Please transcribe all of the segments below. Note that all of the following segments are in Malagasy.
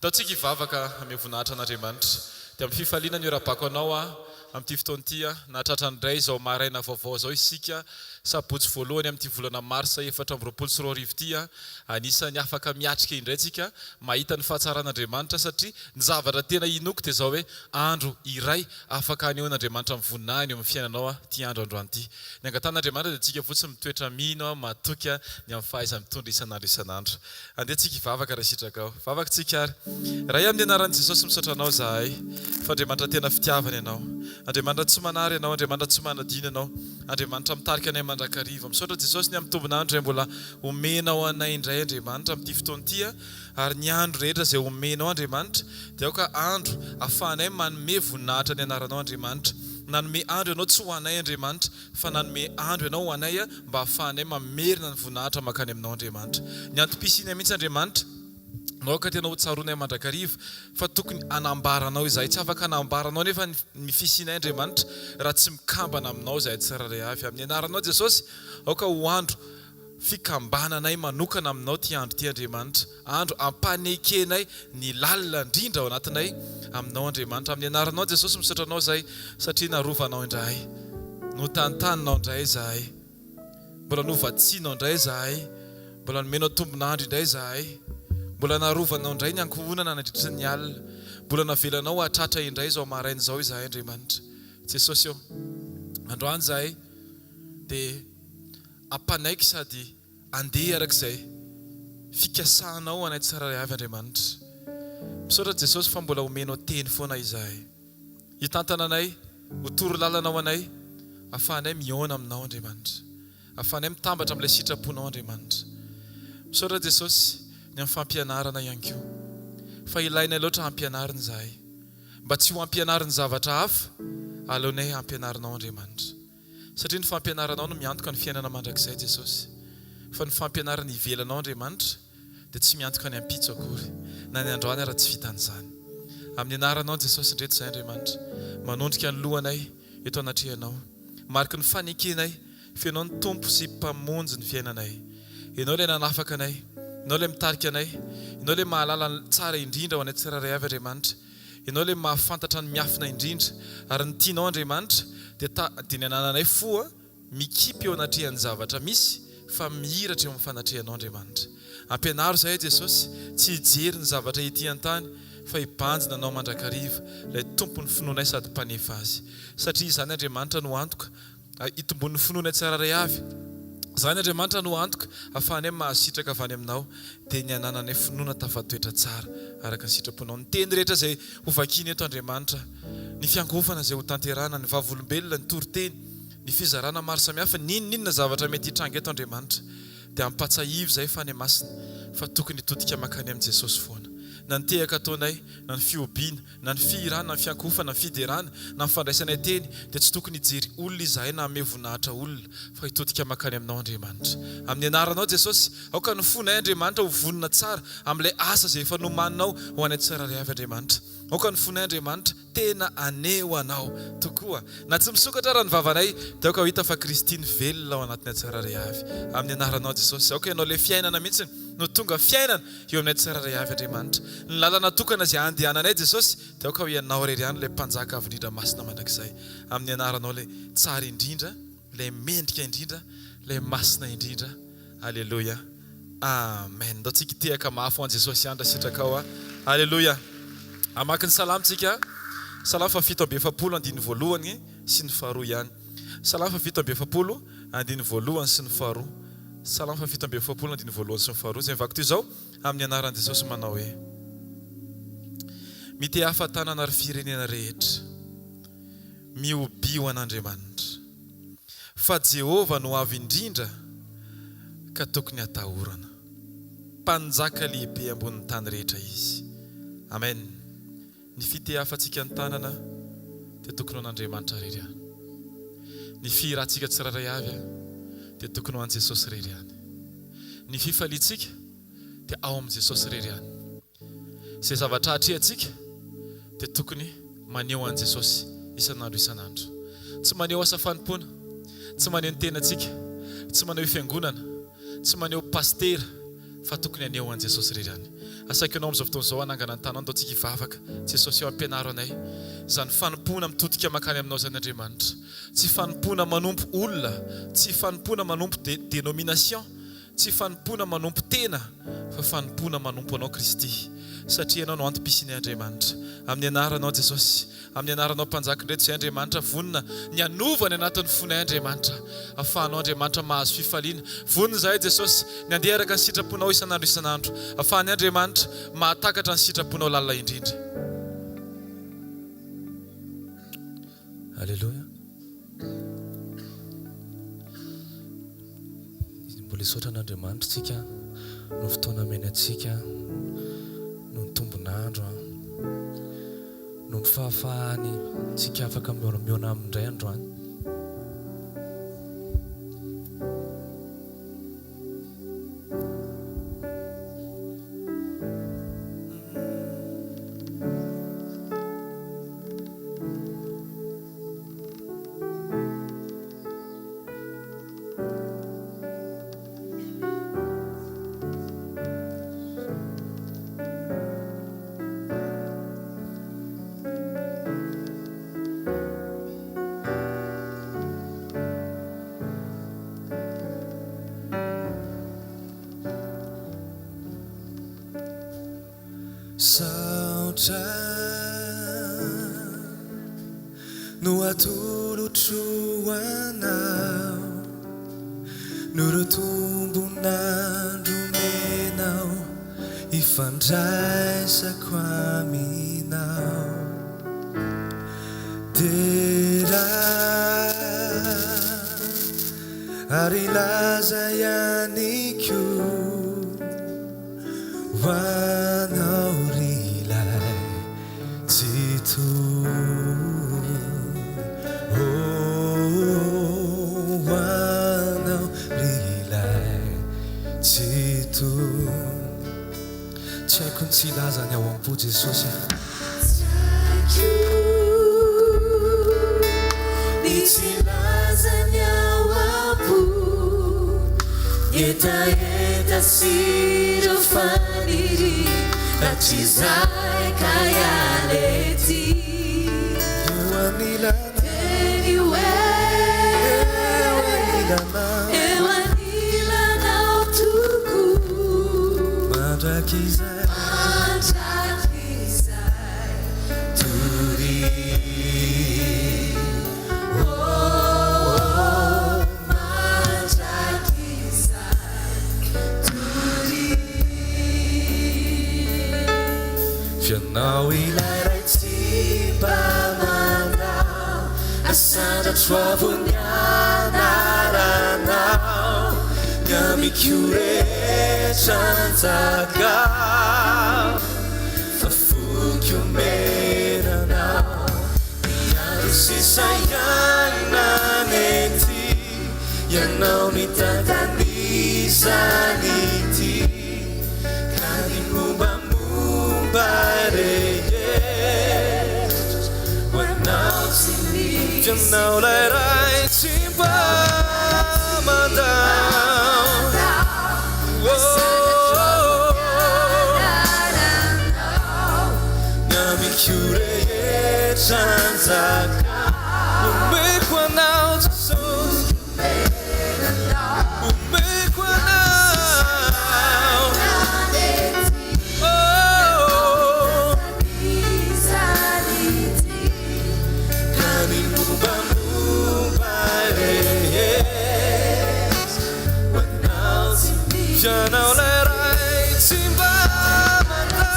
Taontsika hivavaka amin'ny voninahitra an'Andriamanitra dia amin'ny fifaliana ny ora-bako anao amin'ity fotoana ity nahatratra ndray izao maraina vaovao izao isika sabotsy voalohany amin'ity volana marsa 2024 ity anisany afaka miatrika indray tsika mahita ny fahatsaran'Andriamanitra satria ny zavatra tena inoko dia izao hoe andro iray afaka anehoan'Andriamanitra mivonina eo amin'ny fiainanao ity andro androany ity. Ny angatan'Andriamanitra dia tsika fotsiny mitoetra mino matoky ny amin'ny fahaizany mitondra isan'andro isan'andro. Andeha tsika hivavaka raha sitraka ao. Vavaka tsika ary. Raha amin'ny anaran'i Jesosy misaotra anao zahay fa Andriamanitra tena fitiavana ianao. Andriamanitra tsy manary ianao, Andriamanitra tsy manadina ianao, Andriamanitra mitarika anay mandrakariva. Misaotra Jesosy ny amin'ny tombonandro izay mbola omenao anay indray Andriamanitra amin'ity fotoana ity ary ny andro rehetra izay omenao Andriamanitra dia ao ka andro ahafahanay manome voninahitra ny anaranao Andriamanitra. Nanome andro ianao tsy ho anay Andriamanitra fa nanome andro ianao ho anay mba ahafahanay mamerina ny voninahitra makany aminao Andriamanitra. Ny antopisiana mihitsy Andriamanitra nao ka tena ho tsaronay mandrakariva fa tokony anambaranao izahay tsy afaka anambaranao nefa ny fisinay Andriamanitra raha tsy mikambana aminao izahay tsiraray avy amin'ny anaranao Jesosy. Ao ka ho andro fikambananay manokana aminao ty andro ty Andriamanitra, andro ampanekenay ny lalina indrindra ao anatinay aminao Andriamanitra. Amin'ny anaranao Jesosy misaotra anao izahay satria narovanao indray, notantaninao indray izahay, mbola novatsianao indray izahay, mbola nomenao tombonandro indray izahay, mbola narovanao indray ny ankohonana nandritra ny alina, mbola navelanao hatratra indray izao maraina izao izahay Andriamanitra. Jesosy eo androany izahay dia ampanaiky sady andeha arak'izay fikasanao anay tsiraray avy Andriamanitra. Misaotra Jesosy fa mbola omenao teny foana izahay, hitantana anay, hotoro lalanao anay, ahafahanay miona aminao Andriamanitra, ahafahanay mitambatra amin'ilay sitraponao Andriamanitra. Misaotra Jesosy ny amin'ny fampianarana ihany koa fa ilainay loatra hampianarina izahay mba tsy ho hampianarina zavatra hafa aleonay hampianarinao Andriamanitra satria ny fampianaranao no miantoka ny fiainana mandrakizay Jesosy, fa ny fampianarana ivelanao Andriamanitra dia tsy miantoka ny ampitso akory na ny androany raha tsy vitan'izany. Amin'ny anaranao Jesosy indreto izay Andriamanitra manondrika ny lohanay eto anatrehanao, mariky ny fanekenay fianao ny tompo sy mpamonjy ny fiainanay. Ianao ilay nanafaka anay, ianao ilay mitarika anay, ianao ilay mahalala tsara indrindra ho anay tsiraray avy Andriamanitra, ianao ilay mahafantatra ny miafina indrindra ary ny tianao Andriamanitra dia ny anananay foa mikipy eo anatrehan'ny zavatra misy fa mihiratra eo amin'ny fanatrehanao Andriamanitra. Ampianaro izahay Jesosy tsy hijery ny zavatra ety an-tany fa hibanjina anao mandrakariva ilay tompony finoanay sady mpanefa azy, satria izany Andriamanitra no antoka hitombon'ny finoanay tsiraray avy. Izany Andriamanitra no antoka ahafahanay mahasitraka avy any aminao dia ny anananay finoana tafatoetra tsara araka ny sitraponao. Ny teny rehetra izay ho vakiana eto Andriamanitra, ny fiangovana izay ho tanterana, ny vavolombelona, ny toroteny, ny fizarana maro samihafa, ninona zavatra mety hitranga eto Andriamanitra dia ampatsahivo izay fa any masina fa tokony hitodika makany amin'ny Jesosy foana. Na ny tehaka ataonay, na ny fiobiana, na ny fihirana, na ny fiankofana, na ny fiderana, na ny fandraisanay teny dia tsy tokony hijery olona izahay na hame voninahitra olona fa hitodika makany aminao Andriamanitra. Amin'ny anaranao Jesosy ao ka ny fonay Andriamanitra ho vonina tsara amin'ilay asa izay efa nomaninao ho anay tsiraray avy Andriamanitra. Ao ka ny fonay Andriamanitra tena aneho anao tokoa, na tsy misokatra raha ny vavanay dia ao ka ho hita fa Kristiny velona ao anatinay tsiraray avy. Amin'ny anaranao Jesosy ao ka ianao ilay fiainana mihitsy no tonga fiainana eo aminay tsiraray avy Andriamanitra. Ny lalana tokana izay andehananay Jesosy dia ao ka ho ianao rery ihany ilay mpanjaka avy indrindra masina mandrakizay. Amin'ny anaranao ilay tsara indrindra, ilay mendrika indrindra, ilay masina indrindra. Aleluia, amen. Ndao tsika tehaka mafy ho an Jesosy ihany raha sitraka ao. Aleluia. Amaky ny salamo tsika, salamo fafito amby efapolo andiny voalohany sy ny faharoa ihany. Salamo fafito amby efapolo andiny voalohany sy ny faharoa. Salamo fafito amby efapolo andiny voalohany sy ny faharoa. Izay mivako toy izao amin'ny anaran'i Jesosy manao hoe: mite ahafantanana ary firenena rehetra, miobio an'Andriamanitra, fa Jehova no avy indrindra ka tokony hatahorana, mpanjaka lehibe ambonin'ny tany rehetra izy. Amen. Ny fitehafantsika ny tanana dia tokony ho an'Andriamanitra rery ihany. Ny firahantsika tsiraray avy dia tokony ho an Jesosy rery ihany. Ny fifaliantsika dia ao amin'i Jesosy rery ihany. Izay zavatra hatrehantsika dia tokony maneho an Jesosy isan'andro isan'andro. Tsy maneho asa fanompoana, tsy maneho ny tenantsika, tsy maneho fiangonana, tsy maneho pastera fa tokony aneho an Jesosy rery ihany. asaiko anao amin'izao fotoan'izao anangana ny tanao andaontsika hivavaka Jesosy eo ampianaro anay izany fanompona mitodika makany aminao zany Andriamanitra tsy fanompona manompo olona tsy fanompona manompo dénomination tsy fanompona manompo tena fa fanompona manompo anao Kristy satria anao no antom-pisinay Andriamanitra amin'ny anaranao Jesosy amin'ny anaranao mpanjaka indreto izay Andriamanitra vonina ny anovany anatin'ny fonay Andriamanitra ahafahanao Andriamanitra mahazo fifaliana vonina izahay Jesosy ny andeharaka ny sitraponao isan'andro ahafahany Andriamanitra mahatakatra ny sitraponao lalina indrindra. Alleluia. Mbola isotra n'Andriamanitra tsika no fotoana mena atsika no ny tombon'andro no ny fahafahany tsika afaka miona amindray androany. Saotra no atolotro anao no rotombon'andro menao ifandraisako aminao dera ary laza ihany koa anao rilay tsy anao rilay tsy tsy haiko ny tsy ilazany ao am-po Jesosy ny tsy lazany ao am-po etaeta siro faniri atizay kayaleti ewanilana utuku mandrakizay turi fianao ilairay tsy mba mandao asandratra avony anaranao nyamikoretra njakao fafoky omenanao miaro sisa iananety ianao nitatanisanyty ka ny fianao lairay tsy mba mandao nyamikorehetra nzaka omeko anao Jesosy omeko anao fianao lairay tsy mba mandao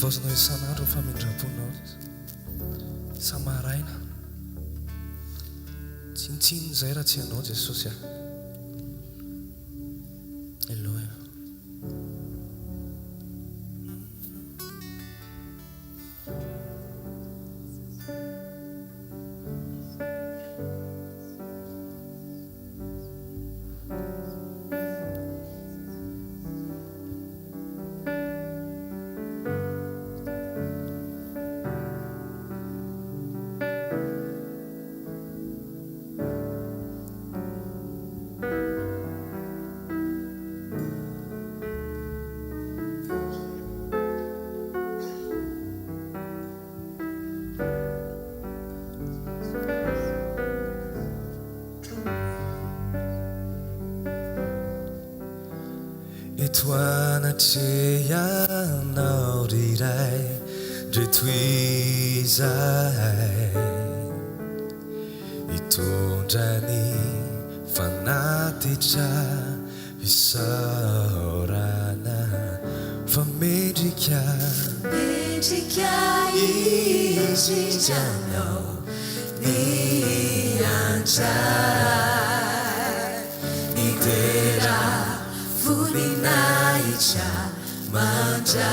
vaozinao isan'andro ny famindraponao samaraina tsinitsiny zay raha tsy anao Jesosy Alleluia. Toanatreanao riray dretoizay itondrany fanatitra isaorana fa mendrika izindranao niantray nitera voninahitra mandrakizay.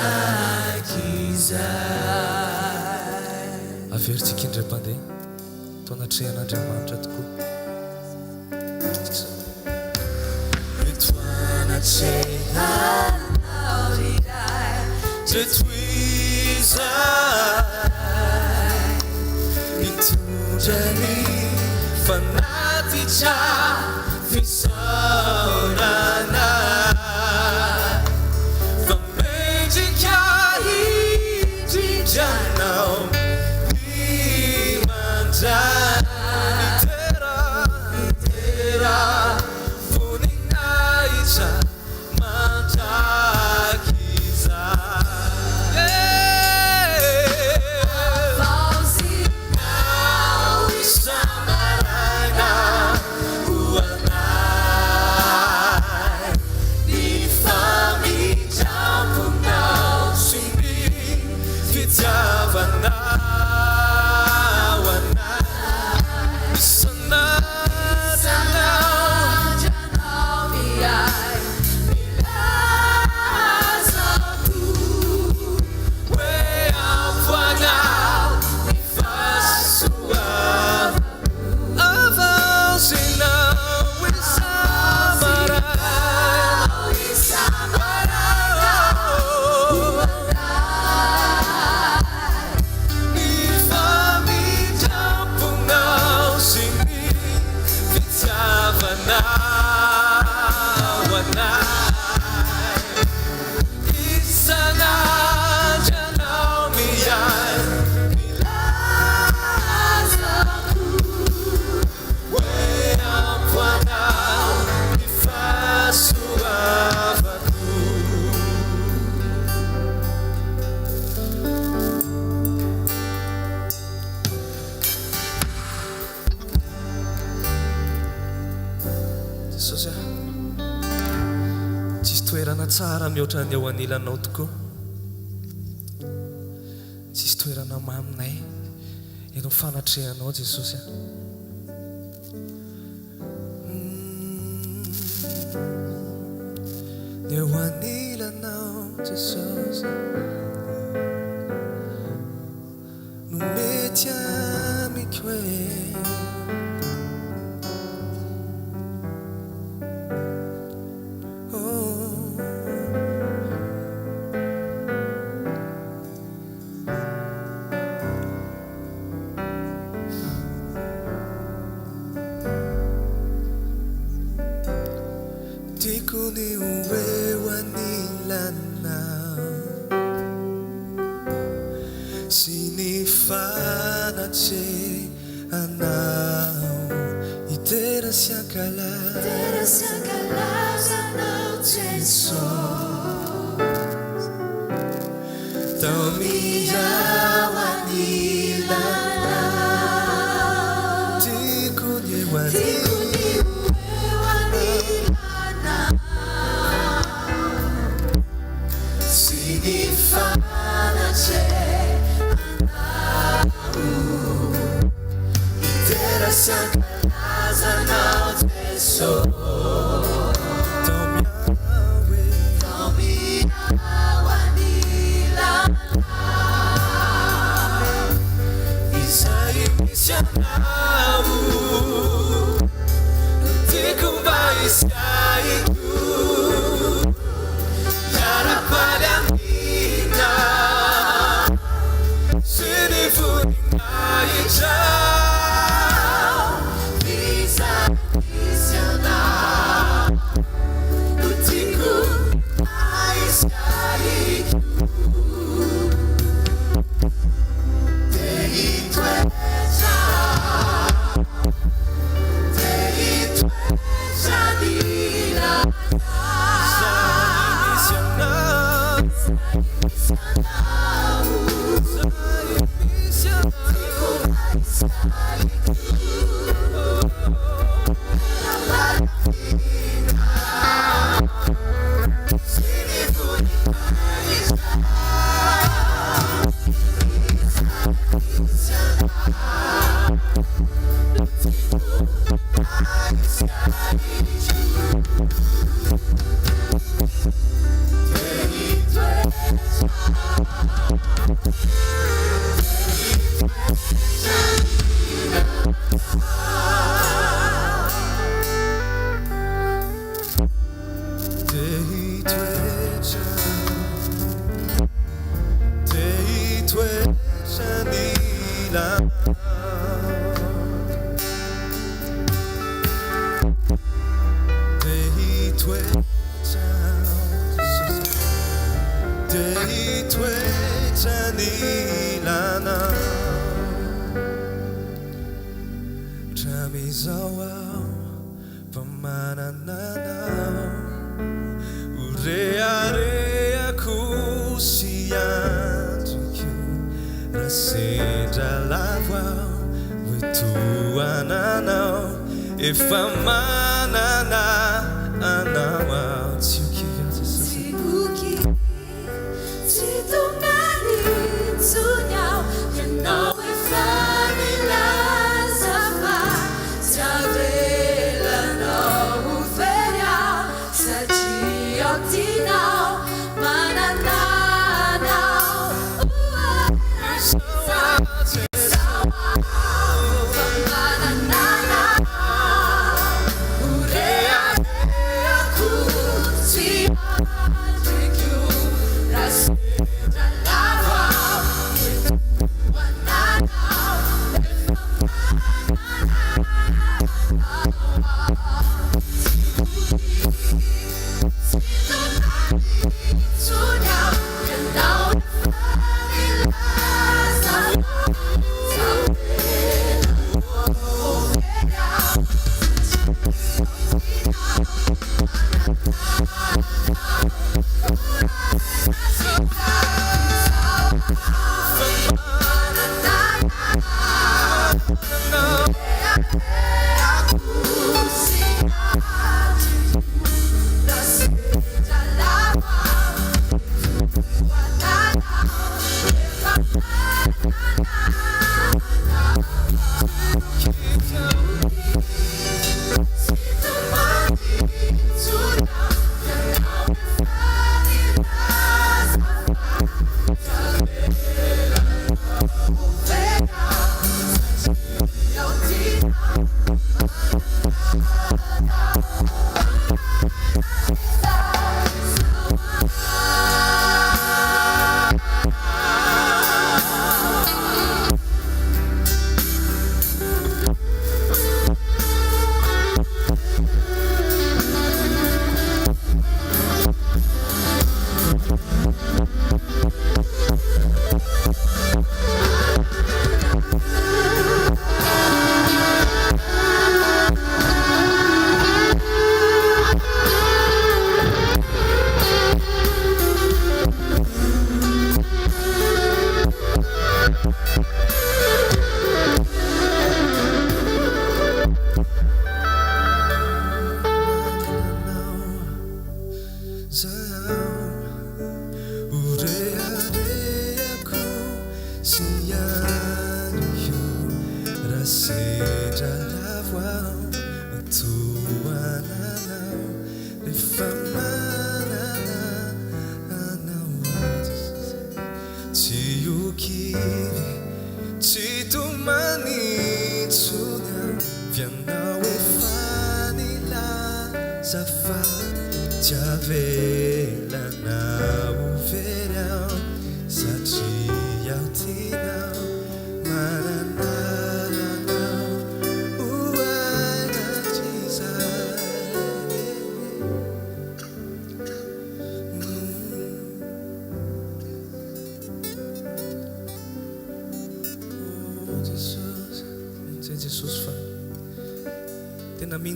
Averitsika indray-pandeha toanatrehan'Andriamanitra tokoa. Toanatrehanao riray dretoizay itondrany fanatitra fisaorana fa mendrika indrindranao ny mandray nitera voninahitra tsara mihoatra ny ao anilanao tokoa tsisy toerana maminay eno fanatrehanao Jesosy ny ao anilanao Jesosy no mety amiko hoe Sinifana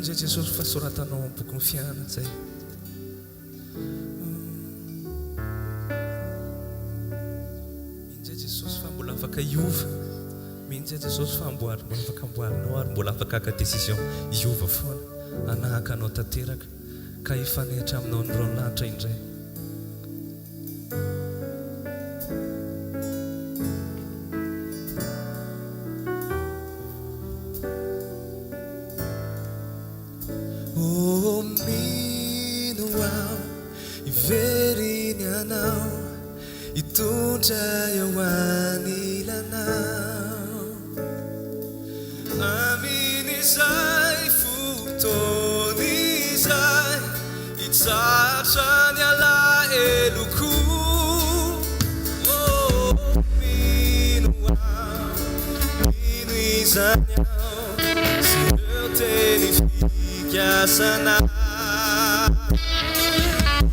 Zay Jesosy fahasoratanao amin'ny boky ny fiainana zay afaka iova mihitsy Jesosy fa amboary mbola afaka amboarinao ary mbola afaka aka décision iova foana anahaka anao tanteraka ka hifanehitra aminao ny ranonahitra indray. Mino aho iveriny anao itondra eo anilanao aminy izay fotoana izay hitsatra ny alahelo-ko. Mino aho mino izany aho sy ireo teny fikasana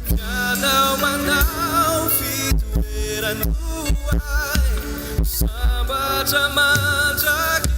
Fianao manao fitoerany hoay sambatra mandraky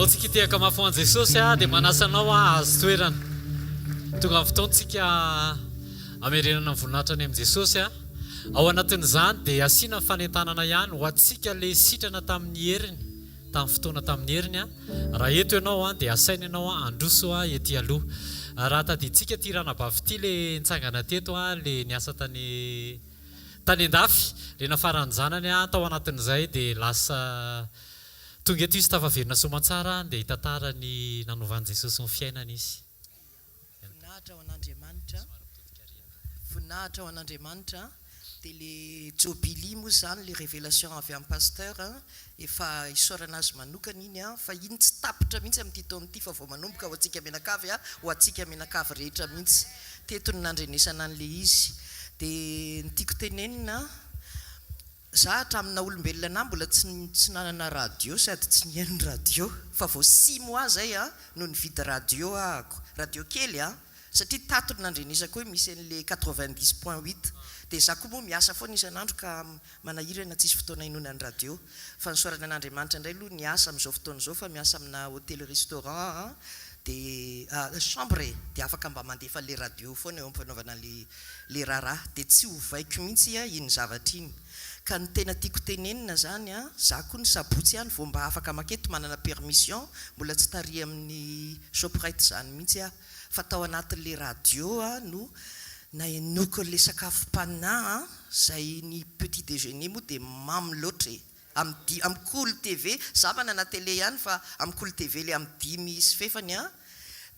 anao tsika tiaka mafy an Jesosy dia manasanao azo toerana tonga amin'ny fotoantsika amerenana ny voninahitra any amin'ny Jesosy ao anatin'izany dia asiana fanentanana ihany ho antsika le sitrana tamin'ny heriny tamin'ny fotoana tamin'ny heriny raha eto ianao dia asaina ianao androso ety aloha raha taditsika ty rana bavy le nitsangana teto le niasa tany an-dafy le nafarany zanany tao anatin'izay dia lasa tonga eto izy tafaverina soamantsara dia hitantara ny nanovany Jesosy ny fiainana izy. Voninahitra ho an'Andriamanitra dia le jobili moa zany le révélation avy amin'ny pasteur efa isaorana azy manokana iny fa iny tsy tapitra mihitsy amin'ity taona ity fa vao manomboka ho antsika menakavy ho antsika menakavy rehetra mihitsy teto ny nandrenesana an'le izy dia ny tiako tenenina za hatramina olombelona mbola tsy nanana radio sady tsy nihaino radio fa vao 6 mois zay no nividy radio radio kely satria tato ny nandrenesako hoe misy an'le 90.8 dia za koa moa miasa foana isan'andro ka manahirana tsisy fotoana inona ny radio fa nisorana an'Andriamanitra indray aloha niasa amin'izao fotoana izao fa miasa amina hôtel restaurant dia chambre dia afaka mba mandefa le radio foana eo ampanaovana le raharaha dia tsy hovaiko mihitsy iny zavatra iny ka ny tena tiako tenenina zany za koa ny sabotsy ihany vao mba afaka maketo manana permission mbola tsy tari amin'ny shoprite zany mihitsy fa tao anatin'le radio no naenoko le sakafom-panahy zay ny petit déjeuner moa dia mamy loatra amin'ny Cool TV za manana télé ihany fa amin'ny Cool TV le amin'ny 10 sy fefany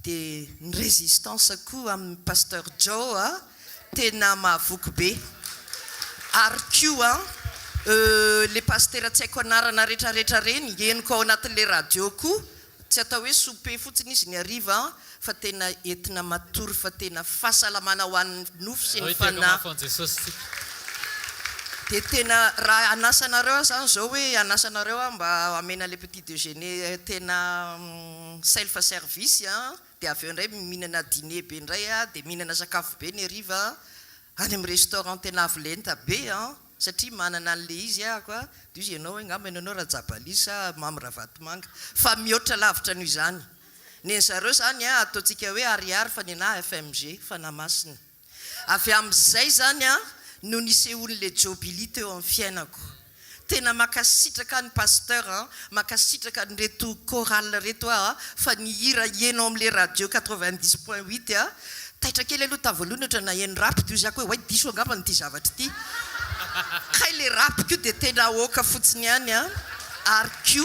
dia ny résistance koa amin'ny pasteur Joe tena mahavoky be ary koa le pasteur tsy haiko anarana rehetrarehetra reny eniko ao anatin'le radio koa tsy atao hoe souper fotsiny izy ny hariva fa tena entina matory fa tena fahasalamana ho an'ny nofo sy ny fanahy dia tena raha anasanareo zany zao hoe anasanareo mba amena le petit déjeuner tena self service dia avy eo indray mihinana dîner be indray dia mihinana sakafo be ny hariva any amin'ny restaurant tena avolenta be satria manana an'le izy koa dia izy ianao hoe ngamba ianao raha jabalisa mamy ravatomanga fa mihoatra lavitra noho izany ny zareo zany ataontsika hoe ariary fa ny anahy FMG fa namasina avy amin'izay zany no nisehoan'le jobili teo amin'ny fiainako tena makasitraka ny pasteur makasitraka ny reto chorale reto fa ny hira ienao amin'le radio 90.8 taitra kely aloha tavoalohany ohatra naheno rapy dia izy ako hoe diso angamba nyity zavatra ity kay le rapy ko dia tena oka fotsiny ihany ary ko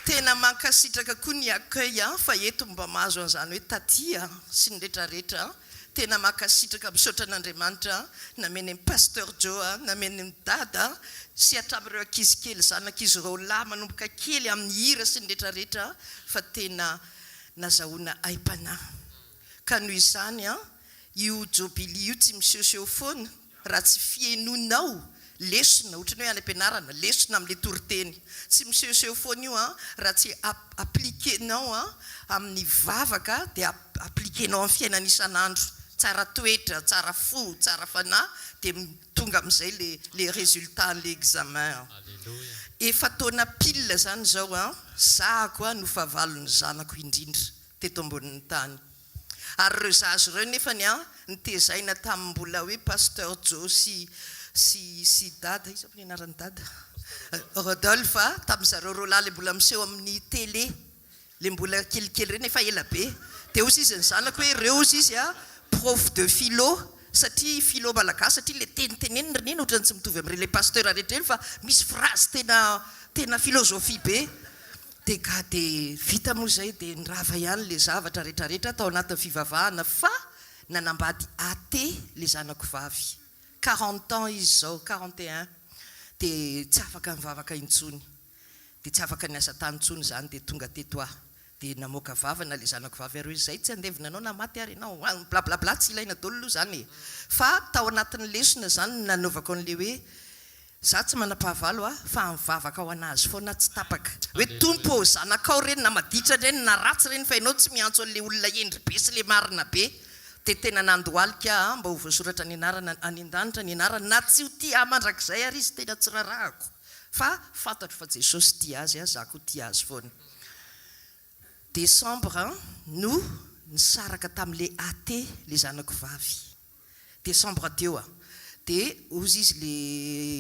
tena mankasitraka koa ny accueil fa eto mba mahazo an'izany hoe tatia sy ny rehetrarehetra tena mankasitraka misaotra an'Andriamanitra nameny amin'ny pasteur Joe nameny amin'ny dada sy hatramin'ireo ankizy kely zanak'izy ireo lahy manomboka kely amin'ny hira sy ny rehetrarehetra fa tena nazahoana aim-panahy ka noho izany io jobili io tsy misehoseho foana raha tsy fienonao lesona ohatrany hoe any am-pianarana lesona amin'le toriteny tsy misehoseho foana io raha tsy appliquenao amin'ny vavaka dia appliquenao amin'ny fiainana isan'andro tsara toetra tsara fo tsara fanahy dia tonga amin'izay le résultat n'le examen efa taona pile zany zao zahako no fahavalon'ny zanako indrindra teto ambonin'ny tany ary ireo zazo ireo nefany nitezaina tamin'ny mbola hoe pasteur Jo sy dada izy ny anaran'ny dada Rodolphe tamin'izareo roa lahy le mbola miseho amin'ny télé le mbola kelikely reny efa ela be dia ozy izy ny zanako hoe reo ozy izy prof de philo satria philo malagasy satria le tenitenenina reneny ohatrany tsy mitovy amin'ireny le pasteur rehetreny fa misy phrase tena philosophie be dia ka dia vita moa izay dia nirava ihany le zavatra rehetrarehetra tao anatin'ny fivavahana fa nanambady até le zanako vavy 40 ans izy zao 41 dia tsy afaka mivavaka intsony dia tsy afaka ny asa tany intsony zany dia tonga teto dia namoaka vavana le zanako vavy areo izay tsy andevina anao na maty ary ianao blablabla tsy ilaina daholo aloha zany fa tao anatin'ny lesona zany nanaovako an'le hoe za tsy manam-pahavalo fa mivavaka ao anazy foana tsy tapaka hoe tompo zanakao reny na maditra reny na ratsy reny fa ianao tsy miantso an'le olona endry be sy le marina be dia tena nandohalika mba ho voasoratra ny anarana any an-danitra ny anarana na tsy ho tia mandrakizay ary izy tena tsy rarahako fa fantatro fa Jesosy tia azy za koa tia azy foana. Décembre no nisaraka tamin'le athée le zanako vavy. Décembre teo dia ozy izy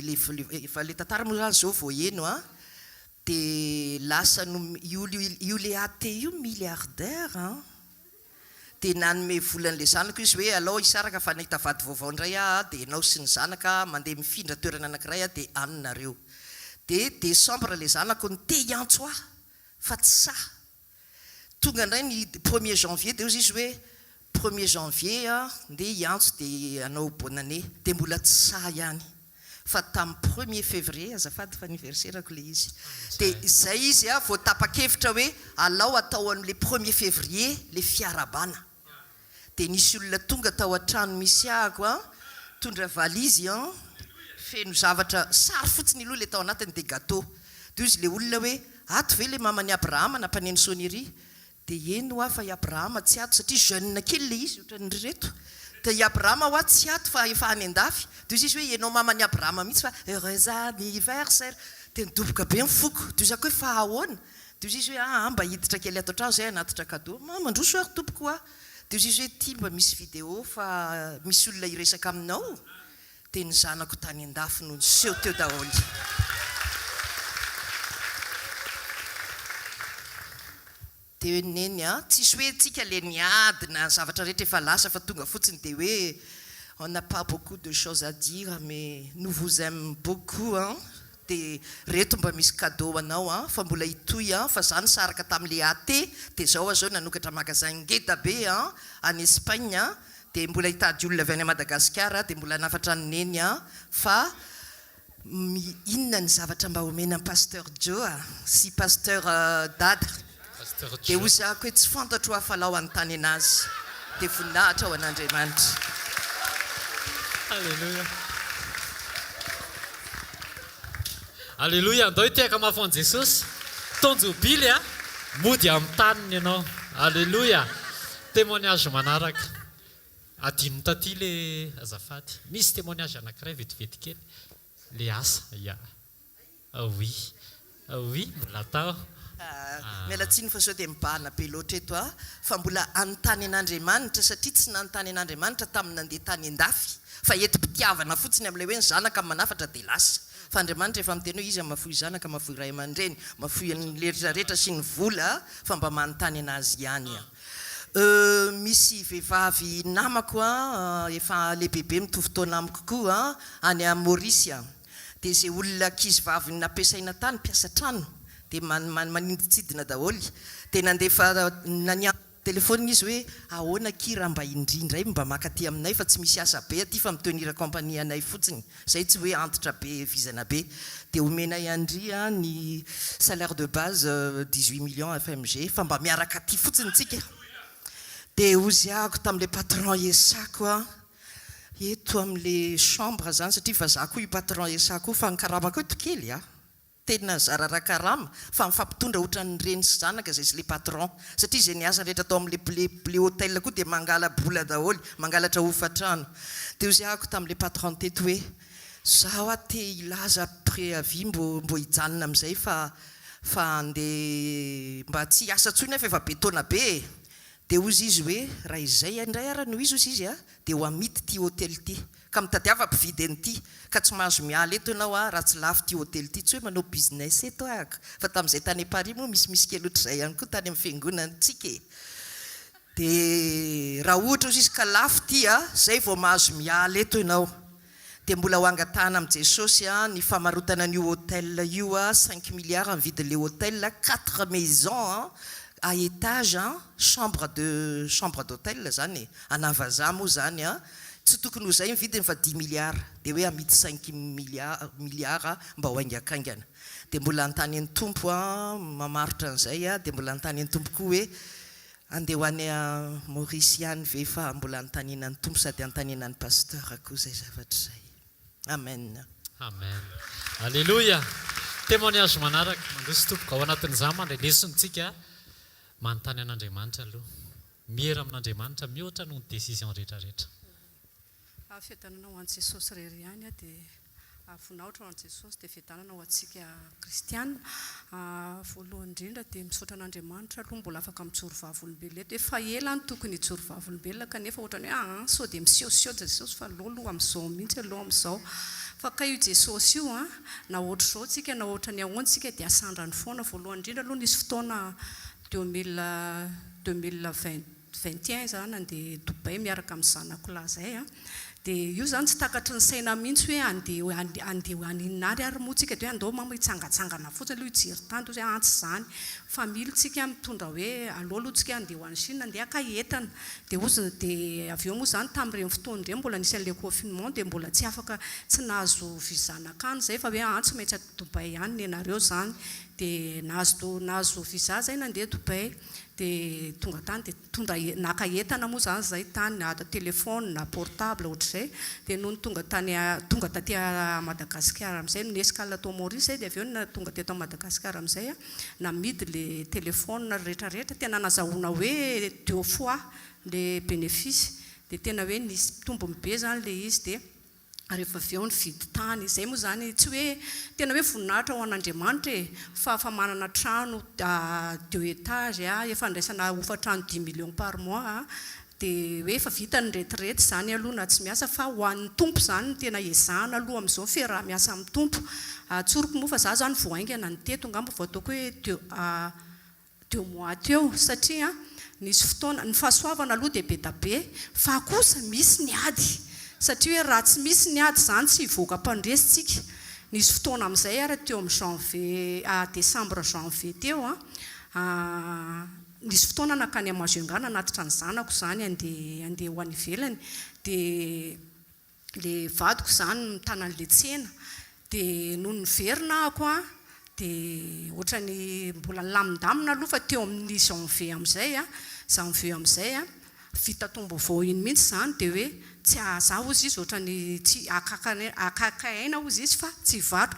le tantara moa zany zao vao eno dia lasa no io le athée io milliardaire dia nanome volan'le zanako izy hoe alao isaraka fa nahita vady vaovao indray dia ianao sy ny zanaka mandeha mifindra toerana anankiray dia anonareo. Dia décembre le zanako ny te hiantso fa tsy sa tonga indray ny 1er janvier dia ozy izy hoe 1er janvier ndeha hiantso dia anao bonne année dia mbola tsy sa ihany fa tamin'ny 1er février azafady fa anniversairako le izy dia izay izy vao tapa-kevitra hoe alao atao amin'le 1er février le fiarabana. Dia nisy olona tonga tao an-trano misy ahako tondra valizy feno zavatra sary fotsiny aloha le tao anatiny dia gâteau. Dia izy le olona hoe ato ve le mamany Abrahama nampaneny sonnerie dia eno fa i Abrahama tsy ato satria jeune kely le izy ohatran'ny reto. Dia i Abrahama tsy ato fa efa any an-dafy. Dia izy hoe ianao mamany Abrahama mihitsy fa heureux anniversaire. Dia nidoboka be mifoka. Dia izako hoe fa ahoana. Dia izy hoe mba hiditra kely ato an-trano zay anatitra cadeau. Mandroso ary tompoko Dia izy hoe tia mba misy vidéo fa misy olona iresaka aminao. Dia ny zanako tany an-dafy no niseho teo daholo. Dia neny tsisy hoe tsika le niadina zavatra rehetra efa lasa fa tonga fotsiny dia hoe on n'a pas beaucoup de choses à dire mais nous vous aime beaucoup dia reto mba misy cadeau anao fa mbola itoy fa zany saraka tamin'le athée dia zao zao nanokatra magasin ngeda be any Espagne dia mbola hitady olona avy any Madagasikara dia mbola nafatra ny neny fa inona ny zavatra mba omena ny pasteur Joe sy pasteur Dada. Dia ozako hoe tsy fantatro afalao anontany anazy dia voninahitra ao an'Andriamanitra. Alléluia. Alléluia. Andao tiaka mafy an Jesosy. Tonjobily mody amin'ny taniny ianao. Alléluia. Témoignage manaraka. Adino taty le azafady. Misy témoignage anankiray vetivety kely. Le asa. Oui. Oui, mbola atao. Miala tsiny fa sao dia mibahana be loatra eto fa mbola anontany an'Andriamanitra satria tsy nanontany an'Andriamanitra tamin'ny nandeha tany an-dafy fa enti-pitiavana fotsiny amin'ilay hoe ny zanaka manafatra dia lasa fa Andriamanitra efa miteny hoe izy mafoy zanaka mafoy ray aman-dreny mafoy ny rehetrarehetra sy ny vola fa mba manontany anazy ihany. Misy vehivavy namako efa lehibehibe mitovy taona amiko koa any a Maurisia dia izay olona ankizivavy nampiasaina tany mpiasa trano dia maninditsidina daholo dia nandefa nania telefônina izy hoe ahoana kira mba indrindray mba makaty aminay fa tsy misy asa be aty fa mitenir compagnie anay fotsiny zay tsy hoe antitra be vizana be dia omenay andry ny salaire de base 18 millions FMG fa mba miaraka aty fotsiny tsika. Dia ozyako tamin'le patron esako eto amin'le chambre zany satria fa za koa io patron esako fa nikaramako eto kely tena zarara karama fa mifampitondra ohatran'ny reny sy zanaka zay sy le patron satria izay ny asa rehetra atao amin'le hôtel koa dia mangala bola daholo mangalatra hofatrano. Dia ozyako tamin'le patron teto hoe zaho te ilaza préavis mbo hijanona amin'izay fa andeha mba tsy asa tsony fa efa be taona be. Dia ozy izy hoe raha izay indray ara no izy ozy izy dia ho amity ty hôtel ty ka mitadiava mpividy an'ity ka tsy mahazo miala eto ianao raha tsy lafo ty hôtel ty tsy hoe manao business eto fa tamin'izay tany Paris moa misy kely ohatr'izay ihany koa tany amin'ny fiangonana tsika. Dia raha ohatra ozy izy ka lafo ty zay vao mahazo miala eto ianao dia mbola ho angatahana amin'ny Jesosy ny famarotana an'io hôtel io 5 milliards amin'ny vidin'le hôtel 4 maisons à étage chambre d'hôtel zany anavaza moa zany tsy tokony ho zay ny vidiny fa 10 milliards dia hoe amidy 5 milliards mba ho aingakaingana. Dia mbola antany ny tompo mamaritra an'izay dia mbola antany ny tompo koa hoe andeha ho any Mauritiany ve fa mbola antanina ny tompo sady antanina ny pasteur koa zay zavatra zay. Amen. Amen. Alléluia. Témoignage manaraka mandroso tompoko ao anatin'izany mandray lesontsika manontany an'Andriamanitra aloha miera amin'Andriamanitra mihoatra noho ny décision rehetrarehetra. Fiadanana ho an'i Jesosy irery ihany dia voninahitra ho an'i Jesosy dia fiadanana ho antsika kristiana. Voalohany indrindra dia misaotra an'Andriamanitra aloha mbola afaka mijoro vavolombelona eto. Efa ela ny tokony hijoro vavolombelona kanefa ohatrany hoe sao dia misehoseho Jesosy fa aloha amin'izao mihitsy aloha amin'izao. Fa ka io Jesosy io na ohatra izao tsika na ohatra ny ahoana tsika dia asandrany foana. Voalohany indrindra aloha nisy fotoana 2021 zany nandeha Dubai miaraka amin'ny zanako lahy zay dia io zany tsy takatry ny saina mihitsy hoe andeha aninary ary moa tsika dia hoe andao mama hitsangatsangana fotsiny aloha hijery tany toy hoe tsy zany family tsika mitondra hoe aloha aloha tsika andeha ho any Chine andeha aka entana dia oziny dia avy eo moa zany tamin'ireny fotoana ireny mbola nisy an'ilay confinement dia mbola tsy afaka tsy nahazo visa nakany zay fa hoe tsy maintsy Dubai ihany ny anareo zany dia nahazo visa zay nandeha Dubai dia tonga tany dia tondra naka entana moa zany zay tany na telefona na portable ohatr'izay dia noho ny tonga taty Madagasikara amin'izay nescale tao Maurice dia avy eo tonga teto Madagasikara amin'izay namidy le telefona rehetrarehetra tena nazahoana hoe 2 fois le bénéfice dia tena hoe nisy tombony be zany le izy dia rehefa avy eo ny vidy tany izay moa zany tsy hoe tena hoe voninahitra ho an'Andriamanitra fa manana trano 2 étages efa andraisana hofa-trano 10 millions par mois dia hoe efa vita ny retirety zany aloha na tsy miasa fa ho an'ny tompo zany tena ezahana aloha amin'izao fiaraha miasa amin'ny tompo tsoroko moa fa za zany voaingana ny teto ngamba vao ataoko hoe 2 mois teo satria nisy fotoana ny fahasoavana aloha dia be da be fa kosa misy ny ady satria hoe raha tsy misy ny ady zany tsy hivoaka mpandresitsika nisy fotoana amin'izay ary teo amin'ny janvier décembre janvier teo nisy fotoana nakany Amazongana natitra ny zanako zany andeha ho any ivelany dia le vadiko zany mitana an'le tsena dia noho ny verina ako dia ohatrany mbola lamindamina aloha fa teo amin'ny janvier amin'izay vita tombo-vao iny mihitsy zany dia hoe tsy ahazaho izy ohatrany tsy akakaina ozy izy fa tsy vato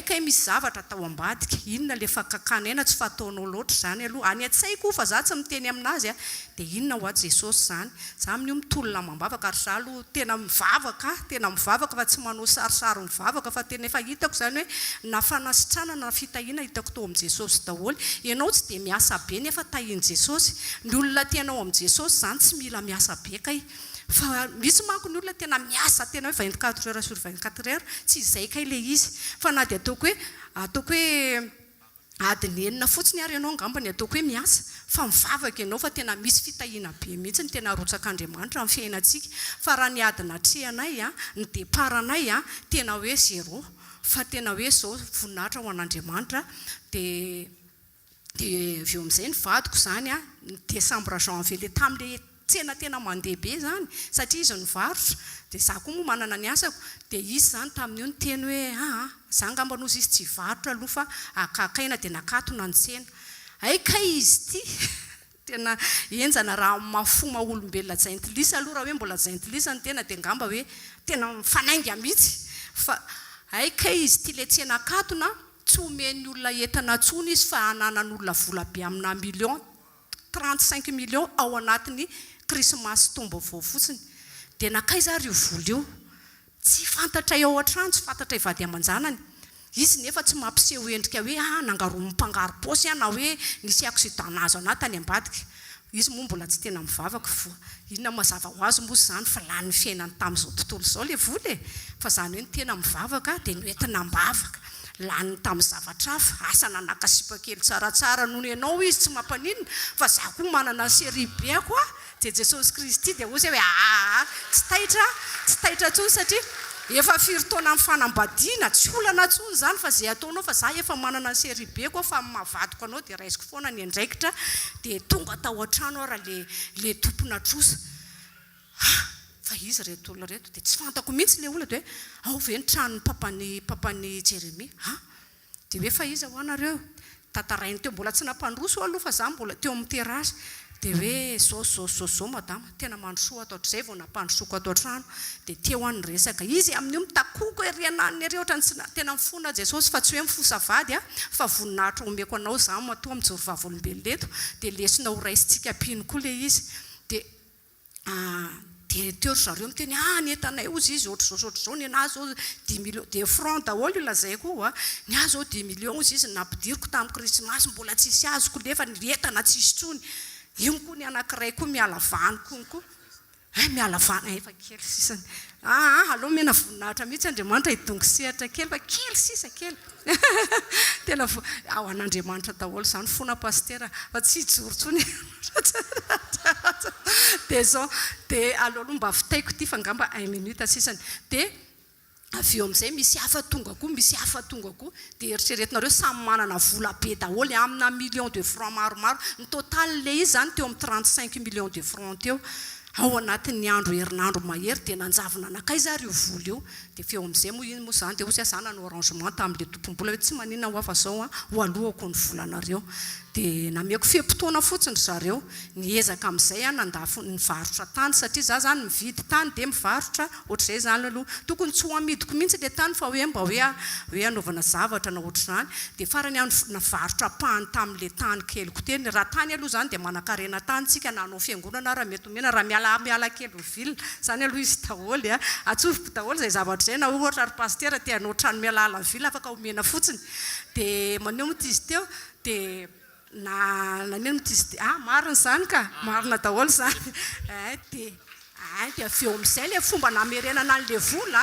kay misy zavatra atao ambadika inona le fakakanaina tsy fataonao loatra zany aloha any an-tsaiko fa za tsy miteny aminazy dia inona ho azy Jesosy zany za amin'io mitolona mambavaka ary za aloha tena mivavaka fa tsy manao sarisary mivavaka fa tena efa hitako zany hoe na fanasitrana na fitahiana hitako tao amin'ny Jesosy daholo ianao tsy dia miasa be nefa tahiny Jesosy ny olona tianao amin'ny Jesosy zany tsy mila miasa be kay fa misy manko ny olona tena miasa tena hoe 24 heures sur 24 heures tsy izay kay le izy fa na dia ataoko hoe adiny enina fotsiny ary ianao angambany ataoko hoe miasa fa mivavaka ianao fa tena misy fitahiana be mihitsy ny tena rotsak'Andriamanitra amin'ny fiainantsika fa raha ny adina trehanay ny deparanay tena hoe zéro fa tena hoe zao voninahitra ho an'Andriamanitra dia avy eo amin'izay ny vadiko zany décembre janvier le tamin'le tsena tena mandeha be zany satria izy nivarotra dia za koa moa manana ny asako dia izy zany tamin'io ny teny hoe za ngamba nozy izy tsy varotra aloha fa akakaina dia nakatona ny tsena kay izy ty tena enjana raha mafoma olombelona jaintilisa aloha raha hoe mbola jaintilisa ny tena dia ngamba hoe tena mifanainga mihitsy fa kay izy ty le tsena akatona tsy omeny olona entana tsony izy fa ananan'olona vola be amina 35 millions ao anatiny krismasy tombo-vao fotsiny dia nakay za io vola io tsy fantatra ao an-trano tsy fantatra ivady aman-janany izy nefa tsy mampiseho endrika hoe nangaroa mpangaro paosy na hoe nisy accident nazo anatany ambadika izy moa mbola tsy tena mivavaka inona mazava ho azy moa zany fa lany fiainany tamin'izao tontolo izao le vola fa zany hoe ny tena mivavaka dia noentina mbavaka lany tamin'ny zavatra hafa asana nakasipakely tsaratsara noho ianao izy tsy mampanina fa za koa manana série B ako dia Jesosy Kristy dia ozy hoe tsy tahitra tsony satria efa firy-taona amin'ny fanambadiana tsy olana tsony zany fa zay ataonao fa za efa manana série B koa fa mavadiko anao dia raisiko foana ny andraikitra dia tonga tao an-trano raha le tompona trosa fa izy reto olona reto dia tsy fantako mihitsy le olona dia hoe ve ny tranony papany Jeremia dia hoe fa izy ho anareo tatarainy teo mbola tsy nampandroso aloha fa za mbola teo amin'ny terasy dia hoe zao madama tena mandrosoa ato atr'izay vao nampandrosoko ato an-trano dia teo any resaka izy amin'io mitakoko erianany ary ohatrany tena mifona Jesosy fa tsy hoe mifosavady fa voninahitra omeko anao za matoa mijoro vavolombelona eto dia lesona ho raisitsika pino koa le izy dia dia teo zareo miteny ny entanay ozy izy ohatr'zao ny anazy zao 10 millions de francs daholo io lazaiko ny azy zao 10 millions ozy izy nampidiriko tamin'ny krismasy mbola tsisy azoko nefa ny entana tsisy tsony io koa ny anankiray koa miala vany konko miala vany efa kely sisany aloha mena voninahitra mihitsy Andriamanitra idongo sehatra kely fa kely sisa kely tena ao an'Andriamanitra daholo zany fona pastera fa tsy hijoro tsony dia zao dia aloha mba fitaiko ty fa ngamba 1 minute sisany dia avy eo amin'izay misy hafa tonga koa dia eritreretinareo samy manana vola be daholo amina million de francs maromaro ny total le izy zany teo amin'ny 35 millions de francs teo ao anatin'ny andro herinandro mahery dia nanjavona anakay zareo vola io dia feo amin'izay moa iny moa zany dia ozy zany no arrangement tamin'ile tompom-bola hoe tsy maninona ho afa zao ho alohako ny volanareo dia nameko fiam-potoana fotsiny zareo niezaka amin'izay nandafo ny varotra tany satria za zany mividy tany dia mivarotra ohatr'izay zany aloha tokony tsy ho amidiko mihitsy le tany fa hoe mba hoe anaovana zavatra na ohatr'izany dia farany navarotra pahany tamin'le tany kelyko teny raha tany aloha zany dia manakarena tany tsika nanao fiangonana raha mety omena raha miala kely ovila zany aloha izy daholo atsofoko daholo zay zavatra zay na ohatra ary pastera tia hanao trano mialala vila afaka omena fotsiny dia maneo moa izy teo dia naneno izy marina zany ka marina daholo zany dia avy eo amin'izay le fomba namerenana an'le vola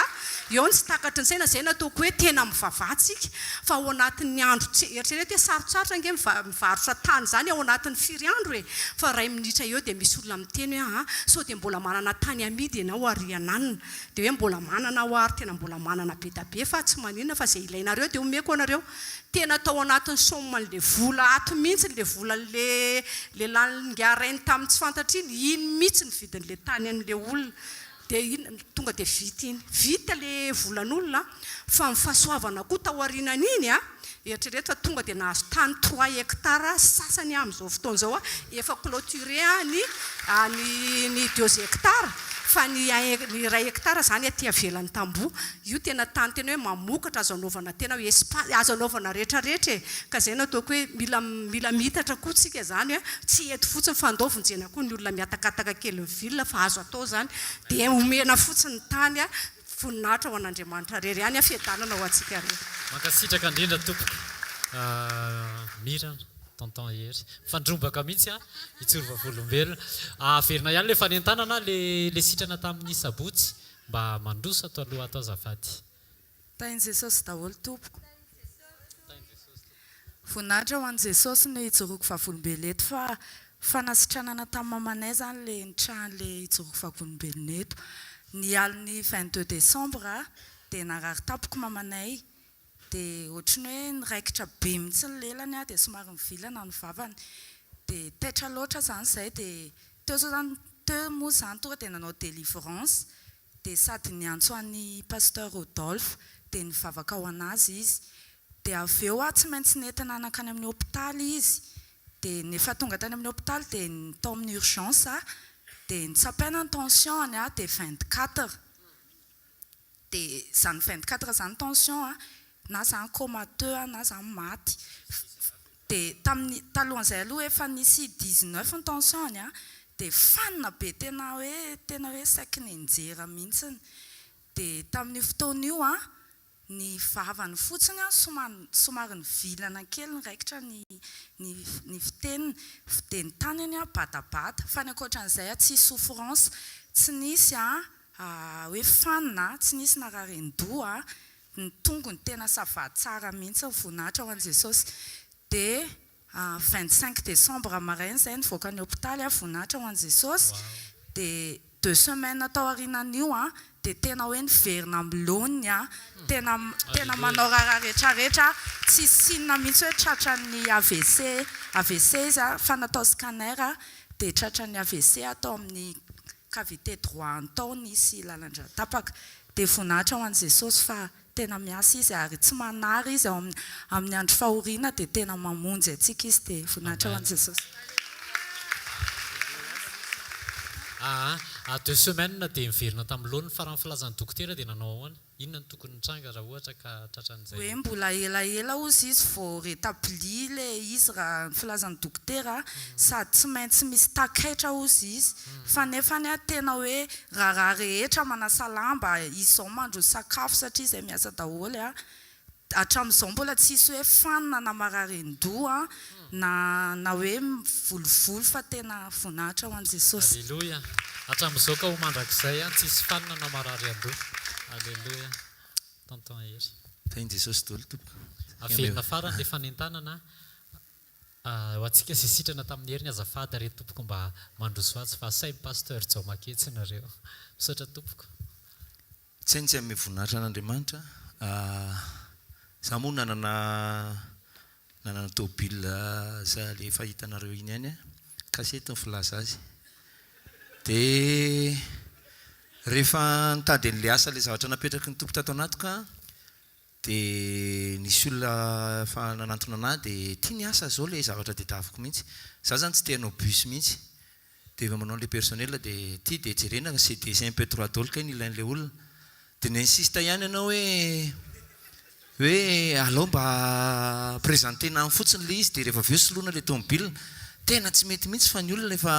eo ny tsy takatry ny saina zay nataoko hoe tena mivavatsika fa ao anatin'ny andro eritrereto hoe sarotsarotra nge mivarotra tany zany ao anatin'ny 4 andro fa 2 minitra eo dia misy olona miteny hoe sao dia mbola manana tany amidy ianao ary ananina dia hoe mbola manana ho ary tena mbola manana be da be fa tsy maninona fa zay ilainareo dia omeko anareo tena tao anatin'ny soman'le vola ato mihitsy le vola le laningarainy tamin'ny tsy fantatra iny mihitsy ny vidin'le tany an'le olona dia tonga dia vita le volan'olona fa mifahasoavana koa taorianany iny eritrereto fa tonga dia nahazo tany 3 hectares sasany amin'izao fotoana zao efa clôturé ny 2 hectares fa ny 1 hectare zany aty avelan'ny tamboho io tena tany tena hoe mamokatra azo anaovana tena hoe espace azo anaovana rehetrarehetra ka zay nataoko hoe mila mitatra koa tsika zany tsy eto fotsiny fandovonjena koa ny olona miatakataka kely villa fa azo atao zany dia omena fotsiny tany voninahitra ho an'Andriamanitra rery ihany fiadanana ho antsika rery mankasitraka indrindra tompoko mirana tonton hery fandrombaka mihitsy itsorova volombelona averina ihany le fanentanana le sitrana tamin'ny sabotsy mba mandroso ato aloha atao azafady tainy Jesosy daholo tompoko voninahitra ho an'i Jesosy ny ijoroko vavolombelona eto fa fanasitranana tamin'ny mamanay zany le nitrano le ijoroko vavolombelona eto ny aliny 22 décembre dia narary tapoko mamanay dia ohatrany hoe niraikitra be mihitsy ny lelany dia somary mivilana ny vavany dia taitra loatra zany izay dia teo moa zany tonga dia nanao délivrance dia sady niantso an'ny pasteur Rodolphe dia nivavaka ao anazy izy dia avy eo tsy maintsy nentina anakany amin'ny hôpitaly izy dia nefa tonga tany amin'ny hôpitaly dia nitao amin'ny urgence dia nitsapaina ny tension dia 24 dia zany 24 zany tension na zany comateux na zany maty dia talohan'izay aloha efa nisy 19 ny tension dia fanina be tena hoe saky ny enjera mihitsiny dia tamin'ny fotoana io ny vavany fotsiny somary ny vilana kely ny raikitra ny fiteniny dia ny tanany batabata fa ny ankoatran'izay tsy souffrance tsy nisy hoe fanina tsy nisy nararendoa ny tongony tena savady tsara mihitsy ny voninahitra ho an'i Jesosy dia 25 décembre maraina izay nivoaka ny hôpitaly voninahitra ho an'i Jesosy dia 2 semaines tao aorianan'io dia tena hoe niverina amin'ny laoniny tena manao raha rehetrarehetra tsy sinina mihitsy hoe tratran'ny AVC izy fa natao scanner dia tratran'ny AVC atao amin'ny cavité droit tao nisy lalandra tapaka dia voninahitra ho an'i Jesosy fa tena miasa izy ary tsy manary izy amin'ny andro fahoriana dia tena mamonjy atsika izy dia voninahitra ho an'i Jesosy 2 semaines dia miverina tamin'loha ny farany filazan'ny dokotera dia nanao ahoana inona ny tokony tranga raha ohatra ka tratran'izay hoe mbola elaela ozy izy vao rétabli le izy raha ny filazan'ny dokotera sady tsy maintsy misy takaitra ozy izy fa nefany a tena hoe raha rehetra manasa lamba izao mandro sakafo satria izay miasa daholo a hatramin'izao mbola tsisy hoe fanina na mararen-doha na hoe volovolo fa tena voninahitra ho an'i Jesosy. Alleluia. Hatramin'izao ka ho mandrakizay tsisy fanina na marary an-doha. Alleluia. Tonton hery. Teny Jesosy daholo tompoko. Avelona farany le fanentanana ho antsika izay sitrana tamin'ny herin'ny azafady re tompoko mba mandroso azy fa sain'ny pasteur Jao Maketsy nareo. Misaotra tompoko. Tsy hainy tsy amin'ny voninahitra an'Andriamanitra. Za moa nanana tôbila za le fahitanareo iny ihany kasety ny filaza azy. Dia rehefa nitady an'le asa le zavatra napetraky ny tompo tato anatiko dia nisy olona fa nanantona anahy dia tia ny asa zao le zavatra tadiaviko mihitsy. Za zany tsy te hanao bus mihitsy. Dia efa manao le personnel dia tia dia jerena CD un peu trop daholo ka iny ilain'le olona. Dia n'insista ihany ianao hoe alao mba présentena fotsiny le izy dia rehefa aveo soloana le tomobile tena tsy mety mihitsy fa ny olona efa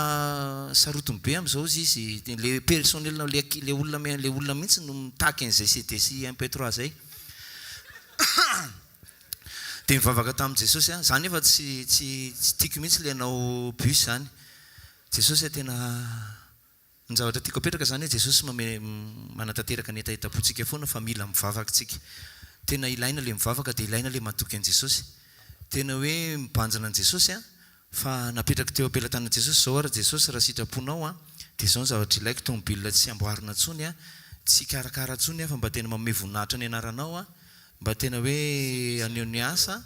sarotiny be amin'izao izy le personnel le olona mihitsy no mitaky an'izay CDC un peu trop zay. Dia mivavaka tamin'i Jesosy zany efa tsy tiako mihitsy le hanao bus zany. Jesosy tena ny zavatra tiako apetraka zany hoe Jesosy manatanteraka ny etaetapontsika foana fa mila mivavaka tsika. Tena ilaina le mivavaka dia ilaina le matoky an' Jesosy. Tena hoe mibanjana an' Jesosy fa napetraka teo ampelantanan'i Jesosy zao ara Jesosy raha sitraponao dia zao ny zavatra ilaiko tomobile tsy amboarina ntsony tsy karakara ntsony fa mba tena manome voninahitra ny anaranao mba tena hoe aneo ny asa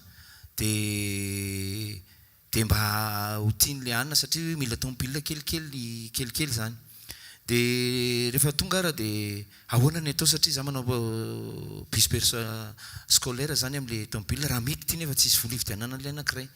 dia mba ho tian'le anina satria mila tomobile kelikely zany. Dia rehefa tonga ara dia ahoana ny atao satria za manao bus scolaire zany amin'le tomobile raha mety ity nefa tsisy vola ividianana le anankiray.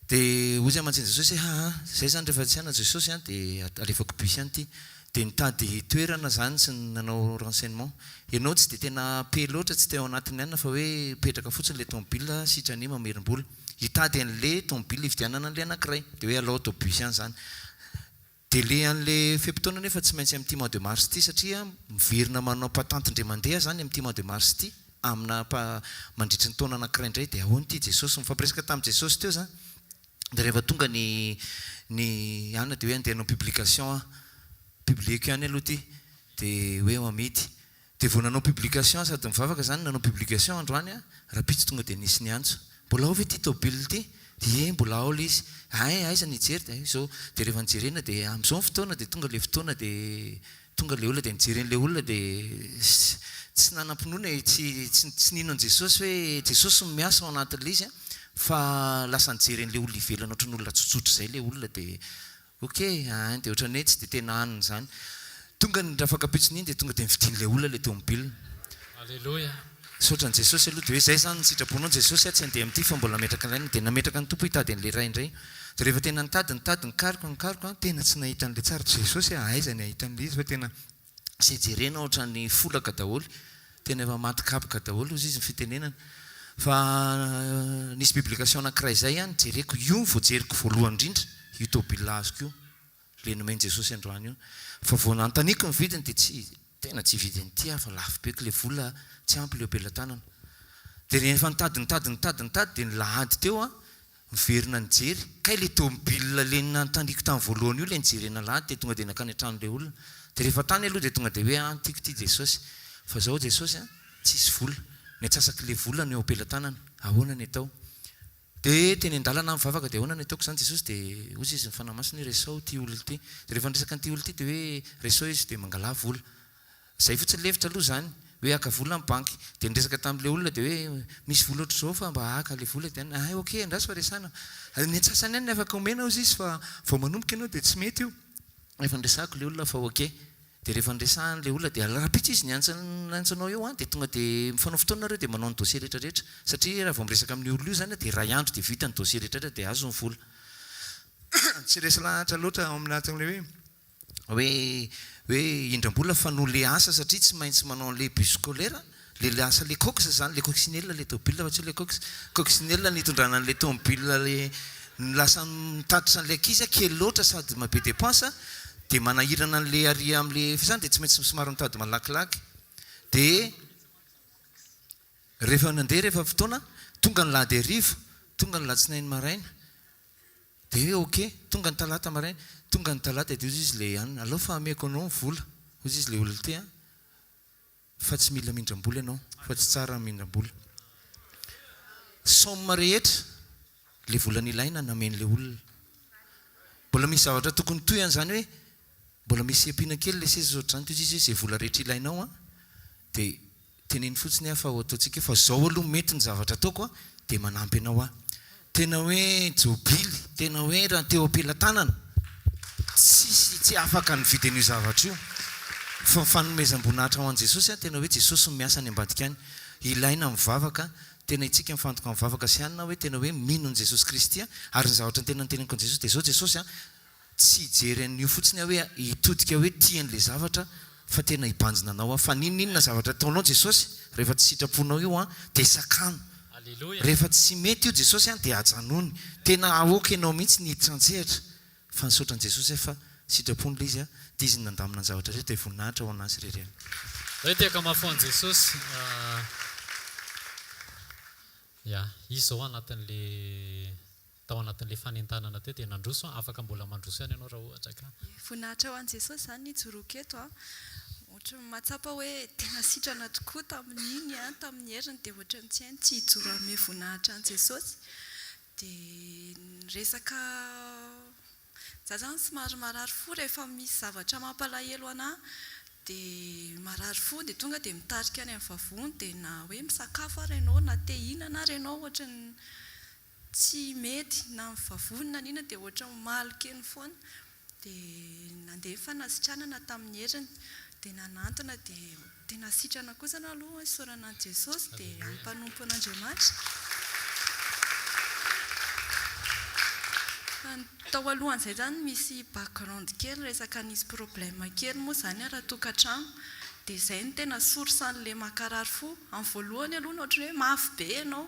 Dia ozy amantsiny Jesosy hoe zay zany rehefa tsy ana Jesosy dia alefako bus ihany ity. Dia nitady toerana zany sy nanao renseignement. Ianao tsy dia tena pe loatra tsy teo anatiny ihany fa hoe petraka fotsiny le tomobile sitrany mamerim-bola. Hitady an'le tomobile ividianana an'le anankiray dia hoe alao autobus ihany zany. Dia le an'le fepitaona nefa tsy maintsy amin'ity mois de mars ity satria miverina manao patante indray mandeha zany amin'ity mois de mars ity amina mandritry ny taona anankiray indray dia ahoana ity Jesosy mifampiresaka tamin'i Jesosy teo zany. Dia rehefa tonga ny anona dia hoe andeha hanao publication publieko ihany aloha ity dia hoe amidy. Dia vao nanao publication sady mivavaka zany nanao publication androany raha pitsy tonga dia nisy ny antso. Mbola ao ve ity tôbily ity? Dia mbola ao le izy. Aiza nijery dia izao. Dia rehefa nijerena dia amin'izao ny fotoana dia tonga le fotoana dia tonga le olona dia nijeren'le olona dia tsy nanam-pinoana tsy nino an' Jesosy hoe Jesosy miasa ao anatin'le izy fa lasa nijeren'le olona ivelana ohatran'ny olona tsotsotra izay le olona dia ok dia ohatran'ny hoe tsy dia tena anina zany. Tonga ny rafakapitsony iny dia tonga dia mividian'le olona le tomobile. Alleluia. Saotran'i Jesosy aloha dia hoe zay zany ny sitraponao Jesosy tsy andeha amin'ity fa mbola metraka ilaina dia nametraka ny tompo hitady an'le ray indray. Dia rehefa tena nitady nikaroka tena tsy nahita an'le tsara Jesosy aiza ny ahita an'le izy fa tena sy jerena ohatran'ny folaka daholo tena efa maty kapoka daholo izy ny fitenenana. Fa nisy publication anankiray zay jereko io voajeriko voalohany indrindra io tôbila azoko io le nomen'i Jesosy androany io. Fa vao nantaniko ny vidiny dia tena tsy vidiny ity fa lafo beko le vola tsy ampy le ampelantanana. Dia rehefa nitady dia nilahady teo miverina nijery kay le tômobile le nantandiko tamin'ny voalohany io le nijerena lahady dia tonga dia nakany an-tranon'le olona. Dia rehefa tany aloha dia tonga dia hoe tiako ity Jesosy fa zao Jesosy tsisy vola ny atsasaky le vola ny eo ampelantanana ahoana ny atao. Dia teny an-dalana mivavaka dia ahoana ny ataoko zany Jesosy dia ozy izy mifanamasiny resao ity olona ity. Dia rehefa niresaka an'ity olona ity dia hoe resao izy dia mangala vola. Zay fotsiny lefitra aloha zany hoe aka vola amin'ny banky. Dia niresaka tamin'le olona dia hoe misy vola ohatr' izao fa mba aka le vola dia ok andraso fa resana. Ny atsasany ihany ny afaka omena ozy izy fa vao manomboka ianao dia tsy mety io. Rehefa niresahako le olona fa ok. Dia rehefa niresahan'le olona dia raha-pitsy izy ny antsanao eo dia tonga dia mifanao fotoanareo dia manao ny dossier rehetrarehetra satria raha vao miresaka amin'ny olona io zany dia ray andro dia vita ny dossier rehetrarehetra dia azo ny vola. Tsy resa lahatra loatra ao amin'n'atin'le hoe hoe indram-bola fa no le asa satria tsy maintsy manao le bus scolaire le asa le cox zany le coccinelle le tômobile fa tsy le coccinelle nitondrana an'le tômobile le lasa mitatitra an'le ankizy kely loatra sady mabe dépense dia manahirana an'le aria amin'le fizany dia tsy maintsy somary mitady malakilaky dia rehefa nandeha rehefa fotoana tonga ny lahady arivo tonga ny latsinainy maraina dia hoe ok tonga ny talata maraina tonga ny talata dia ozy izy le anina alao fa ameko anao vola ozy izy le olona ty fa tsy mila mindram-bola ianao fa tsy tsara mindram-bola somme rehetra le vola nilaina namen'le olona mbola misy zavatra tokony toy an'izany hoe mbola misy ampiana kely le seza ohatr'izany toy izy hoe zay vola rehetra ilainao dia teneny fotsiny fa ataontsika fa zao aloha mety ny zavatra ataoko dia manampy anao tena hoe jobily tena hoe raha teo ampelantanana tsy afaka ny vidin'io zavatra io fa fanomezam-boninahitra ho an' Jesosy tena hoe Jesosy miasa ny ambadika any ilaina mivavaka tena itsika mifantoka mivavaka sy anina hoe tena hoe mino ny Jesosy Kristy ary ny zavatra tena niteneniko ny Jesosy dia zao Jesosy tsy hijery an'io fotsiny hoe hitodika hoe tian'le zavatra fa tena hibanjina anao fa ninona zavatra ataonao Jesosy rehefa tsy sitraponao io dia sakano rehefa tsy mety io Jesosy dia ajanony tena aoka ianao mihitsy ny trantsehatra fa nisaotra ny Jesosy fa sitrapony le izy dia izy nandamina ny zavatra rehetra dia voninahitra ho anazy rereny hoe teka mafoany Jesosy ya izy zao anatin'le tao anatin'le fanentanana teo dia nandroso afaka mbola mandroso ihany ianao raha ohatra ka voninahitra ho an'i Jesosy zany nijoroako eto ohatra mahatsapa hoe tena sitrana tokoa tamin'iny tamin'ny heriny dia ohatra ny tsy hainy tsy hijoro ame voninahitra an'i Jesosy dia resaka za zany somary marary fo rehefa misy zavatra mampalahelo anahy dia marary fo dia tonga dia mitarika any amin'ny vavony dia na hoe misakafo ary ianao na te hihinana ary ianao ohatra ny tsy mety na amin'ny vavony na nina dia ohatra malika eny foana dia nandeha fanasitranana tamin'ny heriny dia nanantona dia tena sitrana kosa na aloha isaorana an'i Jesosy dia amin'ny mpanompo an'Andriamanitra tao alohan'izay zany misy background kely resaka nisy problème kely moa zany raha tokantrano dia izay no tena source an'le makarary fo amin'ny voalohany aloha ny ohatra hoe mafy be ianao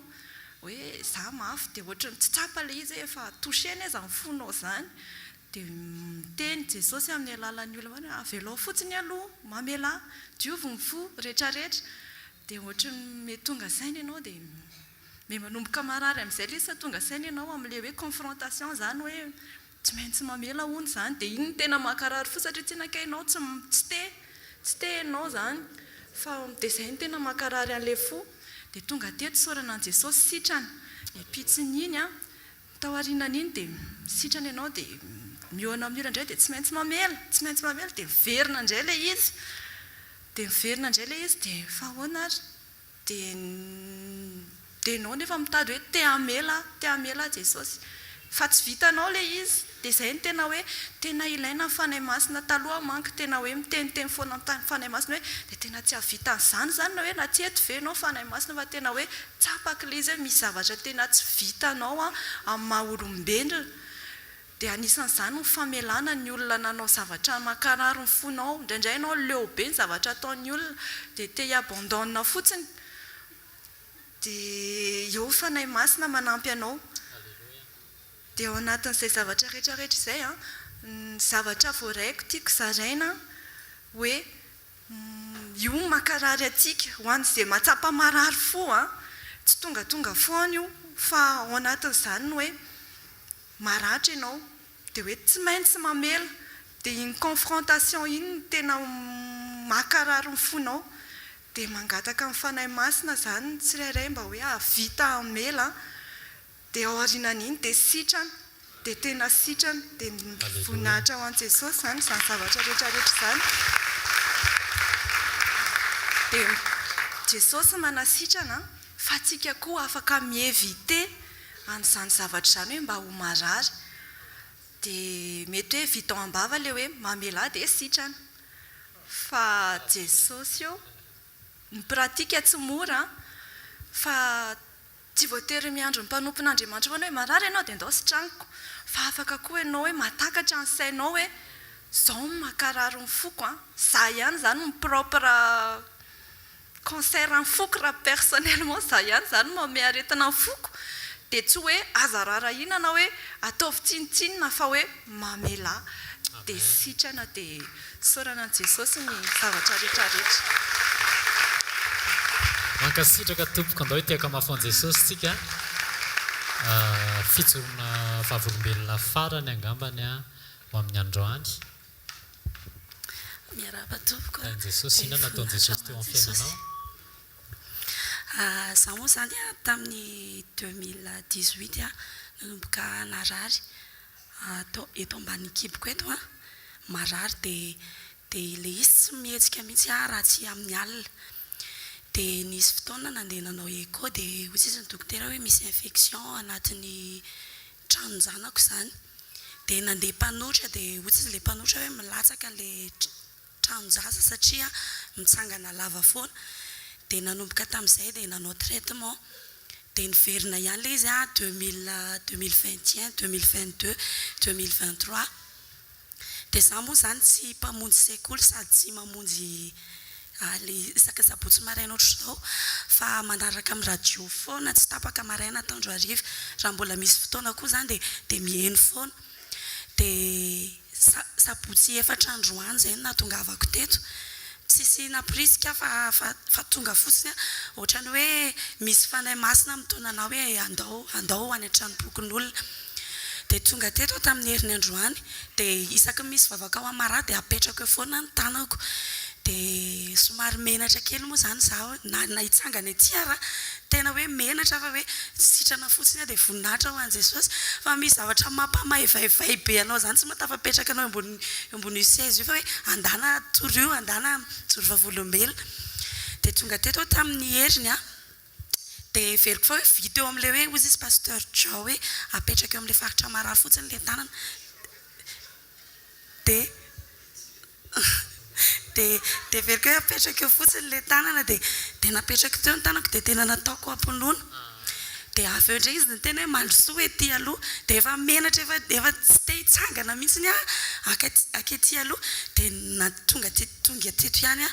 hoe za mafy dia ohatra ny tsitsapa le izy efa touché-ny aza ny fonao zany dia miteny Jesosy amin'ny alalan'ny olona avelao fotsiny aloha mamela diovy ny fo rehetrarehetra dia ohatra ny mety tonga saina ianao dia manomboka marary amin'izay le sa tonga saina ianao amin'le hoe confrontation zany hoe tsy maintsy mamela hony zany dia iny tena makarary fo satria tsy nakainao tsy te ianao zany fa dia izay ny tena makarary an'le fo dia tonga teto saorana an'i Jesosy sitrana ipitsiny iny tao aorianan'iny dia sitrana ianao dia mihoana amin'io indray dia tsy maintsy mamela dia miverina indray le izy dia fa ahoana ary dia ianao nefa mitady hoe te hamela Jesosy fa tsy vitanao le izy dia izay ny tena hoe tena ilaina fanahy masina taloha manko tena hoe miteniteny foana fanahy masina hoe dia tena tsy havita an'izany zany na hoe na tsy eto ve ianao fanahy masina fa tena hoe tsapaka le izy hoe misy zavatra tena tsy vitanao amin'ny maha-olombelona dia anisan'izany ny famelana ny olona nanao zavatra makarary ny fonao indraindray ianao leo be ny zavatra ataon'ny olona dia te hiabandona fotsiny dia eo fanahy masina manampy anao dia ao anatin'izay zavatra rehetrarehetra izay ny zavatra voaraiko tiako zaraina hoe io makarary atsika ho an'izay mahatsapa marary fo tsy tongatonga foana io fa ao anatin'izany ny hoe maratra ianao dia hoe tsy maintsy mamela dia iny confrontation iny tena makarary ny fonao dia mangataka amin'ny fanahy masina zany tsirairay mba hoe vita hamela dia ao aorianan'iny dia sitrana dia tena sitrana dia voninahitra ho an'i Jesosy zany zavatra rehetrarehetra zany dia Jesosy manasitrana fa tsika koa afaka mievite an'izany zavatra izany hoe mba ho marary dia mety hoe vitao am-bava le hoe mamela dia sitrana fa Jesosy io ny pratika tsy mora fa tsy voatery miandro ny mpanompon'Andriamanitra foana hoe marary ianao dia ndao sitrangiko fa afaka koa ianao hoe matakatra ny sainao hoe zao makarary ny foko a za ihany zany mipropre concert ny foko raha personnellement za ihany zany mame aretina ny foko dia tsy hoe aza raharahiana na hoe ataovy tsinitsinina fa hoe mamela dia sitrana dia saorana an' Jesosy ny zavatra rehetrarehetra. mankasitraka tompoko andao tiaka mafan Jesosy tsika fijorona vavolombelona farany angambany ho amin'ny androany. Miarahaba tompoko. Jesosy inona nataon Jesosy teo amin'ny fiainanao? Za moa zany tamin'ny 2018 nanomboka narary eto ambany kiboko eto marary dia le izy tsy mihetsika mihitsy raha tsy amin'ny alina. Dia nisy fotoana nandeha nanao écho dia hoy izy ny dokotera hoe misy infection anatin'ny tranonjanako zany. Dia nandeha mpanotra dia hoy izy le mpanotra hoe milatsaka le tranonjaza satria mitsangana lava foana. Dia nanomboka tamin'izay dia nanao traitement dia niverina ihany le izy 2021, 2022, 2023. Dia za moa zany tsy mpamonjy sekoly sady tsy mamonjy le isaka sabotsy maraina ohatry zao fa manaraka amin'ny radio foana tsy tapaka maraina tandro hariva raha mbola misy fotoana koa zany dia miheno foana. Dia sabotsy 4 andro any zay natongavako teto tsisy napriska fa tonga fotsiny ohatrany hoe misy fanahy masina mitonana hoe andao any an-tranobokon'olona. Dia tonga teto tamin'ny herin'ny androany dia isaky misy vavaka ao amara dia apetrako foana ny tanako. Dia somary menatra kely moa zany zaho na hitsangana ety raha tena hoe menatra fa hoe sitrana fotsiny dia voninahitra ho an' Jesosy fa misy zavatra mampamahivaivay be anao zany tsy matafapetraka anao ambony seza io fa hoe andana torio andana joro vavolombelona. Dia tonga teto tamin'ny heriny dia veriko fa hoe vita eo amin'ilay hoe ozy izy pasteur Jao hoe apetraka eo amin'ilay faritra marary fotsiny ilay tanana dia veriko hoe apetraka eo fotsiny ilay tanana dia napetraka teo ny tanako dia tena nataoko ampinono. Dia avy eo indray izy ny tena hoe mandrosoa ety aloha dia efa menatra efa tsy te hitsangana mihitsy akety aloha dia tonga teto ihany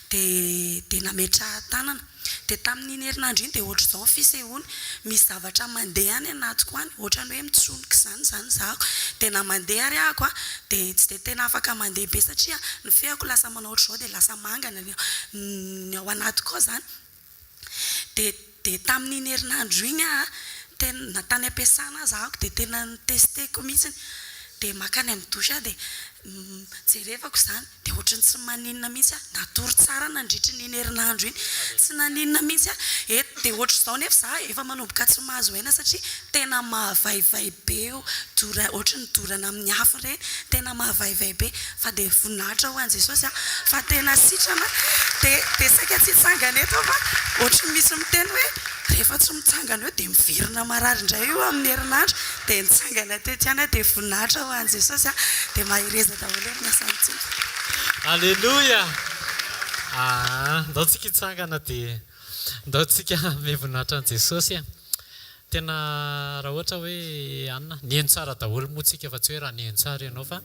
dia nametra tanana. Dia tamin'iny herinandro iny dia ohatry izao fisehoana misy zavatra mandeha any anatiko any ohatrany hoe mitsoniky zany zahako dia na mandeha ary ahako dia tsy dia tena afaka mandeha be satria ny feako lasa manao ohatry izao dia lasa mangana ny ao anatiko ao zany. Dia tamin'iny herinandro iny tena natany ampiasana zahako dia tena nitesteko mihitsy dia makany amin'ny dosy dia jerevako zany dia ohatrany tsy maninona mihitsy natory tsara nandritry n'iny herinandro iny tsy naninona mihitsy eto dia ohatry izao nefa za efa manomboka tsy mahazo aina satria tena mahavaivay be ohatry ny dorana amin'ny afo ireny tena mahavaivay be fa dia voninahitra ho an' Jesosy fa tena sitrana dia saika tsy hitsangana eto fa ohatry misy miteny hoe rehefa tsy mitsangana eo dia miverina marary indray io amin'ny herinandro dia nitsangana tety ihany dia voninahitra ho an' Jesosy dia mahireza daholo ny asantsika. Alleluia. Ndao tsika hitsangana dia ndao tsika mivoninahitra an' Jesosy tena raha ohatra hoe anina nihaino tsara daholo moa tsika fa tsy hoe raha nihaino tsara ianao fa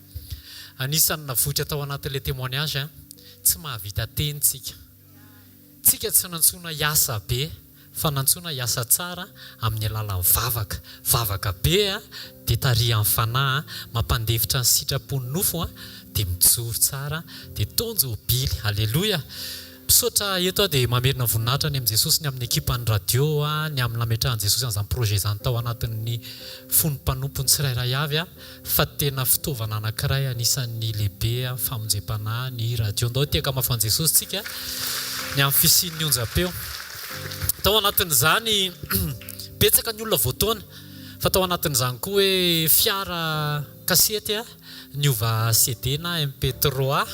anisany navoitra tao anatin'ilay témoignage tsy mahavita teny tsika tsy nantsona hiasa be fa nantsona hiasa tsara amin'ny alalan'ny vavaka be dia tarihan'ny fanahy mampandevitra ny sitrapony nofo dia mijoro tsara dia tonjo bily. Alleluia. Misaotra eto dia mamerina voninahitra ny amin'i Jesosy ny amin'ny ekipany radio ny amin'ny nametrahan'i Jesosy an'izany projet izany tao anatin'ny fony mpanompony tsirairay avy fa tena fitaovana anankiray anisan'ny lehibe famonjam-panahy ny radio. Ndao tiaka mafan Jesosy tsika ny amin'ny fisian'ny onjam-peo tao anatin'izany betsaka ny olona voatoana fa tao anatin'izany koa hoe fiara kasety niova CD na MP3.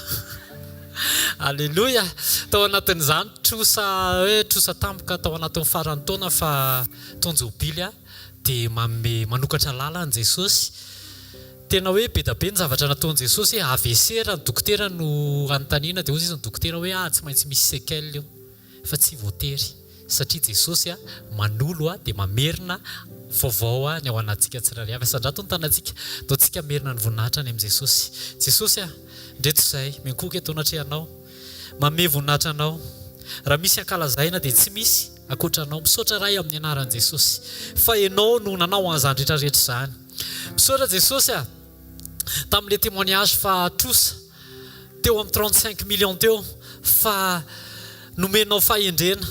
Alleluia. Tao anatin'izany trosa tampoka tao anatin'ny farany taona fa tonjobily dia manokatra lalana an' Jesosy. Tena hoe be da be ny zavatra nataon'i Jesosy AVC raha ny dokotera no anontaniana dia hozy izy ny dokotera hoe tsy maintsy misy séquelle io fa tsy voatery satria Jesosy manolo dia mamerina vaovao ny ao anatsika tsirairay avy sadrato ny tanantsika ataontsika merina ny voninahitra ny amin'i Jesosy. Jesosy ndreto izay miankoka eto anatrehanao mame voninahitra anao raha misy ankalazaina dia tsy misy akoatra anao misaotra ray amin'ny anaran'i Jesosy fa ianao no nanao an'izany rehetrarehetra izany. Misaotra Jesosy tamin'ilay témoignage fa trosa teo amin'ny 35 millions teo fa nomenao fahendrena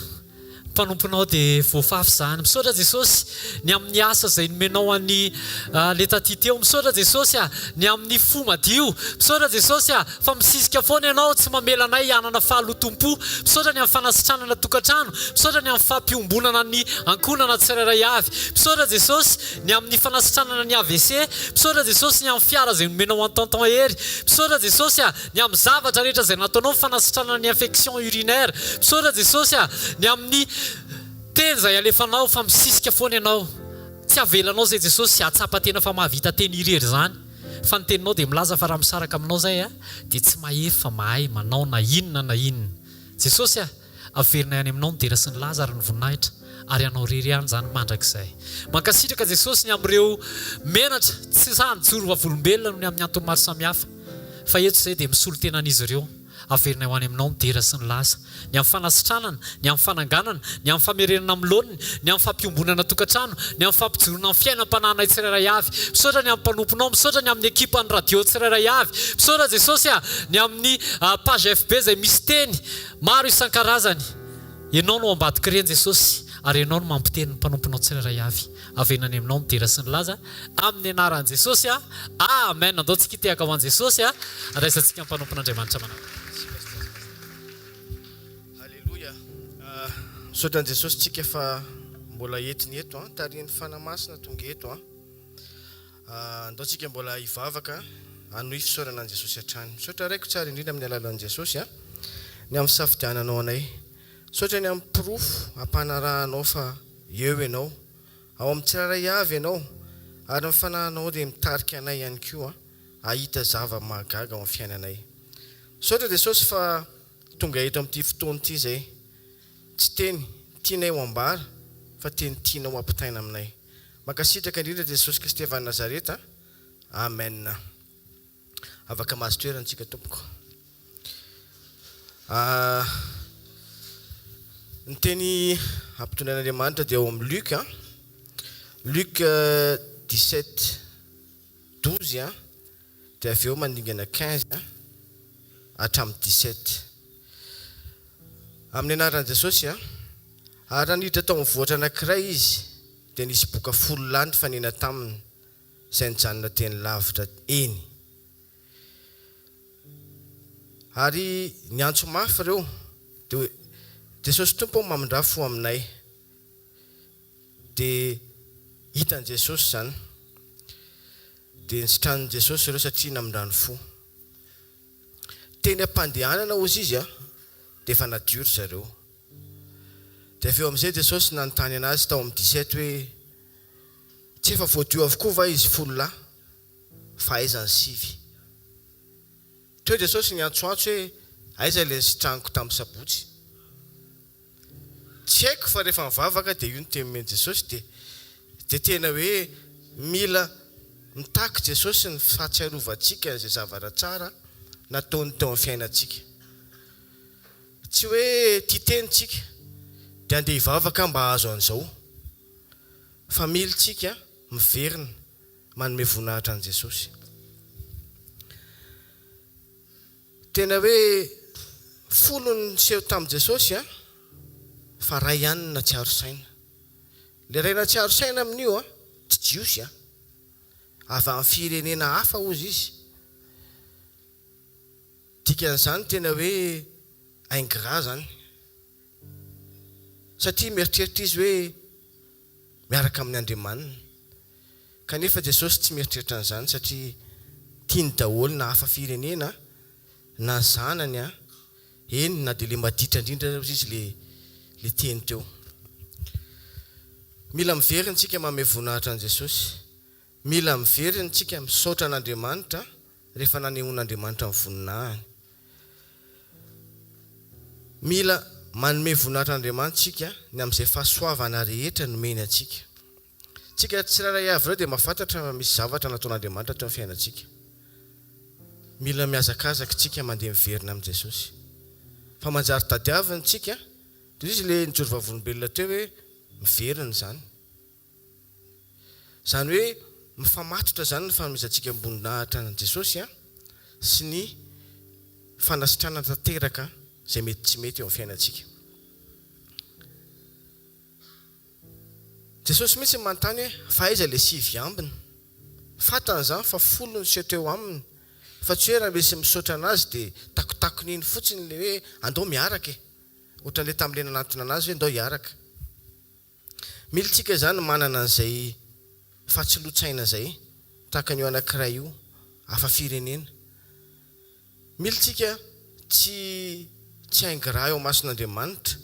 mpanomponao dia voafafy izany. Misaotra Jesosy ny amin'ny asa izay nomenao an'ny le taty teo. Misaotra Jesosy ny amin'ny fo madio. Misaotra Jesosy fa misisika foana ianao tsy mamela anay hianana fahalotompo. Misaotra ny amin'ny fanasitranana tokantrano. Misaotra ny amin'ny fampiombonana ny ankonana tsirairay avy. Misaotra Jesosy ny amin'ny fanasitranana ny AVC. Misaotra Jesosy ny amin'ny fiara izay nomenao any tonton hery. Misaotra Jesosy ny amin'ny zavatra rehetra izay nataonao fanasitranana ny infection urinaire. Misaotra Jesosy ny amin'ny teny izay alefanao fa misisika foana ianao. Tsy avelanao zay Jesosy atsapa tena fa mahavita teny irery zany. Fa ny teninao dia milaza fa raha misaraka aminao zay dia tsy mahefa mahay manao na inona na inona. Jesosy averina ihany aminao ny dera sy ny laza ary ny voninahitra ary anao rery ihany zany mandrakizay. Mankasitraka Jesosy ny amin'ireo menatra tsy sahany joro vavolombelona no ny amin'ny antony maro samihafa fa eto izay dia misolo tena an'izy ireo. Averina ho any aminao ny dera sy ny laza, ny amin'ny fanasitranana, ny amin'ny fananganana, ny amin'ny famerenana amin'ny laoniny, ny amin'ny fampiombonana tokantrano, ny amin'ny fampijorona amin'ny fiainam-pananay tsirairay avy. Misaotra ny amin'ny mpanomponao, misaotra ny amin'ny ekipa ny radio tsirairay avy. Misaotra Jesosy ny amin'ny page FB izay misy teny maro isan-karazany. Ianao no ambadika reny Jesosy ary ianao no mampiteny ny mpanomponao tsirairay avy. Averina ny aminao ny dera sy ny laza amin'ny anaran'i Jesosy. Amen. Andao tsika hitehaka ho an'i Jesosy raisantsika ny mpanompon'Andriamanitra manao. Misaotra an'i Jesosy tsika fa mbola entiny eto tarihin'ny fanamasina tonga eto andao tsika mbola hivavaka hanohy fisaorana an'i Jesosy hatrany. Misaotra raiko tsara indrindra amin'ny alalan'i Jesosy ny amin'ny safidiananao anay. Misaotra ny amin'ny pirofo hampanarahanao fa eo ianao ao amin'ny tsirairay avy ianao ary ny fanahinao dia mitarika anay ihany koa ahita zava-mahagaga ao amin'ny fiainanay. Misaotra Jesosy fa tonga eto amin'ity fotoana ity izay tsy teny tianay ho ambara fa teny tianao ampitaina aminay. Mankasitraka indrindra Jesosy Kristy avy Nazareta. Amen. Afaka mahazo toerana antsika tompoko. Ny teny ampitondrain'Andriamanitra dia ao amin'ny Luc 17:12 dia avy eo mandingana 15 hatramin'ny 17. Amin'ny anaran'i Jesosy ary naniditra tao amin'ny vohitra anankiray izy dia nisy boka 10 lanitra fanena taminy izay nijanona teny lavitra eny. Ary niantso mafy ireo dia hoe Jesosy tompo mamindra fo aminay. Dia hitan'i Jesosy zany dia nisitran'i Jesosy ireo satria namindrany fo. Teny am-pandehanana ozy izy dia efa nadioro zareo. Dia avy eo amin'izay Jesosy nanontany anazy tao amin'ny 17 hoe tsy efa voadio avokoa va izy 10 lahy fa aiza ny 9? Teo Jesosy niantsoantso hoe aiza ilay nisitraniko tamin'ny Sabotsy? Tsy haiko fa rehefa mivavaka dia io ny temen'i Jesosy dia tena hoe mila mitaky Jesosy ny fahatsiarovantsika izay zavatra tsara nataony teo amin'ny fiainantsika. Tsy hoe tia tenitsika dia andeha hivavaka mba hahazo an'izao fa mila tsika miverina manome voninahitra an'i Jesosy. Tena hoe folo ny seho tamin'i Jesosy fa ray ihany natsiaro saina. Ilay ray natsiaro saina amin'io tsy jiosy avy amin'ny firenena hafa ozy izy. Dikan'izany tena hoe aingra zany satria mieritreritra izy hoe miaraka amin'ny Andriamanina. Kanefa Jesosy tsy mieritreritra an'izany satria tiany daholo na hafa firenena na zanany eny na dia le maditra indrindra izy le teny teo. Mila miverina tsika manome voninahitra an'i Jesosy. Mila miverina tsika misaotra an'Andriamanitra rehefa nanehoan'Andriamanitra ny voninahiny. Mila manome voninahitran'Andriamanitra tsika ny amin'izay fahasoavana rehetra nomeny atsika. Tsika tsiraray avy ireo dia mahafantatra misy zavatra nataon'Andriamanitra teo amin'ny fiainantsika. Mila miazakazaka tsika mandeha miverina amin'i Jesosy. Fa manjary tadiavina tsika dia izy ilay nijoro vavolombelona teo hoe miverina izany. Izany hoe mifamatotra izany ny fanomezantsika amboninahitra an'i Jesosy sy ny fanasitrana tanteraka izay mety tsy mety eo amin'ny fiainantsika. Jesosy mihitsy manontany hoe fa aiza ilay sivy ambiny? Fantany izany fa folo ny seho teo aminy. Fa tsy hoe raha misy misaotra anazy dia takotakon'iny fotsiny ilay hoe andao miaraka e. Ohatran'ilay tamin'ilay nanantona anazy hoe andao hiaraka. Mila tsika izany manana an'izay fahatsilontsaina izay tahaka an'io anankiray io hafa firenena. Mila tsika tsy haingo raha eo mason'Andriamanitra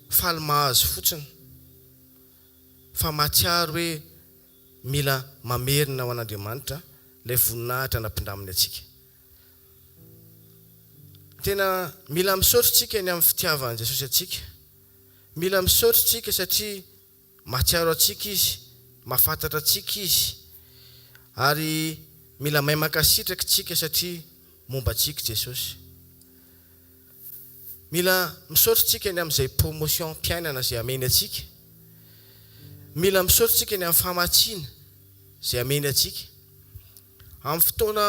fa almahazo fotsiny. Fa mahatsiaro hoe mila mamerina ho an'Andriamanitra ilay voninahitra nampindaminy atsika. Tena mila misaotra tsika ny amin'ny fitiavan'i Jesosy atsika. Mila misaotra tsika satria mahatsiaro atsika izy, mahafantatra atsika izy. Ary mila mahay mankasitraka tsika satria momba atsika Jesosy. Mila misaotra tsika ny amin'izay promotion mpiainana izay ameny atsika. Mila misaotra tsika ny amin'ny famatsiana izay ameny atsika. Amin'ny fotoana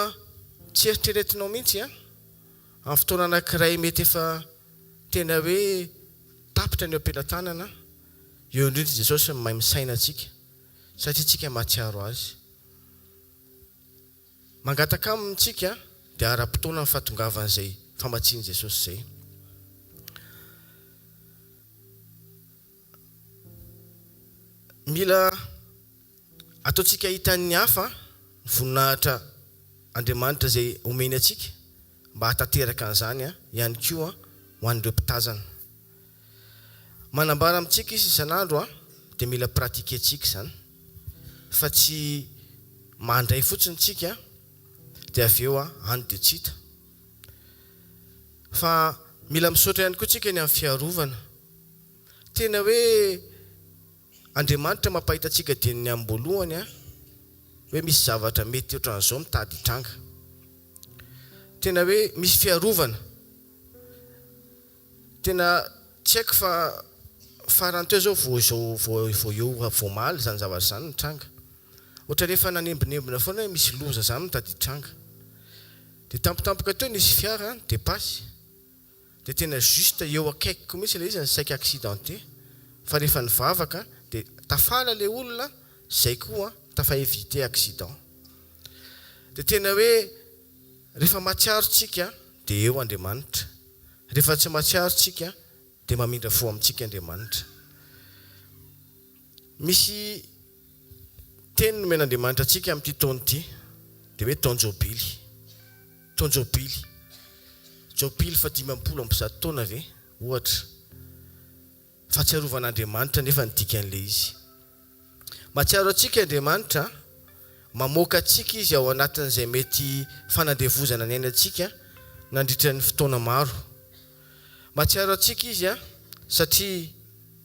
tsy eritreretinao mihitsy amin'ny fotoana anankiray mety efa tena hoe tapitra ny am-pelantanana, eo indrindra Jesosy mahay misaina atsika satria tsika mahatsiaro azy. Mangataka aminy tsika dia ara-potoana ny fahatongavan'izay famatsiany Jesosy izay. Mila ataontsika hitan'ny hafa voninahitra Andriamanitra izay omeny atsika mba hatanteraka an'izany ihany koa ho an'ireo mpitazana. Manambara amintsika izy isan'andro dia mila pratike tsika izany. Fa tsy mandray fotsiny tsika dia avy eo any dia tsy hita. Fa mila misaotra ihany koa tsika ny amin'ny fiarovana. Tena hoe Andriamanitra mampahita antsika dininy am-boalohany hoe misy zavatra mety ohatran'izao mitady hitranga. Tena hoe misy fiarovana. Tena tsy haiko fa farany teo zao vao eo voamaly izany zavatra izany nitranga. Ohatra rehefa nanembinembina foana hoe misy loza izany mitady hitranga. Dia tampotampoka teo nisy fiara dia pasy. Dia tena juste eo akaikiko mihitsy ilay izy ny saika accidenté. Fa rehefa nivavaka dia tafala ilay olona izay koa tafa-évité accident. Dia tena hoe rehefa mahatsiaro tsika dia eo Andriamanitra. Rehefa tsy mahatsiaro tsika dia mamindra fo amintsika Andriamanitra. Misy teny nomen'Andriamanitra atsika amin'ity taona ity dia hoe taona jobily. Taona jobily. Jobily fa 500 taona ve ohatra. Fahatsiarovan'Andriamanitra nefa ny dikan'ilay izy. Mahatsiaro atsika Andriamanitra, mamoaka atsika izy ao anatin'izay mety fanandevozana ny ainatsika nandritra ny fotoana maro. Mahatsiaro atsika izy satria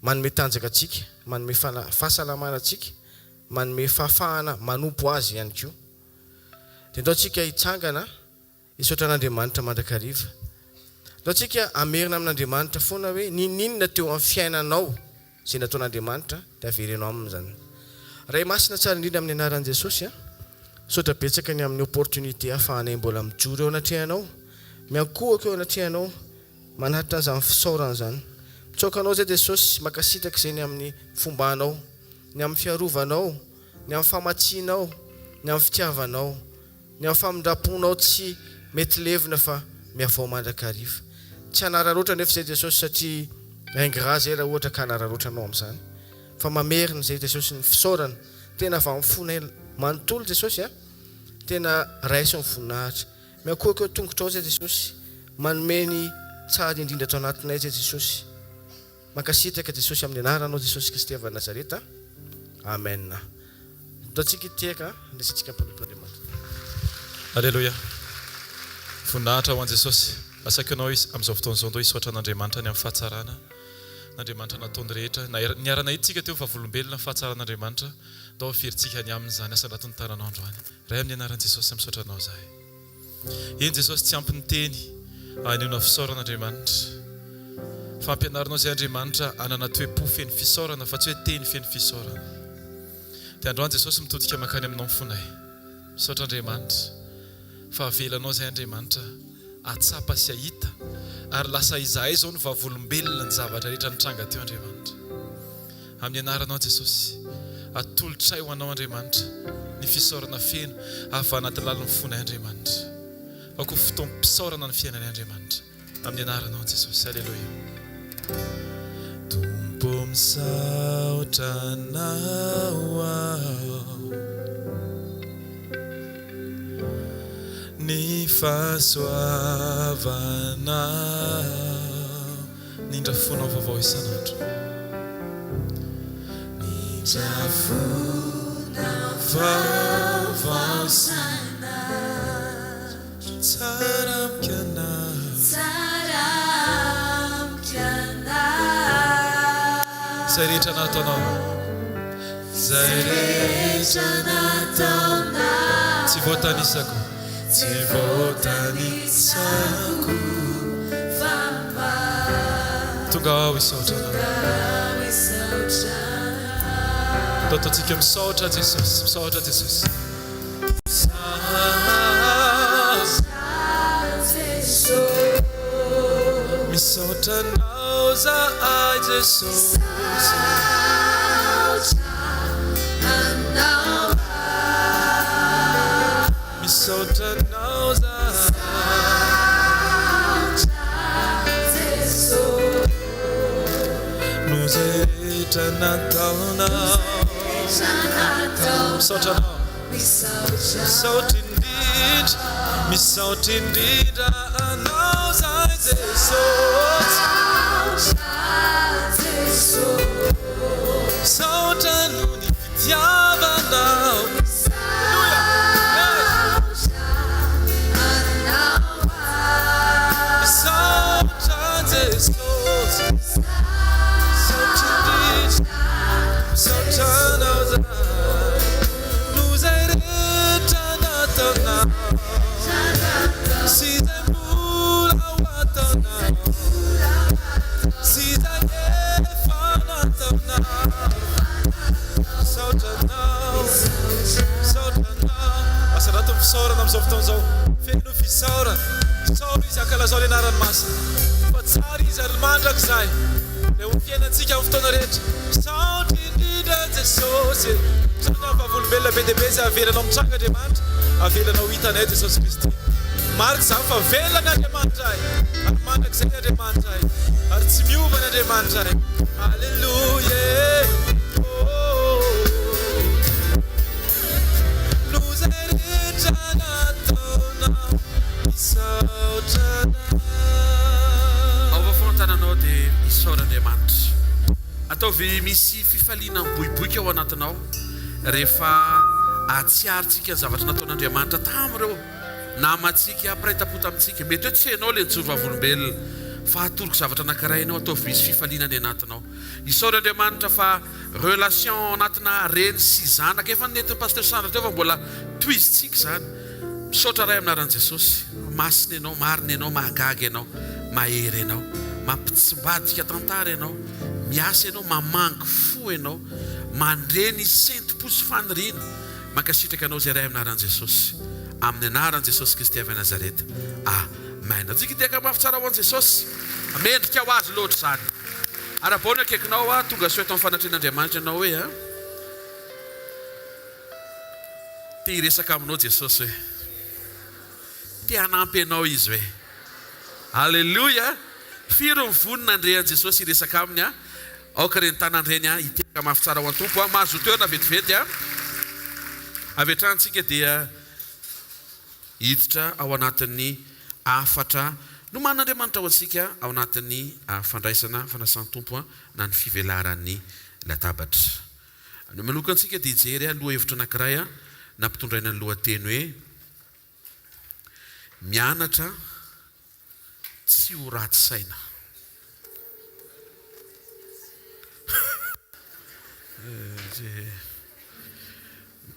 manome tanjaka atsika, manome fahasalamana atsika, manome fahafahana manompo azy ihany koa. Dia ndao tsika hitsangana hisaotra an'Andriamanitra mandrakariva. Ndao tsika amerina amin'Andriamanitra foana hoe ninona teo amin'ny fiainanao izay nataon'Andriamanitra dia averenao aminy izany. Ray masina tsara indrindra amin'ny anaran'i Jesosy saotra betsaka ny amin'ny opportunité ahafahanay mbola mijoro eo anatrehanao, miankohaka eo anatrehanao manaritra an'izany fisaorana izany. Mitsokanao zay Jesosy makasitraka izay ny amin'ny fombanao, ny amin'ny fiarovanao, ny amin'ny famatsianao, ny amin'ny fitiavanao, ny amin'ny famindraponao tsy mety levina fa miavao mandrakariva. Tsy hanararoatra nefa izay Jesosy satria ingrat zay raha ohatra ka hanararoatra anao amin'izany. Fa mamerina izay Jesosy ny fisaorana. Tena avy amin'ny fonay manontolo Jesosy tena raisy ny voninahitra. Miankohaka eo tongotrao zay Jesosy, manome ny tsara indrindra ato anatinay zay Jesosy. Mankasitraka Jesosy amin'ny anaranao Jesosy Kristy avy Nazareta. Amen. Ataontsika iteka andesantsika mpanompoandriamanitra. Alleluia. Voninahitra ho an'i Jesosy. Asaka anao amin'izao fotoana izao ndao hisaotra an'Andriamanitra ny amin'ny fahatsarana n'Andriamanitra nataony rehetra niarana itsika teo vavolombelona fahatsaran'Andriamanitra dao ferintsika ny amin'izany asa anatin'ny taranandro any ray amin'ny anaran'i Jesosy misaotranao zahay eny Jesosy tsy ampy ny teny aneona fisaoran'Andriamanitra fampianarinao zay Andriamanitra anana toe-po feno fisaorana fa tsy hoe teny feno fisaorana dia androany Jesosy mitodika makany aminao mifonay misaotra Andriamanitra fa avelanao zay Andriamanitra atsapa sy ahita ary lasa izahay zao ny vavolombelona ny zavatra rehetra nitranga teo Andriamanitra amin'ny anaranao Jesosy atolotray ho anao Andriamanitra ny fisaorana feno afa anaty laliny fonay Andriamanitra ako fotoam-pisaorana ny fiainany Andriamanitra amin'ny anaranao Jesosy aleluia Tompo misaotra anao ny fahasoavana nindra fonao vaovao isanandro nindra fonao vaovao isanandro tsara amkana zay rehetra nataonao zay rehetra nataonao tsy voatanisako tsy voatanisako tonga ao isaotranao ataontsika misaotra Jesosy misaotra Jesosy misaotranao zahay Jesosy misaotranao no zay rehetra nataonao misaotranao misaotra indrindra anao zahay Jesosy misaotra no ny fitiavanao fisaorana amin'izao fotoan'izao feno fisaorana fisaora izy ankalazao le anarany masina fa tsara izy ary mandrakizay le ho fiainantsika amin'ny fotoana rehetra misaotra indrindra Jesosy misaotra amin'ny vavolombelona be dia be izay avelanao mitranga Andriamanitra avelanao hitanay Jesosy Kristy marika izany fa velona Andriamanitra ay ary mandrakizay Andriamanitra ay ary tsy miova ny Andriamanitra ay alleluia aovafontananao dia isaoran'Andriamanitra ataovy misy fifaliana boiboika ao anatinao rehefa atsiarintsika ny zavatra nataon'Andriamanitra tamin'ireo namatsika ampiraitapo tamintsika mety hoe tsy hainao le nijoro vavolombelona fa atoroka zavatra anankiray ianao ataovy misy fifaliana ny anatinao isaoran'Andriamanitra fa relation anatina reny sy zanaka efa nentin'ny pasteur Sandra teo fa mbola toizintsika zany misaotra ray aminaran'i Jesosy masina ianao marina ianao mahagaga ianao mahery ianao mampitsimbadika tantara ianao miasa ianao mamangy fo ianao mandreny sentim-posy faniriana mankasitraka anao zay ray aminaran'i Jesosy amin'ny anaran'i Jesosy Kristy avy Nazareta amen atsika tiaka mafy tsara ho an'i Jesosy mendrika ho azy loatra zany arabaony akaikinao tonga soeto amin'ny fanatren'Andriamanitra ianao hoe te hiresaka aminao Jesosy hoe te hanampy ianao izy hoe alleluia firy mivonina andrean'i Jesosy hiresaka aminy aoka reny tanandreny hiteka mafy tsara ho an-tompo mahazo toerana vetivety avetrantsika dia hiditra ao anatin'ny afatra no man'Andriamanitra ao antsika ao anatin'ny fandraisana fanasany tompo na ny fivelaran'ny latabatra no manoka antsika dia hijery loha hevitra anankiray nampitondraina ny lohateny hoe mianatra tsy ho ratsy saina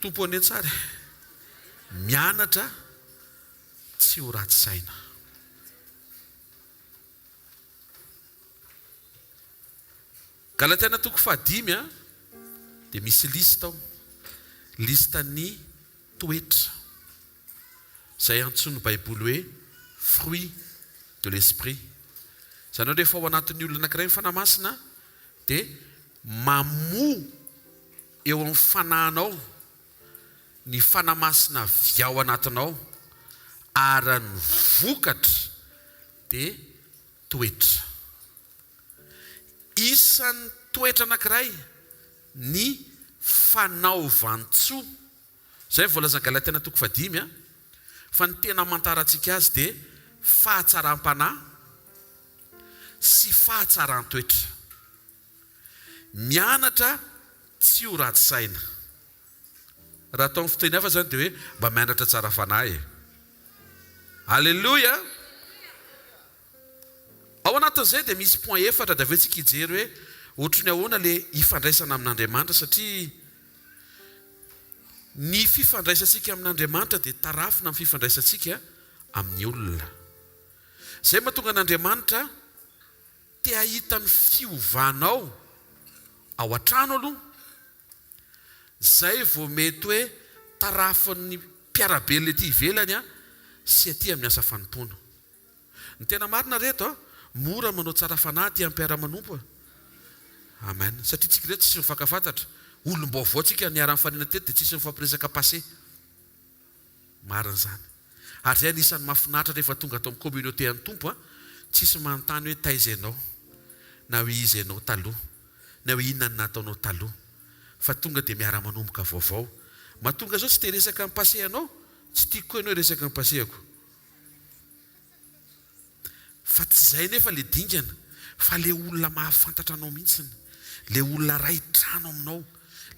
tompo any tsara mianatra tsy ho ratsy saina. Galatiana 5 dia misy lista ao, listan'ny toetra izay antsoiny baiboly hoe fruit de l'esprit. Izany hoe rehefa ao anatin'ny olona anankiray ny fanamasina dia mamoa eo amin'ny fanahinao ny fanamasina avy ao anatinao ary ny vokatra dia toetra. Isan'ny toetra anankiray ny fanaovantsoa. Izay voalaza Galatiana 5 fa ny tena amantarantsika azy dia fahatsaram-panahy sy fahatsaran-toetra. Mianatra tsy ho ratsy saina. Raha ataon'ny fiteny hafa zany dia hoe mba mianatra tsara fanahy. Alleluia. Ao anatin'izay dia misy point efatra dia aveo tsika hijery hoe ohatry ny ahoana ilay hifandraisana amin'Andriamanitra, satria ny fifandraisantsika amin'Andriamanitra dia tarafina amin'ny fifandraisantsika amin'ny olona. Izay mahatonga an'Andriamanitra te hahita ny fiovanao ao an-trano aloha, izay vao mety hoe tarafin'ny mpiarabe ilay ety ivelany sy aty amin'ny asa fanompoana. Ny tena marina reto mora manao tsara fanahy ty amin'ny mpiara-manompo. Amen. Satria tsika reto tsisy mifankafantatra. Olom-baovao tsika niara-ny fanina teto dia tsisy mifampiresaka passé. Marina izany. Ary zay anisan'ny mahafinaritra rehefa tonga atao amin'ny communauté an'ny tompo, tsisy manontany hoe taiza ianao, na hoe iza ianao taloha, na hoe inona ny nataonao taloha, fa tonga dia miara-manomboka vaovao. Mahatonga zao tsy te resaka amin'ny passé anao, tsy tiako ianao resaka amin'ny passéako. Fa tsy izay nefa le dingana, fa le olona mahafantatra anao mihitsiny, le olona ray trano aminao,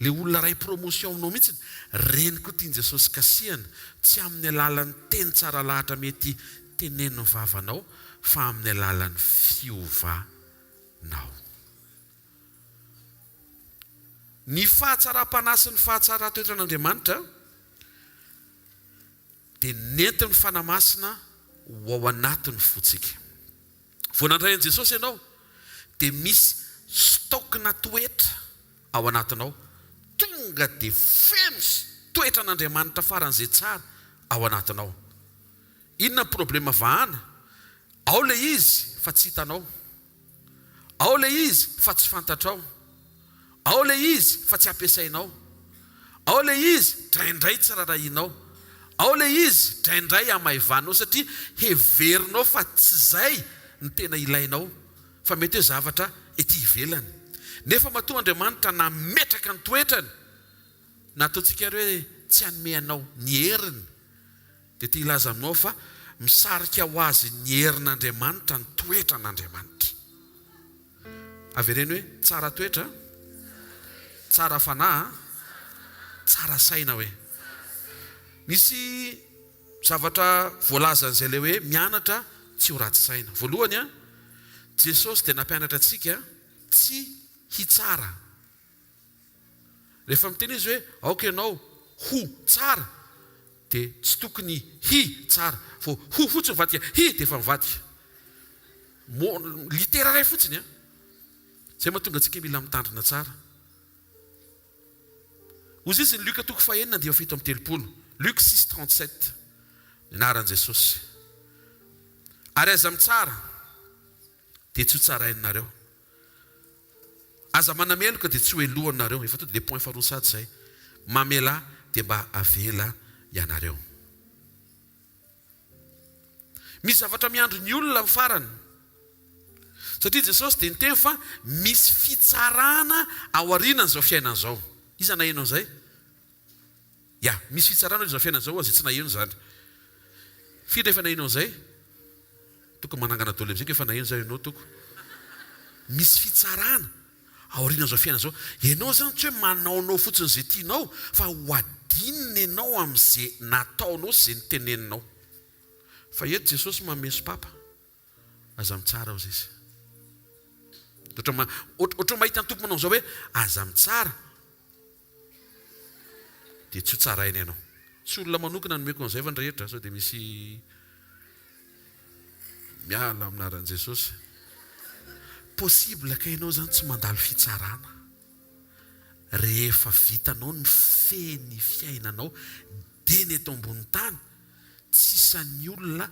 le olona ray promotion aminao mihitsiny, reny koa tiany Jesosy kasihana, tsy amin'ny alalan'ny teny tsara lahatra mety teneniny vavanao, fa amin'ny alalan'ny fiovanao. Ny fahatsara-panahy sy ny fahatsara-toetra an'Andriamanitra dia nentin'ny fanamasina ho ao anatin'ny fotsika. Vao nandray an'i Jesosy ianao dia misy stokina toetra ao anatinao, tonga dia feno toetra an'Andriamanitra faran'izay tsara ao anatinao. Inona ny problema vahana? Ao le izy fa tsy hitanao, ao le izy fa tsy fantatrao, ao le izy fa tsy ampiasainao, ao le izy draindray tsy rarahinao, ao le izy draindray amaivanao, satria heverinao fa tsy izay ny tena ilainao, fa mety hoe zavatra ety ivelany. Nefa matoa Andriamanitra nametraka ny toetrany, nataontsika hoe tsy hanome anao ny heriny, dia ty ilaza aminao fa misarika ho azy ny herin'Andriamanitra ny toetra n'Andriamanitra. Avereny hoe tsara toetra, tsara fanahy, tsara saina hoe. Misy zavatra voalazan'izay le hoe mianatra tsy ho ratsy saina. Voalohany Jesosy dia nampianatra antsika tsy hitsara. Rehefa miteny izy hoe aoka ianao ho tsara, dia tsy tokony hi tsara, fa ho fotsiny mivadika, hi dia efa mivadika. Litera ray fotsiny zay mahatonga antsika mila mitandrina tsara. Ozy izy ny Luka 9:7. Luc 6:37. Anaran'i Jesosy. Ary aza mitsara dia tsy ho tsarainareo, aza manameloka dia tsy ho elohanareo. Efa tonga dia point faharosady izay. Mamela dia mba avela ianareo. Misy zavatra miandro ny olona amin'ny farany, satria Jesosy dia niteny fa misy fitsarana ao aorianan'izao fiainana izao. Iza naheno an'izay? Misy fitsarana izao fiainana izao, izay tsy naheno izany. Firy efa naheno an'izay? Toko manangana dolo amizay efa naheno izay ianao toko. Misy fitsarana ao aorianan'izao fiainana izao. Ianao zany tsy hoe manaonao fotsiny izay tianao, fa ho adinina ianao amin'izay nataonao sy izay niteneninao. Fa eto Jesosy mameso papa, aza mitsara ozy izy. Ohatry mahita ny tompo manao izao hoe aza mitsara, dia tsy ho tsarainy ianao. Tsy olona manokana nomeko an'izay fa ny rehetra sao dia misy miala aminaran'i Jesosy. Possible ka ianao zany tsy mandalo fitsarana. Rehefa vitanao ny feny fiainanao dia ny eto ambony tany tsy isan'ny olona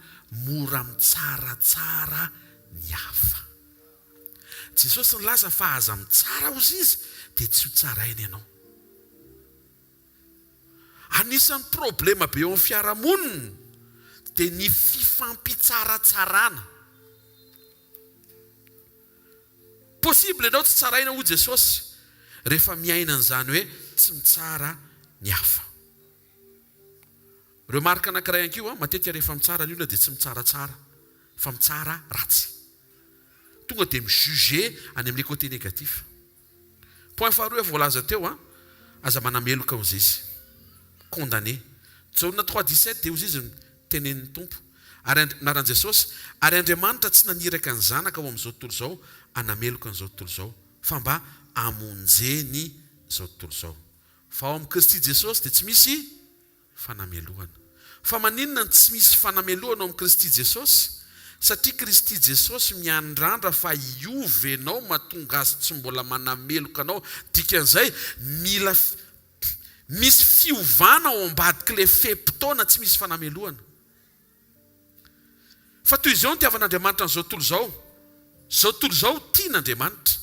mora mitsaratsara ny hafa. Jesosy nilaza fa aza mitsara ozy izy dia tsy ho tsarainy ianao. Anisan'ny problema be eo amin'ny fiarahamonina dia ny fifampitsaratsarana. Possible ianao tsy tsaraina ho Jesosy rehefa miaina an'izany hoe tsy mitsara ny hafa. Ireo marika anankiray ankiho matetika rehefa mitsara ny olona dia tsy mitsaratsara fa mitsara ratsy. Tonga dia mijuger any amin'ny côté négatif. Point faharoa voalaza teo aza manameloka hozy izy. Condamné. Jaona 3:17 dia hozy izy tenenin'ny tompo. Ary naran'i Jesosy, ary Andriamanitra tsy naniraka ny zanaka ao amin'izao tontolo izao anameloka an'izao tontolo izao fa mba amonjeny izao tontolo izao. Fa ao amin'ny Kristy Jesosy dia tsy misy fanamelohana. Fa maninona ny tsy misy fanamelohana ao amin'ny Kristy Jesosy? Satria Kristy Jesosy miandrandra fa iova ianao mahatonga azy tsy mbola manameloka anao. Dikan'izay mila misy fiovana ao ambadika ilay fepotona tsy misy fanamelohana. Fa toy izao ny tiavan'Andriamanitra n'izao tontolo izao. Izao tontolo izao tian'Andriamanitra.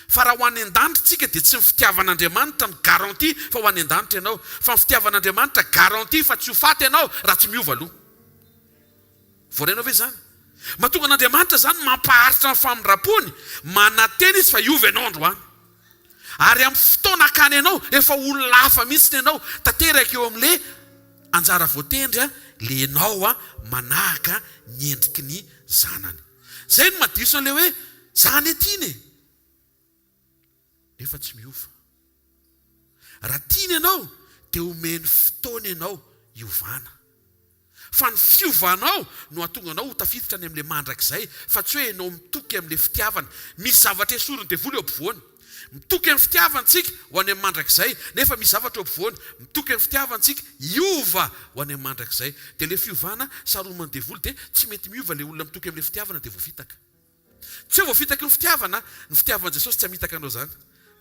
Fa raha ho any an-danitra tsika dia tsy ny fitiavan'Andriamanitra ny garantie fa ho any an-danitra ianao. Fa ny fitiavan'Andriamanitra garantie fa tsy ho faty ianao raha tsy miova aloha. Voarainao ve zany? Mahatonga an'Andriamanitra zany mampaharitra ny famindram-pony, manantena izy fa iova ianao androany. Ary amin'ny fotoana akany ianao efa olona hafa mihitsy ianao, tanteraka eo amin'ilay anjara voatendry le ianao manahaka ny endriky ny zanany. Zay no madio an'ilay hoe zany tiany. Nefa tsy miova. Raha tiany ianao dia omeny fotoana ianao hiovana. Fa ny fiovanao no hahatonga anao ho tafiditra any amin'ilay mandrakizay, fa tsy hoe ianao mitoky amin'ilay fitiavana. Misy zavatra esoriny devoly eo ampovoany. Mitoky amin'ny fitiavantsika ho any amin'ny mandrakizay, nefa misy zavatra eo ampovoany. Mitoky amin'ny fitiavantsika hiova ho any amin'ny mandrakizay. Dia ilay fiovana saroman'ny devoly dia tsy mety miova ilay olona mitoky amin'ilay fitiavana dia voafitaka. Tsy hoe voafitaka ny fitiavan'i Jesosy tsy hamitaka anao zany.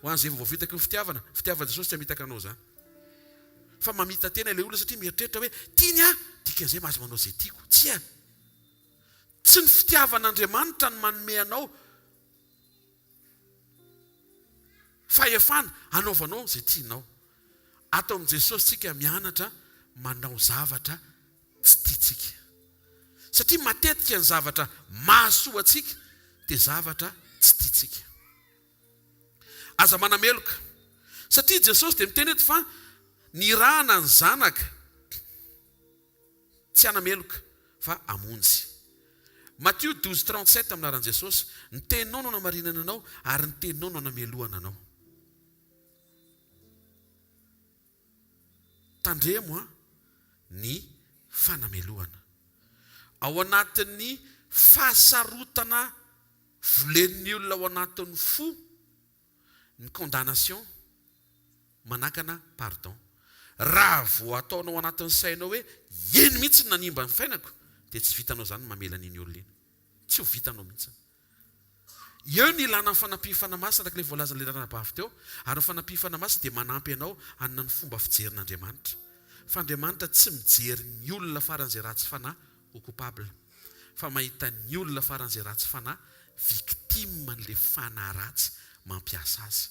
Ho an'izay voafitaka ny fitiavan'i Jesosy tsy hamitaka anao zany. Fa mamita tena ilay olona satria mieritreritra hoe tiany dikan'izay mahazo manao izay tiako. Tsy ny fitiavan'Andriamanitra no manome anao fahefana anaovanao izay tianao. Atao amin'i Jesosy tsika mianatra manao zavatra tsy tiantsika. Satria matetika ny zavatra mahasoa antsika dia zavatra tsy tiantsika. Aza manameloka. Satria Jesosy dia miteny eto fa ny rahana ny zanaka tsy anameloka fa amonjy. Matthieu 12:37 aminaran'i Jesosy, ny teninao no namarinana anao ary ny teninao no anamelohana anao. Tandremo ny fanamelohana. Ao anatin'ny fahasarotana volen'ny olona ao anatin'ny fo, ny condamnation, manakana pardon. Raha vao ataonao anatin'ny sainao hoe eny mihitsy nanimba ny fiainako dia tsy vitanao zany mamela n'iny olona iny. Tsy ho vitanao mihitsy. Eo ny ilana ny fanampihana masina araka ilay voalaza ilay ranabavy teo. Ary ny fanampihana masina dia manampy anao hanana ny fomba fijerin'Andriamanitra. Fa Andriamanitra tsy mijery ny olona faran'izay ratsy fanahy ho coupable, fa mahita ny olona faran'izay ratsy fanahy victime n'ilay fanahy ratsy mampiasa azy.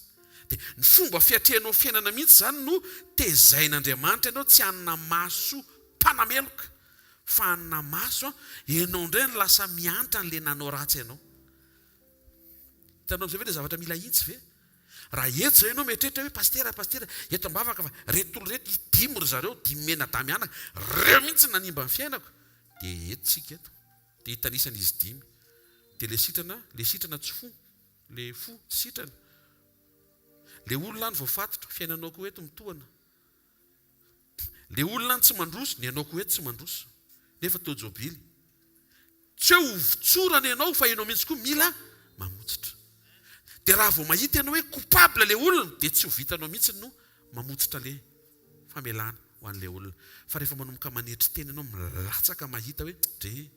Dia ny fomba fiatrehanao fiainana mihitsy zany no tezain'Andriamanitra ianao tsy hanana maso mpanameloka, fa hanana maso ianao indray ny lasa miantra n'ilay nanao ratsy ianao. Hitanao amin'izay ve ilay zavatra mila hitsy ve? Raha eto zay ianao mieritreritra hoe pastera eto ambavaka fa reto reto dimy ry zareo, dimy mena damianaka, reo mihitsy nanimba ny fiainako. Dia eto tsika eto. Dia hitanisana izy dimy. Dia le sitrana tsy fo, le fo sitrana. Le olona ny voafatotra, fiainanao koa eto mitohana. Le olona ny tsy mandroso, ny anao koa eto tsy mandroso. Nefa tao jobily. Tsy hoe hovitsorana ianao fa ianao mihitsy koa mila mamotsitra. Dia raha vao mahita ianao hoe coupable le olona dia tsy ho vitanao mihitsy no mamotsitra le famelana ho an'ilay olona. Fa rehefa manomboka manetry teny ianao milatsaka mahita hoe dre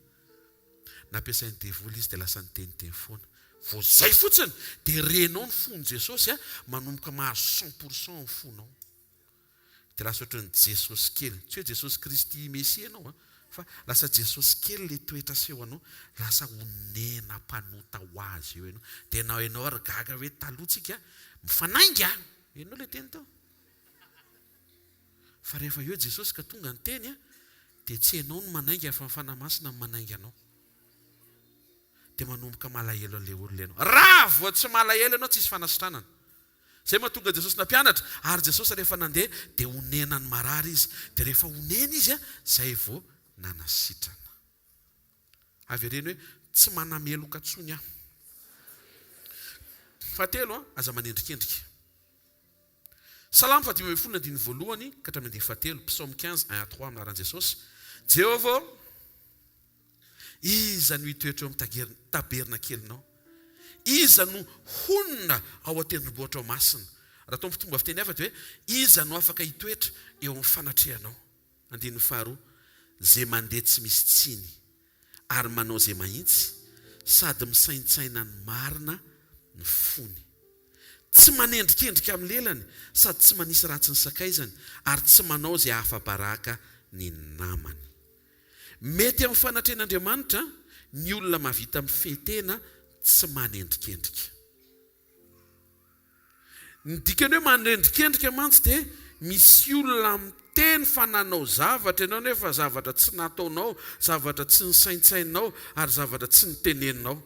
nampiasain'ny devoly izy dia lasa niteniteny foana. Vao zay fotsiny dia renao ny fon'ny Jesosy manomboka mahazo 100% ny fonao. Dia lasa ohatran'ny Jesosy kely, tsy hoe Jesosy Kristy Mesia ianao fa lasa Jesosy kely le toetra seho anao, lasa honena mpanota ho azy eo ianao. Dia ianao ary gaga hoe talohatsika mifanainga, ianao le teny tao. Fa rehefa eo Jesosy ka tonga ny teny dia tsy ianao no manainga fa mifanamasina no manainga anao. Dia manomboka malahelo an'ilay olona ianao. Raha vao tsy malahelo ianao tsisy fanasitranana. Zay mahatonga Jesosy nampianatra, ary Jesosy rehefa nandeha dia honena ny marary izy. Dia rehefa honena izy zay vao nanasitrana. Avy ireny hoe tsy manameloka tsony aho. Fahatelo aza manendrikendrika. Salamo 1:1 ka hatramin'ny 7, Psaume 15:1-3 minaran'i Jesosy. Jehovah, iza no hitoetra eo amin'ny taberna kelinao, iza no honina ao an-tendrombohitra ao masina. Raha atao fomba fiteny hafa dia hoe iza no afaka hitoetra eo amin'ny fanatrehanao. 2, zay mandeha tsy misy tsiny ary manao zay mahitsy, sady misaintsaina ny marina ny fony. Tsy manendrikendrika amin'ny lelany, sady tsy manisy ratsy ny sakaizany, ary tsy manao zay hafa-baraka ny namany. Mety amin'ny fanatrehan'Andriamanitra ny olona mahavita mifehtena tsy manendrikendrika. Ny dikany hoe manendrikendrika mantsy dia misy olona miteny fa nanao zavatra ianao nefa zavatra tsy nataonao, zavatra tsy nisaintsainao ary zavatra tsy niteneninao.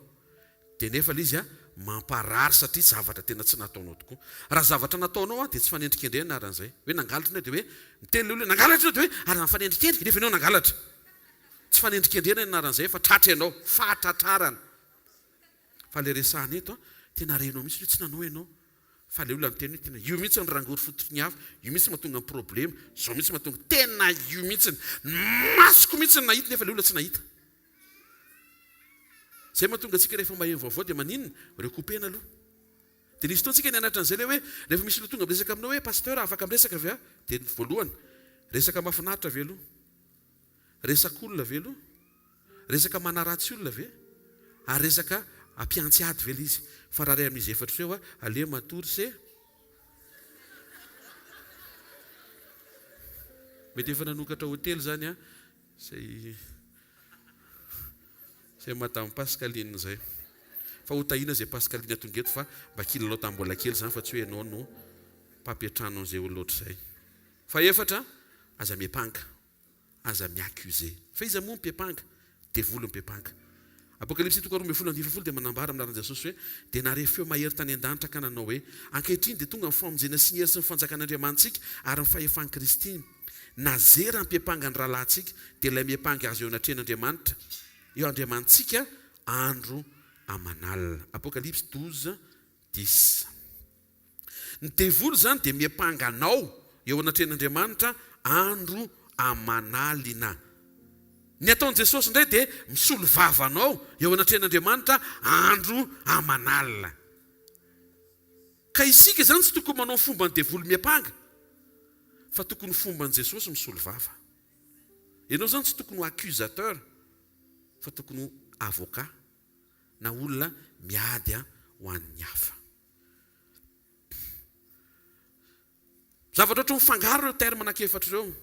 Dia nefa ilay izy mamparary satria zavatra tena tsy nataonao tokoa. Raha zavatra nataonao dia tsy fanendrikendrena aran'izay. Hoe nangalatra ianao dia hoe miteny olona nangalatra ianao dia hoe ary fanendrikendrika nefa ianao nangalatra. Tsy fanendrikendrena aran'izay fa tratra ianao, fahatratrarana. Fa le resahana eto tena renao mihitsy hoe tsy nanao ianao. Fa le olona miteny hoe tena io mihitsy ny rangory fototry hafa, io mihitsy mahatonga ny problema, zao mihitsy mahatonga tena io mihitsy masoko mihitsy nahita nefa le olona tsy nahita. Zay mahatonga antsika rehefa maheno vaovao dia maninona? Rekopena aloha. Dia nisy fotoantsika nianatra an'izay hoe rehefa misy olona tonga miresaka aminao hoe pasteur afaka miresaka ve? Dia voalohany resaka mahafinaritra ve aloha? Resaka olona ve aloha? Resaka manaratsy olona ve? Ary resaka ampiantsy ady ve izy? Fa raha ray amin'izy efatra eo aleo matory se. Mety efa nanokatra hôtely zany zay madame Pascaline zay. Fa ho tahina zay Pascaline atonga eto fa mba kilalao tambola kely zany fa tsy hoe ianao no mpampiatrano an'izay olona ohatr'izay. Fa efatra aza miapanga, aza miaccusé. Fa iza moa mpiapanga? Devoly mpiapanga. Apokalipsy 2:10 dia manambara aminaran'i Jesosy hoe dia nare feo mahery tany an-danitra ka nanao hoe ankehitriny dia tonga ny famonjena sy ny hery sy ny fanjakan'Andriamantsika ary ny fahefan'i Kristy. Nazera mpiapanga ny rahalahintsika dia ilay miapanga azy eo anatrehan'Andriamanitra, eo Andriamantsika andro amanalina. Apokalipsy 12:10. Ny devoly zany dia miapanga anao eo anatrehan'Andriamanitra andro amanalina. Ny ataon'i Jesosy indray dia misolo vavanao eo anatrehan'Andriamanitra andro amanalina. Ka isika zany tsy tokony manao fomba ny devoly miapanga, fa tokony fomba ny Jesosy misolo vava. Ianao zany tsy tokony ho accusateur, fa tokony ho avocat na olona miady ho an'ny hafa. Zavatra ohatran'ny mifangaro ireo terme anankiefatra ireo.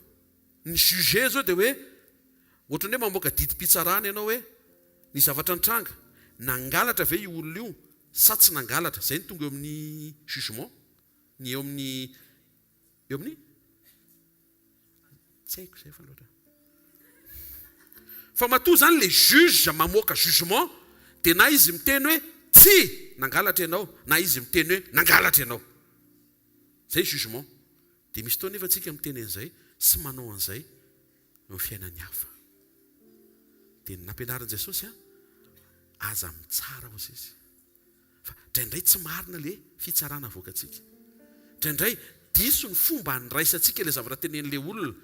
Ny juge zao dia hoe ohatran'ny hoe mamoaka didim-pitsarana ianao hoe ny zavatra nitranga nangalatra ve io olona io sa tsy nangalatra. Zay ny tonga eo amin'ny jugement, ny eo amin'ny tsy haiko zay fa loatra. Fa matoa zany le juge mamoaka jugement dia na izy miteny hoe tsy nangalatra ianao na izy miteny hoe nangalatra ianao. Zay jugement. Dia misy fotoana nefa antsika miteny an'izay sy manao an'izay no fiainany hafa. Dia nampianaran'i Jesosy aza mitsara hozy izy. Fa indraindray tsy marina le fitsarana avoakantsika. Indraindray diso ny fomba handraisantsika ilay zavatra tenen'ilay olona.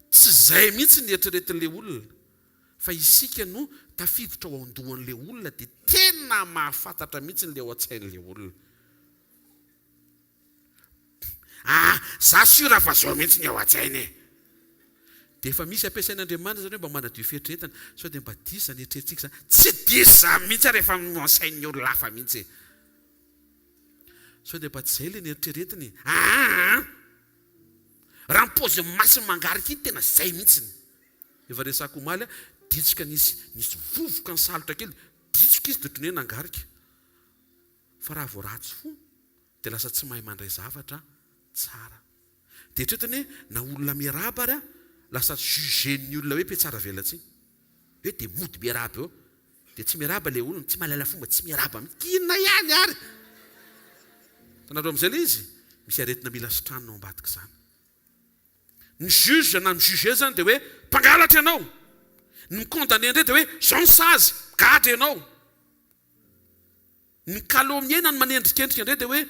Tsy izay mihitsy ny eritreretin'ilay olona. Fa isika no tafiditra ao andohan'ilay olona dia tena mahafantatra mihitsy ilay ao an-tsain'ilay olona. za sura fa zao mihitsy ny ao an-tsainy e. Dia efa misy ampiasain'Andriamanitra zany hoe mba manadio fieritreretana sao dia mba diso zany eritreretintsika zany tsy diso za mihitsy rehefa misain'ny olona hafa mihitsy sao dia mba tsy zay le ny eritreretiny raha mipôzy masiny mangarika iny tena zay mihitsiny efa resako omaly ditsika nisy vovoka ny salotra kely ditsika izy dia otrany hoe nangarika fa raha vao ratsy fo dia lasa tsy mahay mandray zavatra tsara dia tretany hoe na olona miaraba ary lasa jugen'ny olona hoe tsara velatsiny hoe dia mody miaraba eo dia tsy miaraba le olona tsy mahalala fomba tsy miaraba kinona ihany ary tanareo amin'izay le izy misy aretina mila sitranina ao ambadika zany ny juge na ny juge zany dia hoe mpangalatra ianao ny mikondane ndray dia hoe zao ny sazy gadra ianao ny kalomniena ny manendrikendrika indray dia hoe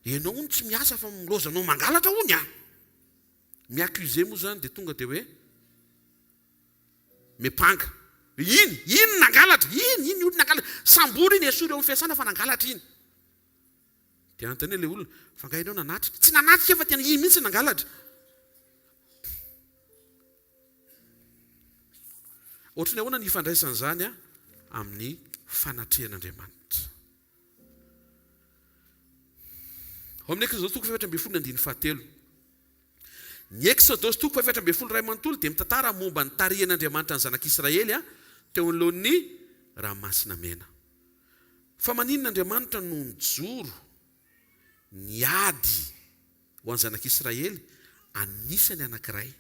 ianao ony tsy miasa fa milozanao mangalatra ony miaccuse moa zany dia tonga dia hoe mipanga iny nangalatra iny olona nangalatra sambory iny esory eo amin'ny fiasana fa nangalatra iny dia antony le olona fa ngainao nanatrika tsy nanatrika fa tena iny mihitsy nangalatra ohatrany ahoana ny ifandraisana zany amin'ny fanatrehan'Andriamanitra ao amin'ny Exodosy toko 7:17 ny Exodosy toko 7:1 dia mitantara momba ny tarihan'Andriamanitra ny zanak'Israely teo anoloan'ny ranomasina mena fa maninon'Andriamanitra no nijoro ny ady ho an'ny zanak'Israely anisany anankiray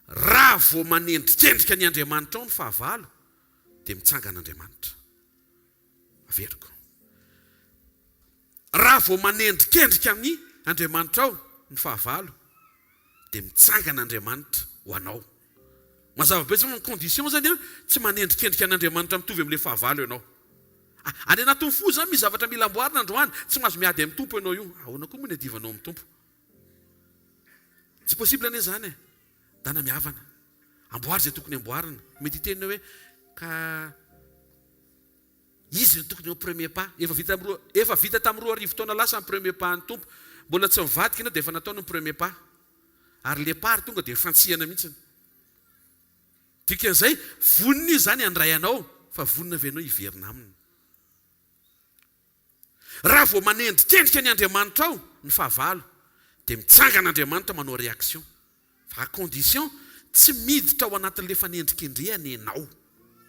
raha vao manendrikendrika ny Andriamanitra ao ny fahavalo dia mitsangan'Andriamanitra averiko raha vao manendrikendrika ny Andriamanitra ao ny fahavalo dia mitsangan'Andriamanitra ho anao mazava be ny condition zany tsy manendrikendrika an'Andriamanitra mitovy amin'ilay fahavalo ianao any anatin'ny fo zany misy zavatra mila amboarina androany tsy mahazo miady amin'ny tompo ianao io ahoana koa moa ny adivanao amin'ny tompo tsy possible ane zany dana miavana amboary zay tokony amboarina mety hiteny hoe ka izy ny tokony ao premier pas efa vita tamin'ny 2 arivo taona lasa ny premier pas ny tompo mbola tsy mivadika ianao dia efa nataony ny premier pas ary le pary tonga dia fantsihana mihitsiny dikan'izay vonina izy zany handray anao fa vonina avy anao hiverina aminy raha vao manendrikendrika ny Andriamanitra ao ny fahavalo dia mitsangan'Andriamanitra manao réaction fa condition tsy miditra ao anatin'le fanendrikendrehany ianao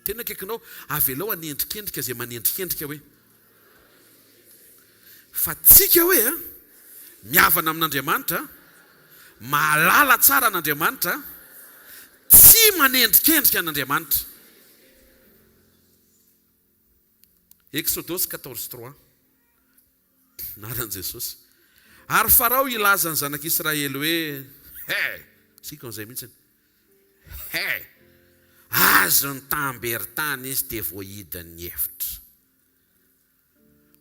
tena kaikinao avelao anendrikendrika zay manendrikendrika hoe fa tsika hoe miavana amin'Andriamanitra mahalala tsara an'Andriamanitra tsy manendrikendrika an'Andriamanitra Exodosy 14:3 naran'i Jesosy ary Farao ilaza ny zanak'Israely hoe sika an'izay mihitsiny azo ny tamberitany izy dia voahidin'ny hevitra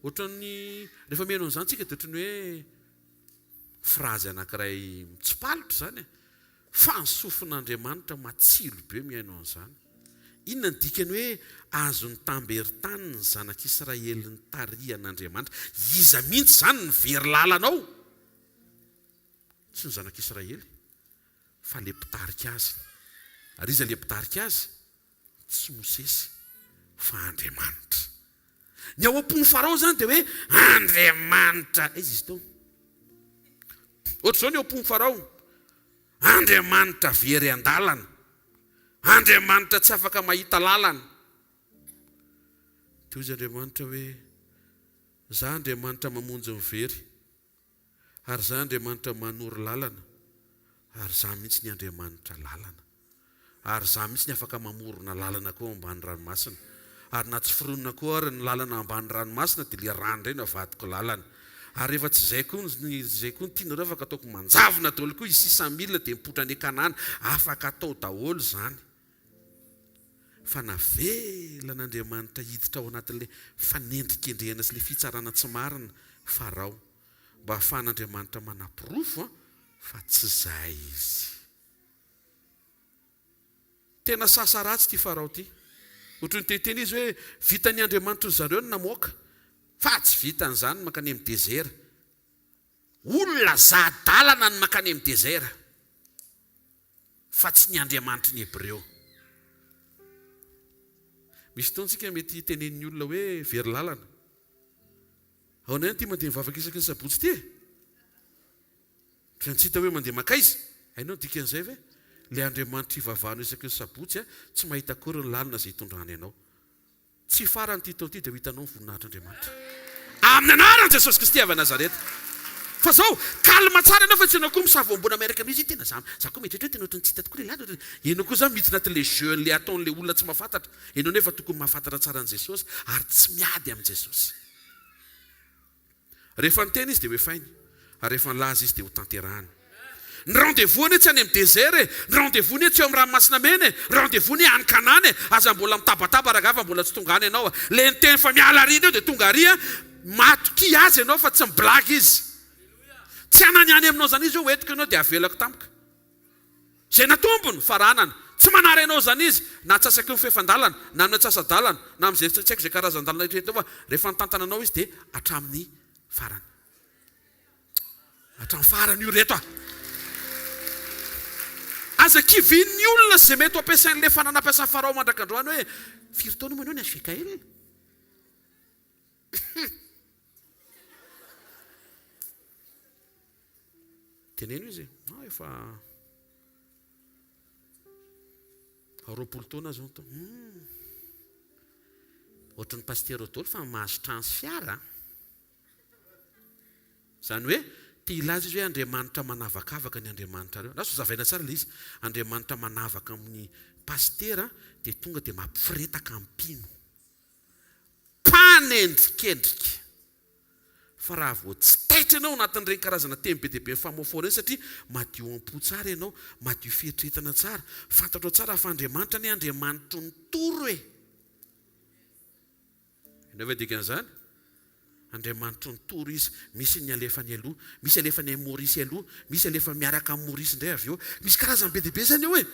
ohatrany rehefa meno an'izany tsika dia ohatrany hoe frazy anankiray mitsipalitra zany fa ny sofin'Andriamanitra matsilo be miaino an'izany inona ny dikany hoe azo ny tamberitany ny zanak'Israely ny tarihan'Andriamanitra iza mihitsy zany ny very lalanao tsy ny zanak'Israely fa le mpitarika azy ary iza le mpitarika azy tsy Mosesy fa Andriamanitra ny ao am-pony Farao zany dia hoe Andriamanitra izy izy tao ohatra zao ny ao am-pony Farao Andriamanitra very an-dalana Andriamanitra tsy afaka mahita lalana teo izy Andriamanitra hoe za Andriamanitra mamonjy ny very ary za Andriamanitra manory lalana ary za mihitsy ny Andriamanitra lalana ary za mihitsy ny afaka mamorona lalana koa ambany ranomasina ary na tsy fironina koa ary ny lalana ambany ranomasina dia le rano indray no avadiko lalana ary efa tsy zay koa ny tianareo afaka ataoko manjavona daholo koa 600 000 dia mipotra ny Kanana afaka atao daholo zany fa navelan'Andriamanitra hiditra ao anatin'le fanendrikendrehana sy le fitsarana tsy marina Farao mba ahafahan'Andriamanitra manapirofo fa tsy zay izy tena sasa ratsy ty Farao ty ohatrany teteny izy hoe vitany Andriamanitra zareo ny namoaka fa tsy vitan'izany mankany amin'ny désert olona zadalana ny makany amin'ny dezera fa tsy ny Andriamanitra ny Hebreo. Misy fotoantsika mety tenen'ny olona hoe very lalana. Ao anay ty mandeha mivavaka isaky ny sabotsy ty. Fa tsy hita hoe mandeha maka izy. Hainao dikan'izay ve? Le Andriamanitra ivavahana isaky ny sabotsy tsy mahita akory ny lalana izay hitondrany ianao. Tsy farany ty tao ty dia ho hitanao ny voninahitran'Andriamanitra. Amin'ny anaran'i Jesosy Kristy avy a Nazareta. Fa zao kalma tsara ianao fa tsy ianao koa misavo ambony Amerika amin'izy tena za koa mety hoe tena ohatrany tsy hita tokoa le lalana. Ianao koa zany miditra anatin'le jeune le ataon'le olona tsy mahafantatra. Ianao nefa tokony mahafantatra tsara an'i Jesosy ary tsy miady amin'i Jesosy. Rehefa niteny izy dia hoe fainy, ary rehefa nilaza izy dia ho tanterahany. Ny rendez-vous ny tsy any amin'ny désert, ny rendez-vous ny tsy eo amin'ny ranomasina mena, ny rendez-vous ny any Kanana, aza mbola mitabataba ragafa mbola tsy tonga any ianao. Le niteny fa miala ary eo dia tonga ary, matoky azy ianao fa tsy miblaky izy. Tsy anany any aminao zany izy eo hoentiko ianao dia avelako tampoka. Zay natombony faranana, tsy manara ianao zany izy, na atsasaky ny fefandalana, na amin'ny atsasadalana, na amin'izay tsy haiko izay karazan-dalana rehetra fa rehefa nitantananao izy dia hatramin'ny farany. Hatramin'ny farany io reto aza kivin'ny olona zay mety ho ampiasain'le fananam-piasan'ny Farao mandrakandroany hoe firy taona moa ianao ny hvkl? Teneno izy efa 20 taona zao to. Ohatran'ny paster Otolo fa mahazo transfiara. Zany hoe te ilaza izy hoe Andriamanitra manavakavaka ny Andriamanitra reo. Raso zavaina tsara le izy. Andriamanitra manavaka amin'ny pastera dia tonga dia mampifiretaka ampino. Panendrikendrika. Fa raha vao tsy taitra ianao anatin'ireny karazana teny be dia be famoafao ireny satria madio am-po tsara ianao, madio fieritreretana tsara. Fantatro tsara fa Andriamanitra ny Andriamanitra ny toro e. Ianao ve dikan'izany? Andriamanitra ny toro izy, misy ny alefany aloha, misy alefany Maorisy aloha, misy alefa miaraka amin'ny Maorisy indray avy eo, misy karazany be dia be zany eo e.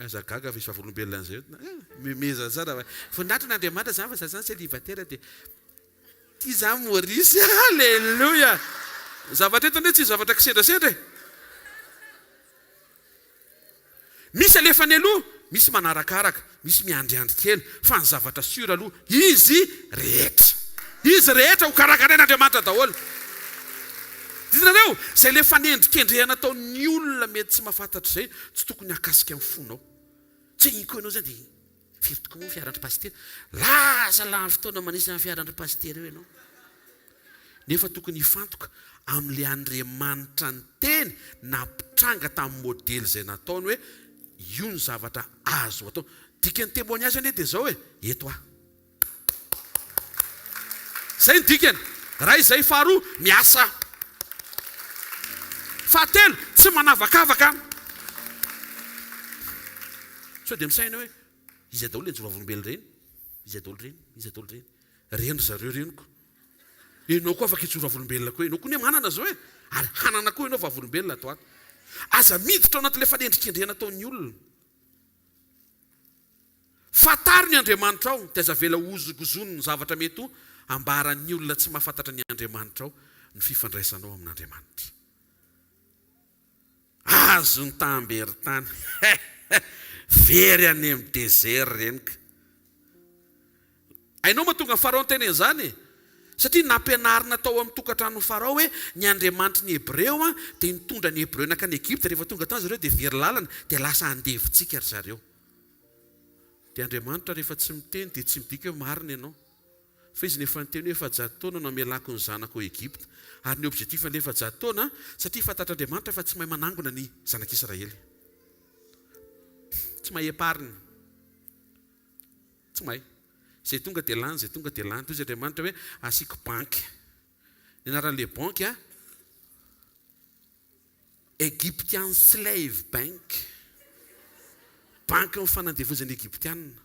Aza gaga fa izy vavolombelona an'izay meza tsara. Voninahitry n'Andriamanitra zany fa zany célibataire dia ty zany Maorisy. Halleluja. Zavatra eto ndray tsy zavatra kisendrasendra e. Misy alefany aloha, misy manarakaraka, misy miandriandry kely, fa ny zavatra sura aloha izy rehetra. Izy rehetra ho karakarain'Andriamanitra daholo. Ditanareo, zay le fanendrikendrehana ataon'ny olona mety tsy mahafantatra izay, tsy tokony hakasika amin'ny fonao. Tsy iny koa ianao zany dia firy tokoa moa fiarandry paster. Lasa lany fotoana manisy amin'ny fiarandry paster eo ianao. Nefa tokony hifantoka amin'ile Andriamanitra ny teny nampitranga tamin'ny modely izay nataony hoe io ny zavatra azo atao. Dikany témoignage anie dia zao e, eto Zay ny dikany. Raha izay faharoa miasa. Fahatelo tsy manavakavaka. So dia misaina hoe izy daholo ny jovavolombelona reny, izy daholo reny, izy daholo reny. Reny zareo reniko. Ianao koa afaka hijovavolombelona koa, ianao koa ne manana zao e. Ary hanana koa ianao vavolombelona ato ato. Aza miditra ao anatin'ilay fanendrikendrehana ataon'ny olona. Fatary ny Andriamanitra ao, dia aza vela ozogozony ny zavatra mety ho ambaran'ny olona tsy mahafantatra ny Andriamanitra ao ny fifandraisanao amin'Andriamanitra. Azo ny tamberitany. Very any amin'ny désert renika. Ainao mahatonga ny Farao ny teny izany. Satria nampianarina tao amin'ny tokantrano Farao hoe ny Andriamanitra ny Hebreo dia nitondra ny Hebreo nakany Egypta, rehefa tonga tany zareo dia very lalana dia lasa andevitsika ry zareo. Dia Andriamanitra rehefa tsy miteny dia tsy midika hoe marina ianao. Fa izy nefa niteny hoe efa-jato taona no amelako ny zanako Egypta. Ary ny objectif-n'ilay efa-jato taona satria fantatr'Andriamanitra fa tsy mahay manangona ny zanak'Israely. Tsy mahay epariny. Tsy mahay. Zay tonga dia lany, zay tonga dia lany. Toy izy Andriamanitra hoe asiako banky. Ny anaran'ilay banky Egyptian Slave Bank. Banky ny fanandevozan'ny Egyptianina.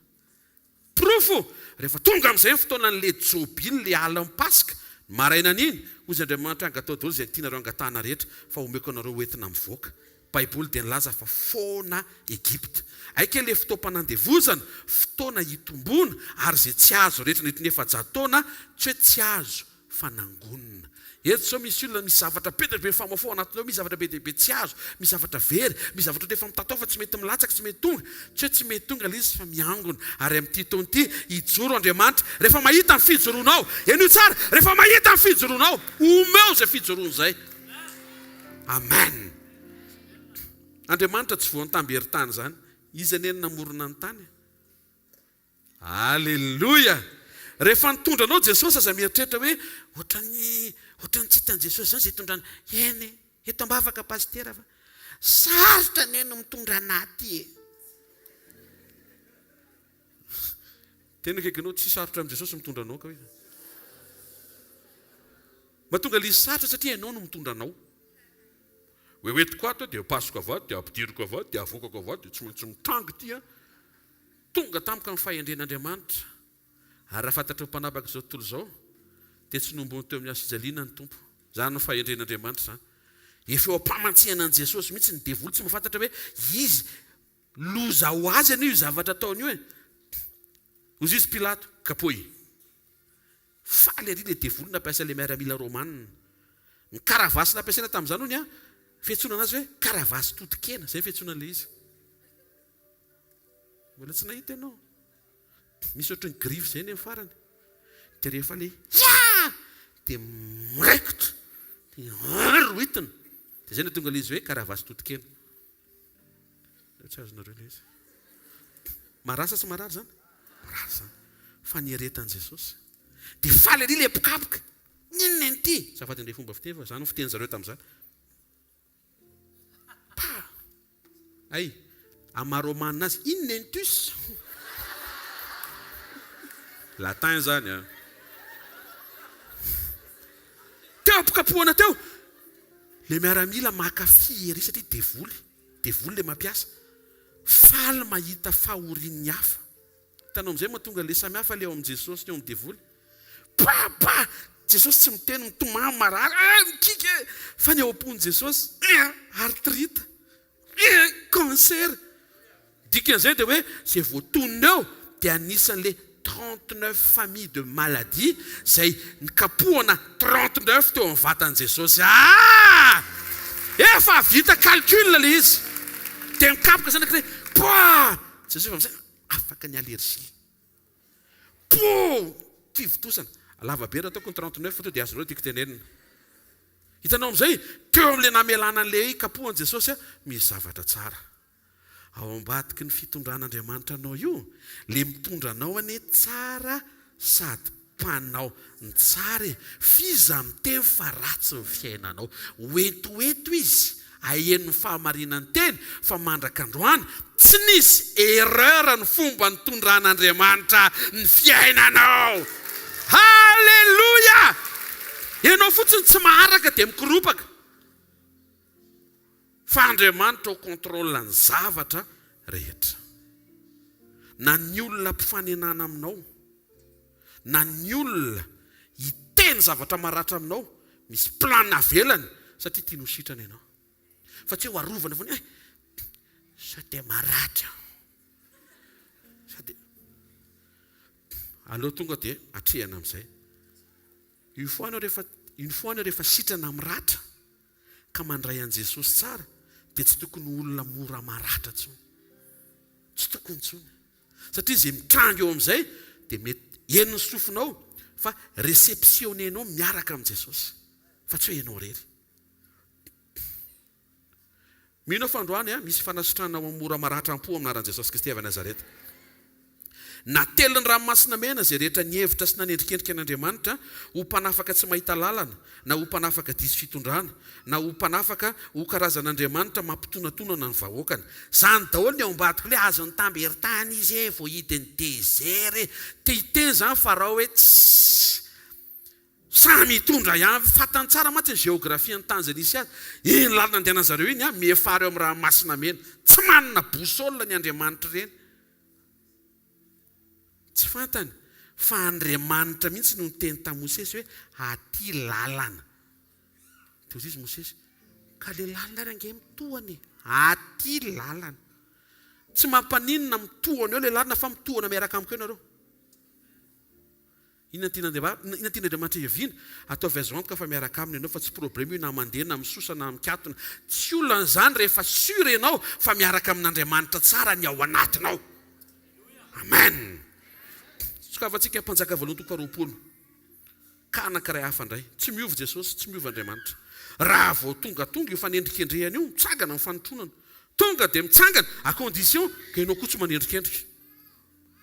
Profo, rehefa tonga amin'izay fotoana n'ilay jobily, le ala amin'ny Pasika, maraina an'iny, hoy izy Andriamanitra angatao daholo izay tianareo angatahana rehetra fa omeko anareo hoentina mivoaka. baiboly dia nilaza fa foana Egypta. Aika le fotoam-panandevozana, fotoana hitombona, ary izay tsy azo rehetra nety ny efa-jataona, tsy hoe tsy azo fanangonina. Eto zao misy olona misy zavatra be dia be famafao anatinao, misy zavatra be dia be tsy azo, misy zavatra very, misy zavatra rehefa mitatao fa tsy mety milatsaka, tsy mety tonga, tsy hoe tsy mety tonga ilay izy fa miangona. Ary amin'ity taona ity hijoro Andriamanitra, rehefa mahita ny fijoroanao, eny io tsara, rehefa mahita ny fijoroanao, omeo izay fijoroana izay. Amen. Andriamanitra tsy voan'ny tamberin-tany zany, izy aneny namorona ny tany. Halleluja. Rehefa nitondranao Jesosy aza mieritreritra hoe ohatran'ny tsitan Jesosy zany izay tondrana. Eny, eto ambavaka pastera fa sarotra neny mitondra anaty. Tena kekinao tsy sarotra amin'ny Jesosy mitondra anao ka hoe. Mahatonga ilay sarotra satria ianao no mitondra anao. Hoe hoetiko ato dia pasoko avao, dia ampidiriko avao, dia avokako avao, dia tsy maintsy mitrango ity. Tonga tamika amin'ny fahendren'Andriamanitra. Ary raha fantatra mpanapaka izao tontolo izao, dia tsy nombony teo amin'ny asijaliana ny tompo. Zany no fahendren'Andriamanitra zany. Efa eo ampamantsiana an' Jesosy mihitsy ny devoly tsy mahafantatra hoe izy loza ho azy anio zavatra ataony io. Ozy izy Pilato, kapoy. Faly ary le devoly nampiasa le miaramila romanina. Ny karavasy nampiasaina tamin'izany hono fiantsoana anazy hoe karavasy totokena, izay fiantsoana an'ilay izy. Mbola tsy nahita ianao. Misy ohatran'ny grify izay ny amin'ny farany. Dia rehefa ilay dia miraikitra, dia rohitina. Dia izay no tonga ilay izy hoe karavasy totokena. Tsy azonareo ilay izy. Marasa sy marary zany? Marary zany. Fa nieretan Jesosy. Dia faly ary ilay apokapoka. Ninona ity? Safaty indray fomba fiteny fa izany no fiteny zareo tamin'izany. Ay, amaromanina azy, inentus. Latin zany. Teo apokapohana teo. Le miaramila makafy ery satria devoly le mampiasa. Faly mahita fahorian'ny hafa. Tanao amin'izay mahatonga le samy hafa le ao amin'ny Jesosy ny ao amin'ny devoly. Papa! Jesosy tsy miteny mitomany marary, mikika. Fa ny ao am-pony Jesosy, artrite, cancer. Dikan'izay dia hoe izay voatonona eo dia anisan'le 39 familles de maladies izay nikapohana 39 teo amin'ny vatan'i Jesosy. Efa vita calcul le izy. Dia mikapoka zany anakilay. Jesosy amin'izay afaka ny allergie. Fivotosana. Lava be raha ataoko ny 39 fa to dia azonareo tiako tenenina. Hitanao amin'izay, teo amin'ilay namelana an'ilay kapohan Jesosy misy zavatra tsara. Ao ambadiky ny fitondran'Andriamanitra anao io, le mitondra anao ane tsara sady mpanao ny tsara. Fiza miteny fa ratsy ny fiainanao. Oentoeto izy, ahen'ny fahamarinany teny fa mandraka androany, tsy nisy erreur ny fomba nitondran'Andriamanitra ny fiainanao. Halleluja! Ianao fotsiny tsy maharaka dia mikoropaka. Fa Andriamanitra ao kontrola ny zavatra rehetra. Na ny olona mpifanenana aminao, na ny olona hiteny zavatra maratra aminao, misy planina velany satria tiany ho sitrana ianao. Fa tsy ho arovana foana, sa dia maratra. Aleo tonga dia atrehana amin'izay. Une fois anao rehefa sitrana amin'ny ratra ka mandray an' Jesosy tsara, dia tsy tokony olona mora maratra tsony. Tsy tokony tsony. Satria izay mitrango eo amin'izay dia mety eniny sofinao fa receptionnenao miaraka amin'i Jesosy. Fa tsy hoe ianao rery. Mino fa androany misy fanasitrana ao mora maratram-po aminaran'i Jesosy Kristy avy Nazareta. Natelin'ny ranomasina mena izay rehetra nihevitra sy nanendrikendrika an'Andriamanitra ho mpanafaka tsy mahita lalana, na ho mpanafaka diso fitondrana, na ho mpanafaka ho karazan'Andriamanitra mampitonatona ny vahoakany. Zany daholo ny ao ambadika hoe azon'ny tamberin-tany izy vao hidiny dezera. Te hiteny zany Farao hoe samy hitondra ihany. Fatany tsara matsy ny geografia ny tany izay nisy azy. Iny lalana andehanany zareo iny mihefara eo amin'ny ranomasina mena. Tsy manana boussole ny Andriamanitra ireny. Tsy fantany fa Andriamanitra mihitsy no niteny tamin'i Mosesy hoe aty lalana. Toy izy Mosesy, ka le lalana range mitohany aty lalana tsy mampaninona mitohany eo le lalana fa mitohana miaraka amiko eo nareo inona tian'Andriamanitra hiaviana ataovy azo antoka fa miaraka aminy ianao fa tsy problème io na mandeha na misosa na mikatona tsy olona n'izany rehefa sure ianao fa miaraka amin'Andriamanitra tsara ny ao anatinao amen sokavantsika mpanjaka voalohany toko faharoapolo ka anankiray hafa indray tsy miova Jesosy tsy miova Andriamanitra raha vao tonga io fanendrikendrehany io mitsangana amin'ny fanontronana tonga dia mitsangana à condition ka ianao koa tsy manendrikendrika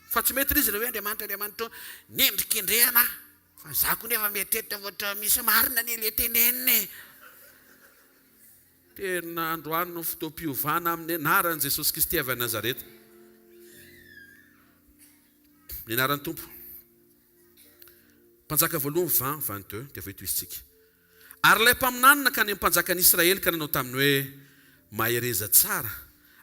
fa tsy mety izy hoe Andriamanitra nendrikendrehana fa zako nefa mietreritra voatra misy marina ny le teneniny tena androany no fotoam-piovana amin'ny anaran'i Jesosy Kristy avy a Nazareta ny anaran'ny tompo mpanjaka voalohany 20-22 dia voitoisitsika ary ilay mpaminanina ka ny mpanjakan'i Israely ka nanao taminy hoe mahereza tsara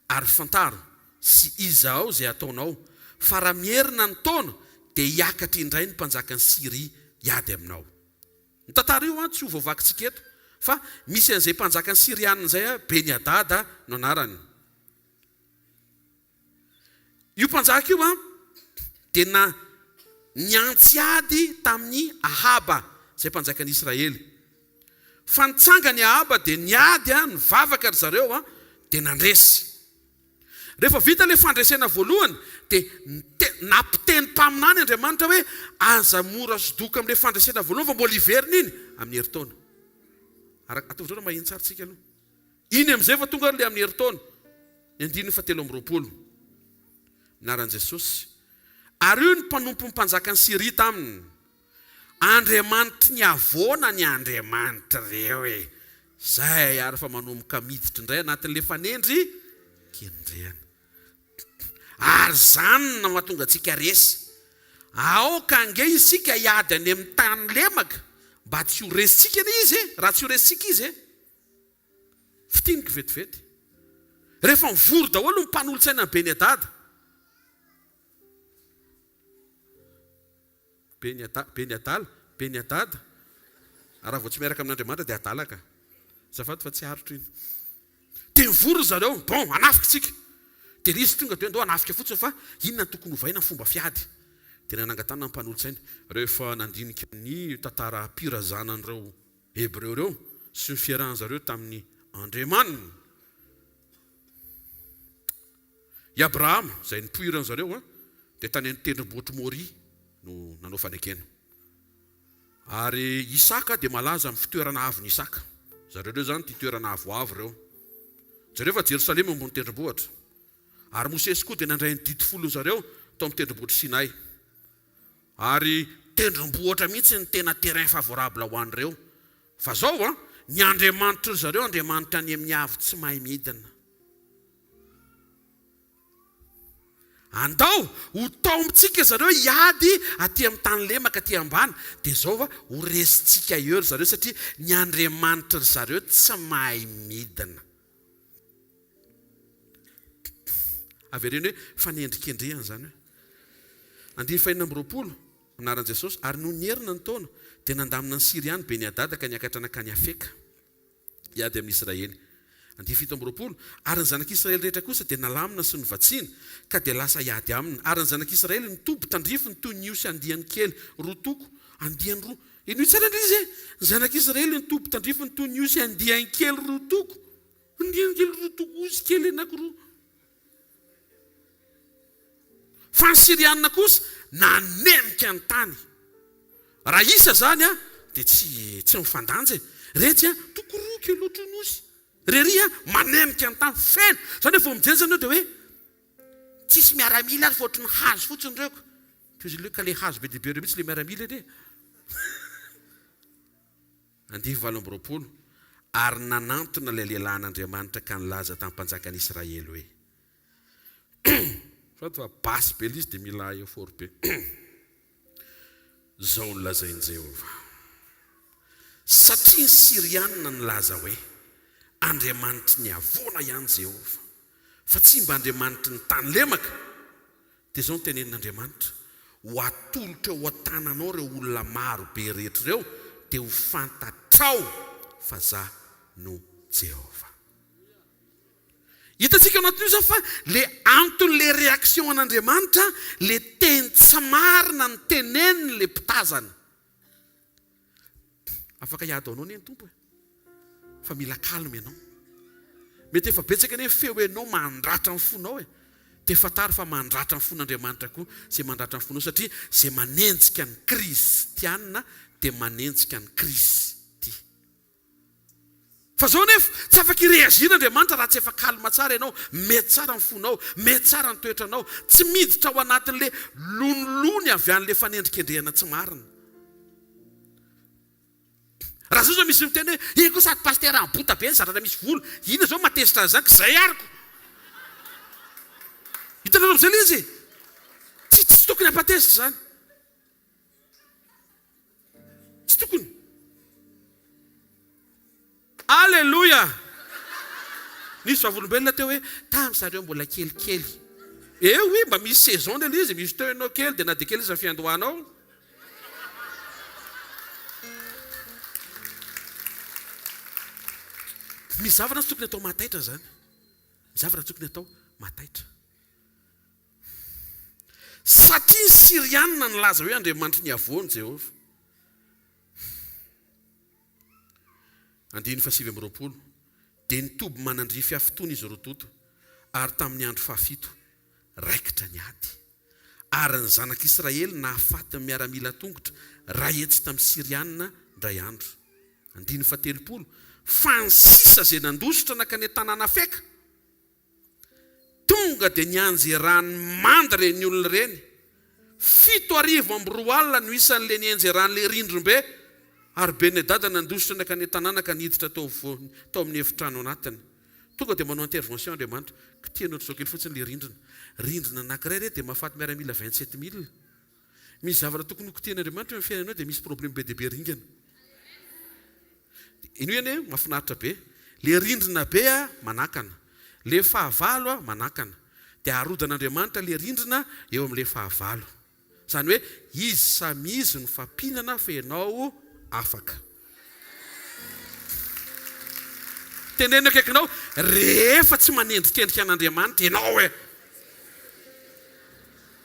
ary fantaro sy izao zay ataonao fa raha mierina ny taona dia hiakatra indray ny mpanjakan'ny Siria hiady aminao ny tantara io tsy ho voavakintsika eto fa misy an'izay mpanjakan'ny Sirianina izay Beniadada no anarany io mpanjaka io dia niantsiady tamin'ny Ahaba izay mpanjakan'ny Israely fa nitsanga ny Ahaba dia niady nivavaka ry zareo dia nandresy rehefa vita le fandresena voalohany dia nampiteny mpaminany Andriamanitra hoe aza mora sodoka amin'le fandresena voalohany fa mbola hiverina iny amin'ny heritaona ataovy zao mahino tsara tsika aloha iny amin'izay fa tonga le amin'ny heritaona ny 9:17 anaran'i Jesosy ary io ny mpanompo mpanjakan'ny Siria taminy Andriamanitra ny avoana ny Andriamanitra reo zay ary fa manomboka miditra indray anatin'le fanendry kendrehana ary zany na mahatonga antsika resy aoka ange isika hiady any amin'ny tany lemaka mba tsy ho resitsika izy raha tsy ho resitsika izy fitinika vetivety rehefa mivory daholo ny mpanolotsaina ny Beniadada raha vao tsy miaraka amin'Andriamanitra dia adalaka zafady fa tsy arotro iny dia mivory zareo bon anafika tsika dia izy tonga dia andao anafika fotsiny fa inona tokony hovaina ny fomba fiady dia nanangatana ny mpanolotsaina rehefa nandinika ny tantara mpirazanan'ireo Hebreo reo sy ny fiarahan'zareo tamin'ny Andriamanina i Abrahama izay nipoiran'zareo dia tany amin'ny tendrombohitry Moria no nanao fanekena ary Isaka dia malaza amin'ny fitoerana avy ny Isaka zareo reo zany ty toerana avoavo reo zareo fa Jerosalema ambony tendrombohitra ary Mosesy koa dia nandray ny dity folo zareo tao amin'ny tendrombohitra Sinay ary tendrombohitra mihitsy ny tena terrain favorable ho an'ireo fa zao ny Andriamanitra zareo Andriamanitra any amin'ny avy tsy mahay midina andao ho tao amintsika zareo hiady aty amin'ny tany lemaka aty ambany dia zao ho resitsika eo zareo satria ny Andriamanitra zareo tsy mahay midina avereny hoe fanendrikendrehana zany hoe 9:20 anaran'i Jesosy ary no nierina ny taona dia nandamina ny Siriany Beniadada ka niakatra nakany Afeka hiady amin'ny Israely 10:20 ary ny zanak'Israely rehetra kosa dia nalamina sy nivatsiana ka dia lasa hiady aminy ary ny zanak'Israely nitoby tandrifiny toy ny osy andiany kely rotoko andiany roa ino tsara indrizy ny zanak'Israely nitoby tandrifiny toy ny osy andiany kely rotoko andiany kely rotoko osy kely anankiroa fa ny Sirianina kosa nanemika ny tany raha isa zany dia tsy mifandanja retsy tokoroky loatra ny osy rery manemika ny tany feno zany efa mijenjana dia hoe tsisy miaramila ary fotriny hazo fotsiny reko tozy le ka le hazo be dehibe reo mihitsy le miaramila edy 9:20 ary nanantona ilay lehilahin'Andriamanitra ka nilaza tamin'ny mpanjakan'i Israely hoe fa basy be izy dia mila eufort be zao nolazainy Jehova satria ny Sirianina nilaza hoe Andriamanitra ny avoana ihany Jehova fa tsy mba Andriamanitra ny tany lemaka dia zao ny tenenin'Andriamanitra ho atolotra ho atananao reo olona maro be rehetra reo dia ho fantatrao fa za no Jehova. Hitantsika ao anatin'io zany fa le anton'le réaction an'Andriamanitra, le teny tsy marina ny teneniny le mpitazana. Afaka hiady anao ny tompo fa mila calme ianao. Mety efa betsaka ane feo ianao mandratra ny fonao te fatary fa mandratra ny fon'Andriamanitra koa zay mandratra ny fonao, satria zay manenjika ny kristianina dia manenjika ny Kristy. Fa zao nefa tsy afaka ireazin'Andriamanitra raha tsy efa kalma tsara ianao, mety tsara ny fonao, mety tsara ny toetranao, tsy miditra ao anatin'le lonilony avy an'le fanendrikendrehana tsy marina. Raha zao misy miteny hoe koa sady paster ambota be zarana misy volo, ina zao matezitra zany zay ariko. Hitanao amin'izay ilay izy tsy tokony hampatezitra zany, tsy tokony. Alleluia. Nisy vavolombelona teo hoe tamin'ny zareo mbola kelikely. Oui, mba misy saison ilay izy, misy teo ianao kely dia na dia kely izy fiandohanao. Misy zavatra tsy tokony atao mataitra zany. Misy zavatra tokony atao mataitra. Satria Sirianina nilaza hoe Andriamanitra ny avoany Jehova. 9:20 dia nitoby manandrify afitoana izy rototo, ary tamin'ny andro fahafito raikitra ny ady. Ary ny zanak'Israely nahafaty miaramila tongotra rahetsy tamin'ny Sirianina ndray andro. 9:30 fa ny sisa zay nandositra nakany tanàna feka, tonga dia nianjy rano manda reny olona reny. 7:2 alina no isan'le nianjy ran'le rindrombe, ary Benedada nandositra nakany tanàna ka niditra tao amin'ny efitrano anatiny. Tonga dia manao intervention Andriamanitra, kitianao zao kely fotsiny le rindrina anankiray re dia mahafaty miaramila 27,000. Misy zavatra tokony kitian'Andriamanitra amin'ny fiainanao dia misy problème be dia be ringana. Ino ene mahafinaritra be, le rindrina be manakana, le fahavalo manakana, dia arodan'Andriamanitra le rindrina eo amin'le fahavalo. Zany hoe izy samy izy ny fampinana fa ianao afaka. Tenenina akaikinao, rehefa tsy manendrikendrika an'Andriamanitra ianao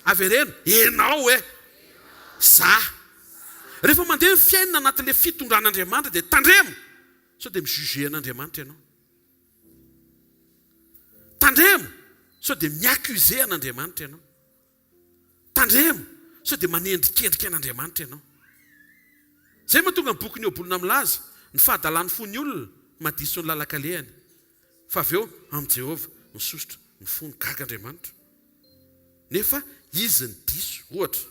avereno, ianao za. Rehefa mandeha fiainana anatin'le fitondran'Andriamanitra dia tandremo, sao dia mijuge an'Andriamanitra ianao. Tandremo, sao dia miaccuse an'Andriamanitra ianao. Tandremo, sao dia manendrikendrika an'Andriamanitra ianao. Zay mahatonga ny boky ny obolona milaza, ny fahadalan'ny fon'ny olona madiso ny lalakalehany, fa avy eo amin'ny Jehova misosotra ny fony gaga Andriamanitra. Nefa izy ny diso. Ohatra,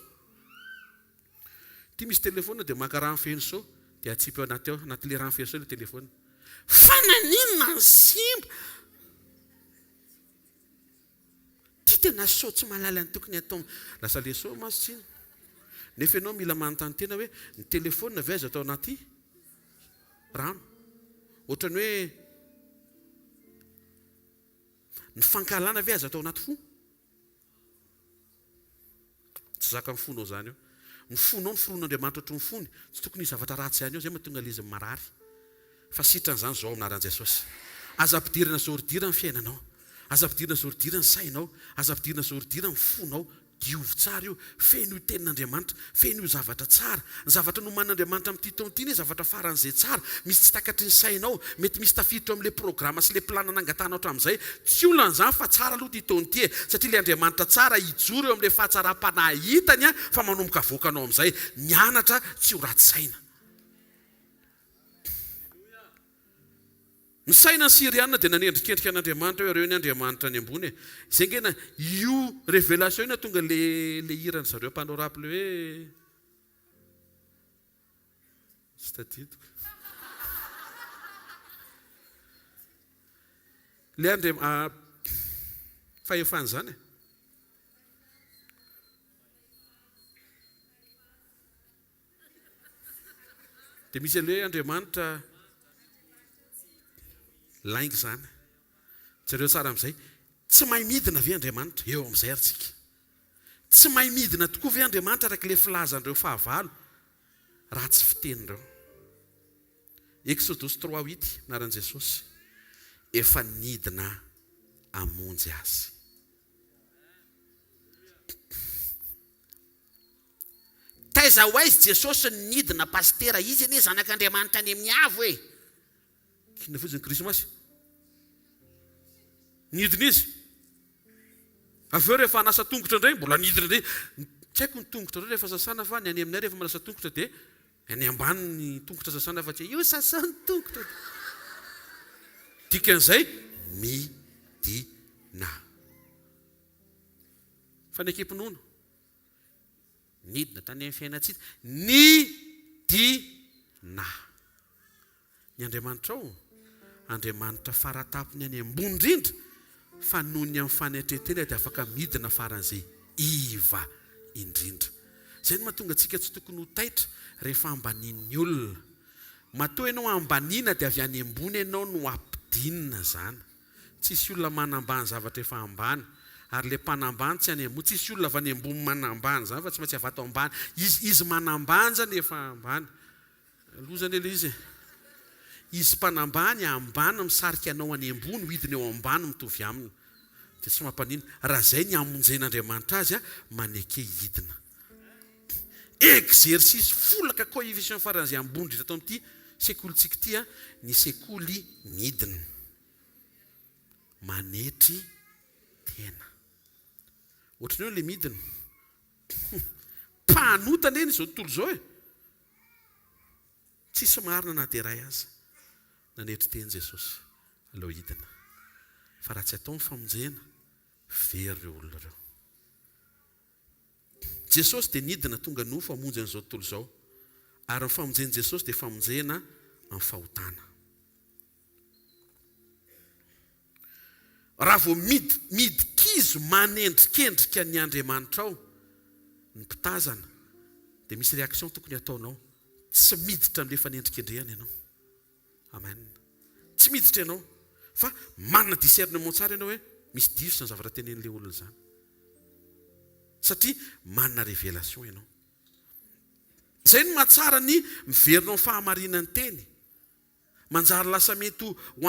tia misy telefona dia maka rano feno sao dia atsipy anatin'le rano feno sao le telefona. Fa naninona ny simba? Tia tena sao tsy mahalala ny tokony atao, lasa le sao masitsiny. Nefa ianao mila manontany tena hoe ny telefona ve azo atao anaty rano? Ohatrany hoe ny fankalana ve azo atao anaty fo? Tsy zaka ny fonao zany eo. Ny fonao ny foron'Andriamanitra ohatry ny fony, tsy tokony zavatra ratsy ihany eo, zay mahatonga le izy marary. Fa sitran'izany zao anaran'i Jesosy. Aza ampidirana zorodira ny fiainanao, aza ampidirana zorodira ny sainao, aza ampidirana zorodira ny fonao. Diovy tsara io, feno io tenin'Andriamanitra, feno io zavatra tsara. Ny zavatra noman'Andriamanitra amin'ity taon'ity zavatra faran'izay tsara, misy tsy takatry ny sainao, mety misy tafiditra amin'le programa sy le plana nangatanao hatramin'izay. Tsy olona an'izany fa tsara aloha ty taon'ity satria le Andriamanitra tsara hijoro eo amin'le fahatsaram-panahitany fa manomboka avoakanao amin'izay. Mianatra tsy ho ratsy saina. Ny saina ny Sirianina dia nanendrikendrika an'Andriamanitra hoe reo ny Andriamanitra any ambony. Izay ngena io révélation io tonga le hirany zareo mpanorapy hoe tsy tadidiko. Le fahefany zany. Dia misy le Andriamanitra laingy zany. Zareo tsara amin'izay, tsy mahay midina ve Andriamanitra? Eo amin'izay aritsika. Tsy mahay midina tokoa ve Andriamanitra araka le filazan'ireo fahavalo? Ratsy fitenindreo. Exodus 3:8 naran'i Jesosy. efa nidina amonjy azy. Taiza ho aizy Jesosy nidina pastera, izy anie zanak'Andriamanitra any amin'ny avo e. Kina fotsiny Krismasy. Nidina izy. Aveo rehefa anasa tongotra indray mbola nidina indray. Tsy haiko ny tongotra ireo rehefa sasana fa ny any aminay rehefa manasa tongotra dia any ambany ny tongotra sasana fa tsy io sasany tongotra. Dikan'izay midina. Fanekempinoana. Nidina tany amin'ny fiainantsika. Nidina. Ny Andriamanitra ao, Andriamanitra faratapony any ambony indrindra, fa noho ny amin'ny fanetretena dia afaka midina faran'izay iva indrindra. Izay no mahatonga antsika tsy tokony ho taitra rehefa ambanian'ny olona. Matoa ianao ambaniana dia avy any ambony ianao no ampidinina zany. Tsisy olona manambany zavatra efa ambany. Ary le mpanambany tsy any ambony. Tsisy olona avy any ambony manambany zany fa tsy maintsy avato ambany. Izy manambany zany efa ambany. Lozany ele izy. Izy mpanambany ambany misarika anao any ambony, hidina eo ambany mitovy aminy. Dia tsy mampanina. Raha izay ny amonjen'Andriamanitra azy maneke hidina. Exercice folaka coefficient faran'izay ambony indrindra atao amin'ity sekolintsika ity, ny sekoly midina. Manetry tena. Ohatrany hoe le midina. Mpanotana eny izao tontolo izao e. Tsisy marina na dia iray aza. Nanetry teny Jesosy. Aleo hidina. Fa raha tsy atao ny famonjena, very ireo olona ireo. Jesosy dia nidina tonga nofo hamonjy an'izao tontolo izao. Ary ny famonjena Jesosy dia famonjena amin'ny fahotana. Raha vao midikizo manendrikendrika ny Andriamanitra ao, ny mpitazana, dia misy reaction tokony ataonao. Tsy miditra amin'ilay fanendrikendrehana ianao. Amen. Tsy miditra ianao. Fa manana discernement tsara ianao hoe misy diso ny zavatra tenen'ilay olona zany. Satria manana révélation ianao. Izay no mahatsara ny miverinao ny fahamarinan'ny teny. Manjary lasa mety ho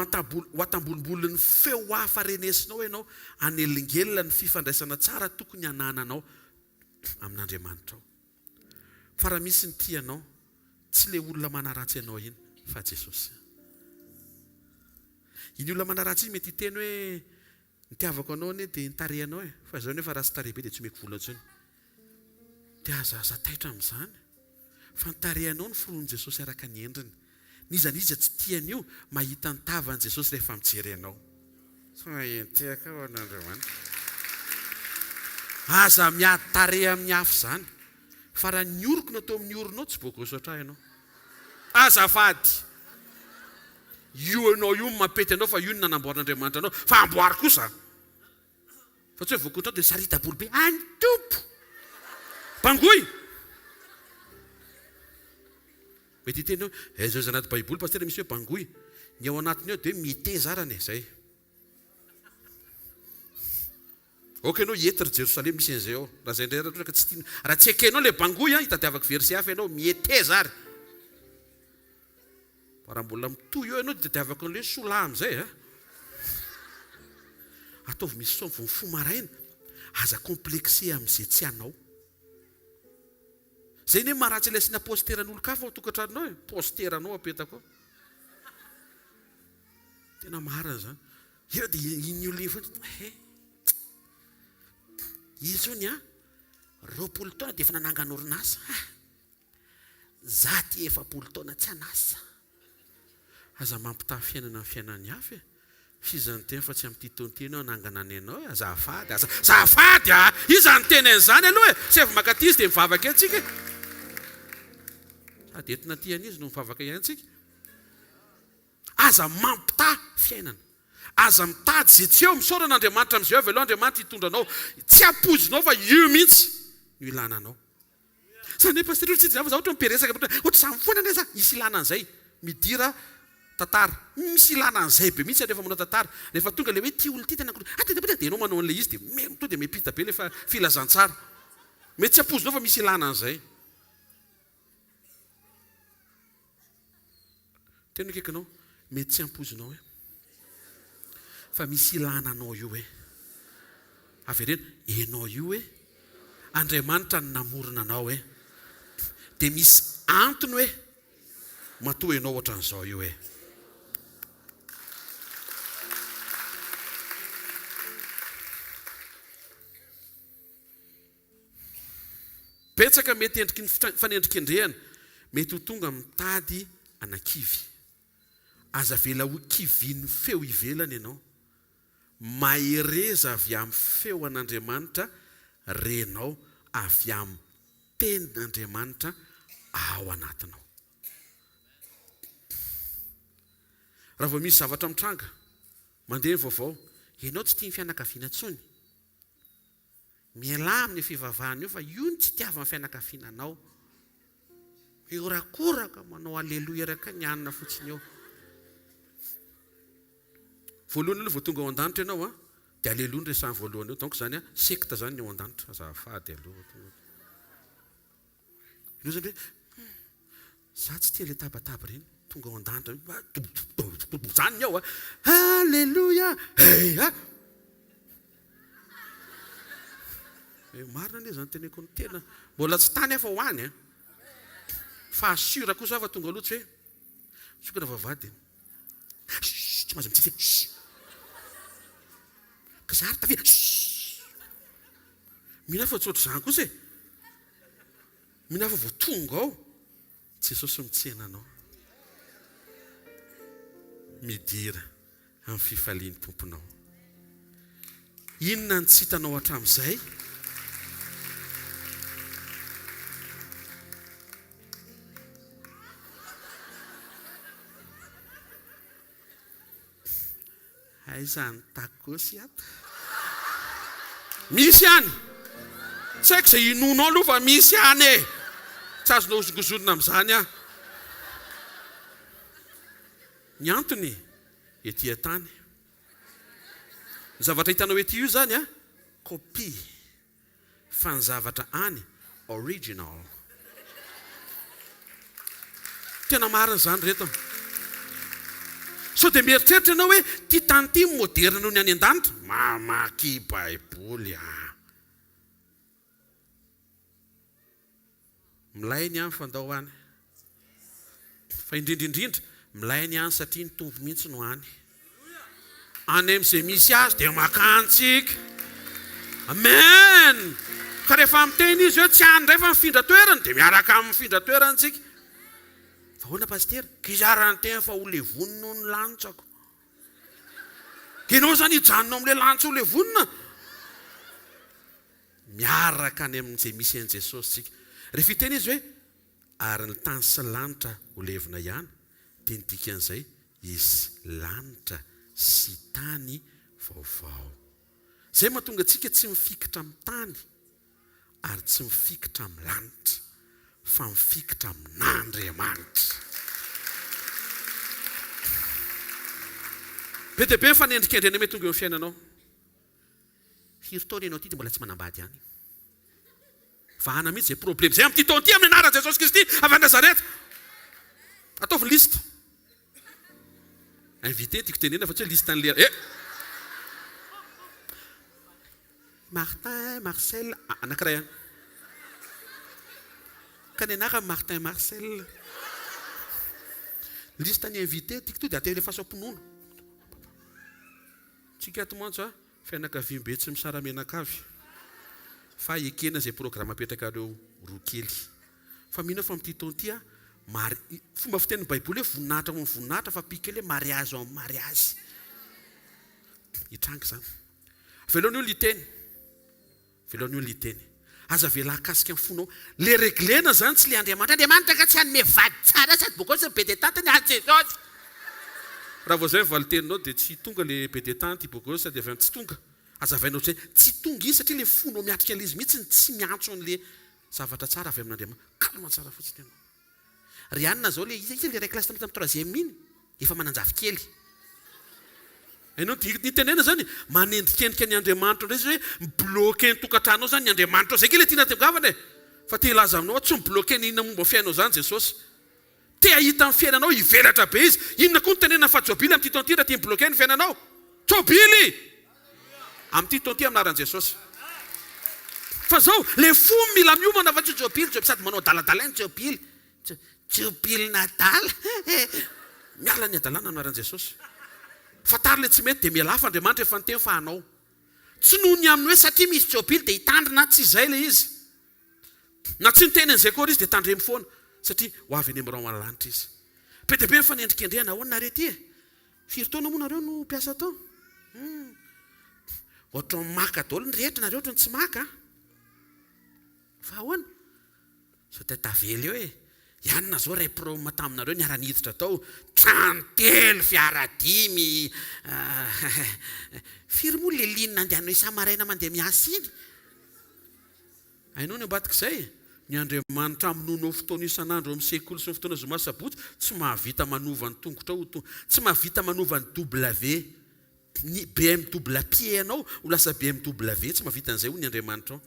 atambolombolon'ny feo hafa renesinao ianao, anelingelina ny fifandraisana tsara tokony hanananao amin'Andriamanitra ao. Fa raha misy ny tianao, tsy le olona manaratsy ianao iny, fa Jesosy. Iny olona manaratsy iny mety hiteny hoe nitiavako anao ane dia nitarehanao e. Fa izao nefa raha sy tarehibe dia tsy omeko vola intsony. Dia aza taitra amin'izany. Fa nitarehanao ny firoan'i Jesosy araka ny endriny. Niza tsy tian'io mahita ny tavan'i Jesosy rehefa mijery anao. Tiaka ao an'Andriamanitra. Aza miatareha amin'ny afo zany. Fa raha ny oroko natao amin'ny oronao tsy bogosotra ianao. Azafady. Io anao io mampety anao fa io ny nanamboaran'Andriamanitra anao. Fa amboary kosa. Fa tsy hoe voakontrao dia sarita boribe. Antompo. Bangoy. Mety hiteny hoe izao izy anaty Baiboly pastera misy hoe bangoy. Ny ao anatiny ao dia miteza arany izay. Ok ianao hietry Jerosalema misy an'izay ao. Raha izay indray ka tsy tiana. Raha tsy ekenao ilay bangoy hitadiavaka verset hafa ianao mieteza ary. Raha mbola mitohy eo ianao dia hitadiavaka an'ilay sola amin'izay. Ataovy misy soa fo maraina. Aza komplekse amin'izay tsy anao. Zay ny maharatsy ilay sina posteran'olo kafa ao tokantranonao e. Posteranao apetako ao. Tena marina zany. Io dia iny olona foana. Izy ony 20 taona dia efa nanangana orinasa. Za ty 70 taona tsy anasa. Aza mampitaha fiainana amin'ny fiainan'ny hafa e. Fizany teny fa tsy amin'ity taona ity ianao hanangana any ianao e. Azafady. Azafady a. Iza ny teny an'izany aloha e. Tsy avy makatỳ izy dia mivavaka antsika e. Sady entina tian'izy no mivavaka iantsika. Aza mampitaha fiainana. Aza mitady izay tsy eo misaoran'Andriamanitra amin'izay avy aloha Andriamanitra hitondranao. Tsy ampozinao fa io mihitsy no ilananao. Zany pastera tsy zavatra miperesaka ohatra samy foana ndray za misy ilanan'izay. Midira tantara. Misy ilanan'izay be mihitsy rehefa manao tantara. Rehefa tonga le hoe tia olona ity tena dia ianao manao an'ilay izy dia to dia mepita be rehefa filazantsara. Mety tsy ampozinao fa misy ilanan'izay. Tena kaikanao mety tsy ampozinao e. fa misy ilananao io hoe averena enao io hoe Andriamanitra ny namorona anao hoe dia misy antony hoe matoa ianao ohatran'izao io hoe petsaka mety endriky ny fanendrikendrehana mety ho tonga mitady anakivy aza vela ho kiviny feo ivelany ianao mahereza avy amin'ny feo an'Andriamanitra renao avy amin'ny tenin'Andriamanitra ao anatinao. Raha vao misy zavatra mitranga mandeha vaovao ianao tsy tia ny fianakaviana intsony miala amin'ny fivavahana io fa io ny tsy tiava amin'ny fianakaviananao iorakoraka manao aleloia raka ny anina fotsiny eo voalohany aloha vao tonga ao an-danitra ianao dia aleloa ny resahany voalohany eo donc zany sekta zany ny ao an-danitra azafady aloha io zany hoe za tsy tia le tabataba reny tonga ao an-danitra zany ny ao aleloia marina anie zany teneko ny tena mbola tsy tany afa hoany fa asura kosa fa tonga aloha tsy hoe sokana vavady tsy maza mitsitsy ka zary tavela mihina fa tsotra zany kosa mihina fa vao tonga ao Jesosy mitsena anao midira amin'ny fifaliany tomponao inona ny tsy hitanao hatramin'izay aizany takosy ato misy any tsy haiko izay inonao aloha fa misy any tsy azonao hozongozonina amin'izany ny antony ety tany ny zavatra hitanao ety io zany copy fa ny zavatra any original tena marina zany reto so dia mieritreritra ianao hoe ty tany ty moderna noho ny any an-danitra mamaky baiboly milay ny any fandao any fa indrindrindrindra milay ny any satria ny tombo mihitsy no any amin'izay misy azy dia makantsika amen ka rehefa miteny izy hoe tsy any ndray fa mifindra toerany dia miaraka amin'ny mifindra toerantsika fa hoana pastera kizarany tena fa ho levonina ho ny lanitsako ianao zany hijanonao amin'ilay lanitsa ho levonina miaraka any amin'izay misy an'i Jesosy tsika rehefa hiteny izy hoe ary ny tany sy lanitra ho levina ihany dia ny dikan'izay izy lanitra sy tany vaovao zay mahatonga antsika tsy mifikitra amin'ny tany ary tsy mifikitra amin'ny lanitra fa mifikitra amin'Andriamanitra be dia be fanendrikendrena mety tonga eo amin'ny fiainanao hiry taona ianao ty dia mbola tsy manambady ihany vahana mihitsy zay problème zay amin'ity taona ity amin'ny anaran'i Jesosy Kristy avy Nazareta ataovy lista invité tiako tenena fa tsy hoe lista an'le Martin Marcel anankiray ihany ka ny anarany Martin Marcel lista ny invité tiako to dia atao efa sampinono tsika ato mantsy fianakaviam-be tsy misara-menakavy fa ekena zay programme apetraka reo roa kely fa mihina fa amin'ity taona ity fomba fitenin'ny baiboly hoe voninahitra ho voninahitra fa pikely hoe mariage en mariage hitrangy zany velohan'io liteny aza vela akasika ny fonao le reglena zany tsy le Andriamanitra ka tsy hanome vady tsara sady bokao be de tante ny Jesosy raha vao zay valiteninao dia tsy tonga le be de tante bokao sady avy tsy tonga azavainao tsy tonga izy satria le fonao miatrika an'izy mihitsy tsy miantso an'le zavatra tsara avy amin'Andriamanitra kalma tsara fotsiny ianao Rianna zao le izy le ray classe tamin'ny troisième iny efa mananjavy kely ianao ny tenena zany manendrikendrika ny Andriamanitra ndray izy hoe mibloqué ny tokantranao zany ny Andriamanitra zay kely tiana tengavana fa te hilaza aminao tsy mibloqué ny inona momba fiainao zany Jesosy te ahita amin'ny fiainanao hivelatra be izy inona koa ny tenena fa jobila amin'ity taona ity raha tia mibloqué ny fiainanao tôbily amin'ity taonty aminaran'i Jesosy. Fa zao le fo mila miomana fa tsy tôbily sady manao daladala ny tôbily nadala miala ny adalana aminaran'i Jesosy. Fatary le tsy mety dia miala hafa Andriamanitra efa niteny fa anao. Tsy noho ny amin'ny hoe satria misy tôbily dia hitandrina tsy izay le izy. Na tsy niteny an'izay koa izy dia tandremy foana satria ho avy any amin'ny rao malanitra izy. Be dia be mifanendrikendrehana ahoana nareo ty e? Firy taona moa nareo no mpiasa tao? Ohatra maka daholo ny rehetra nareo ohatra ny tsy maka. Fa ahoana? So tavely eo e. Ianona zao ray proma taminareo niara-niditra tao. Trano telo fiara dimy. Firy moa le linina andehanao isa-maraina mandeha miasa iny? Hainao ny ambadika izay? Ny Andriamanitra amin'nao fotoana isan'andro amin'ny sekoly sy ny fotoana zoma sabotsy tsy mahavita manova ny tongotra tsy mahavita manova ny W. Ny BMW anao ho lasa BMW tsy mahavita an'izay ho ny Andriamanitra ao.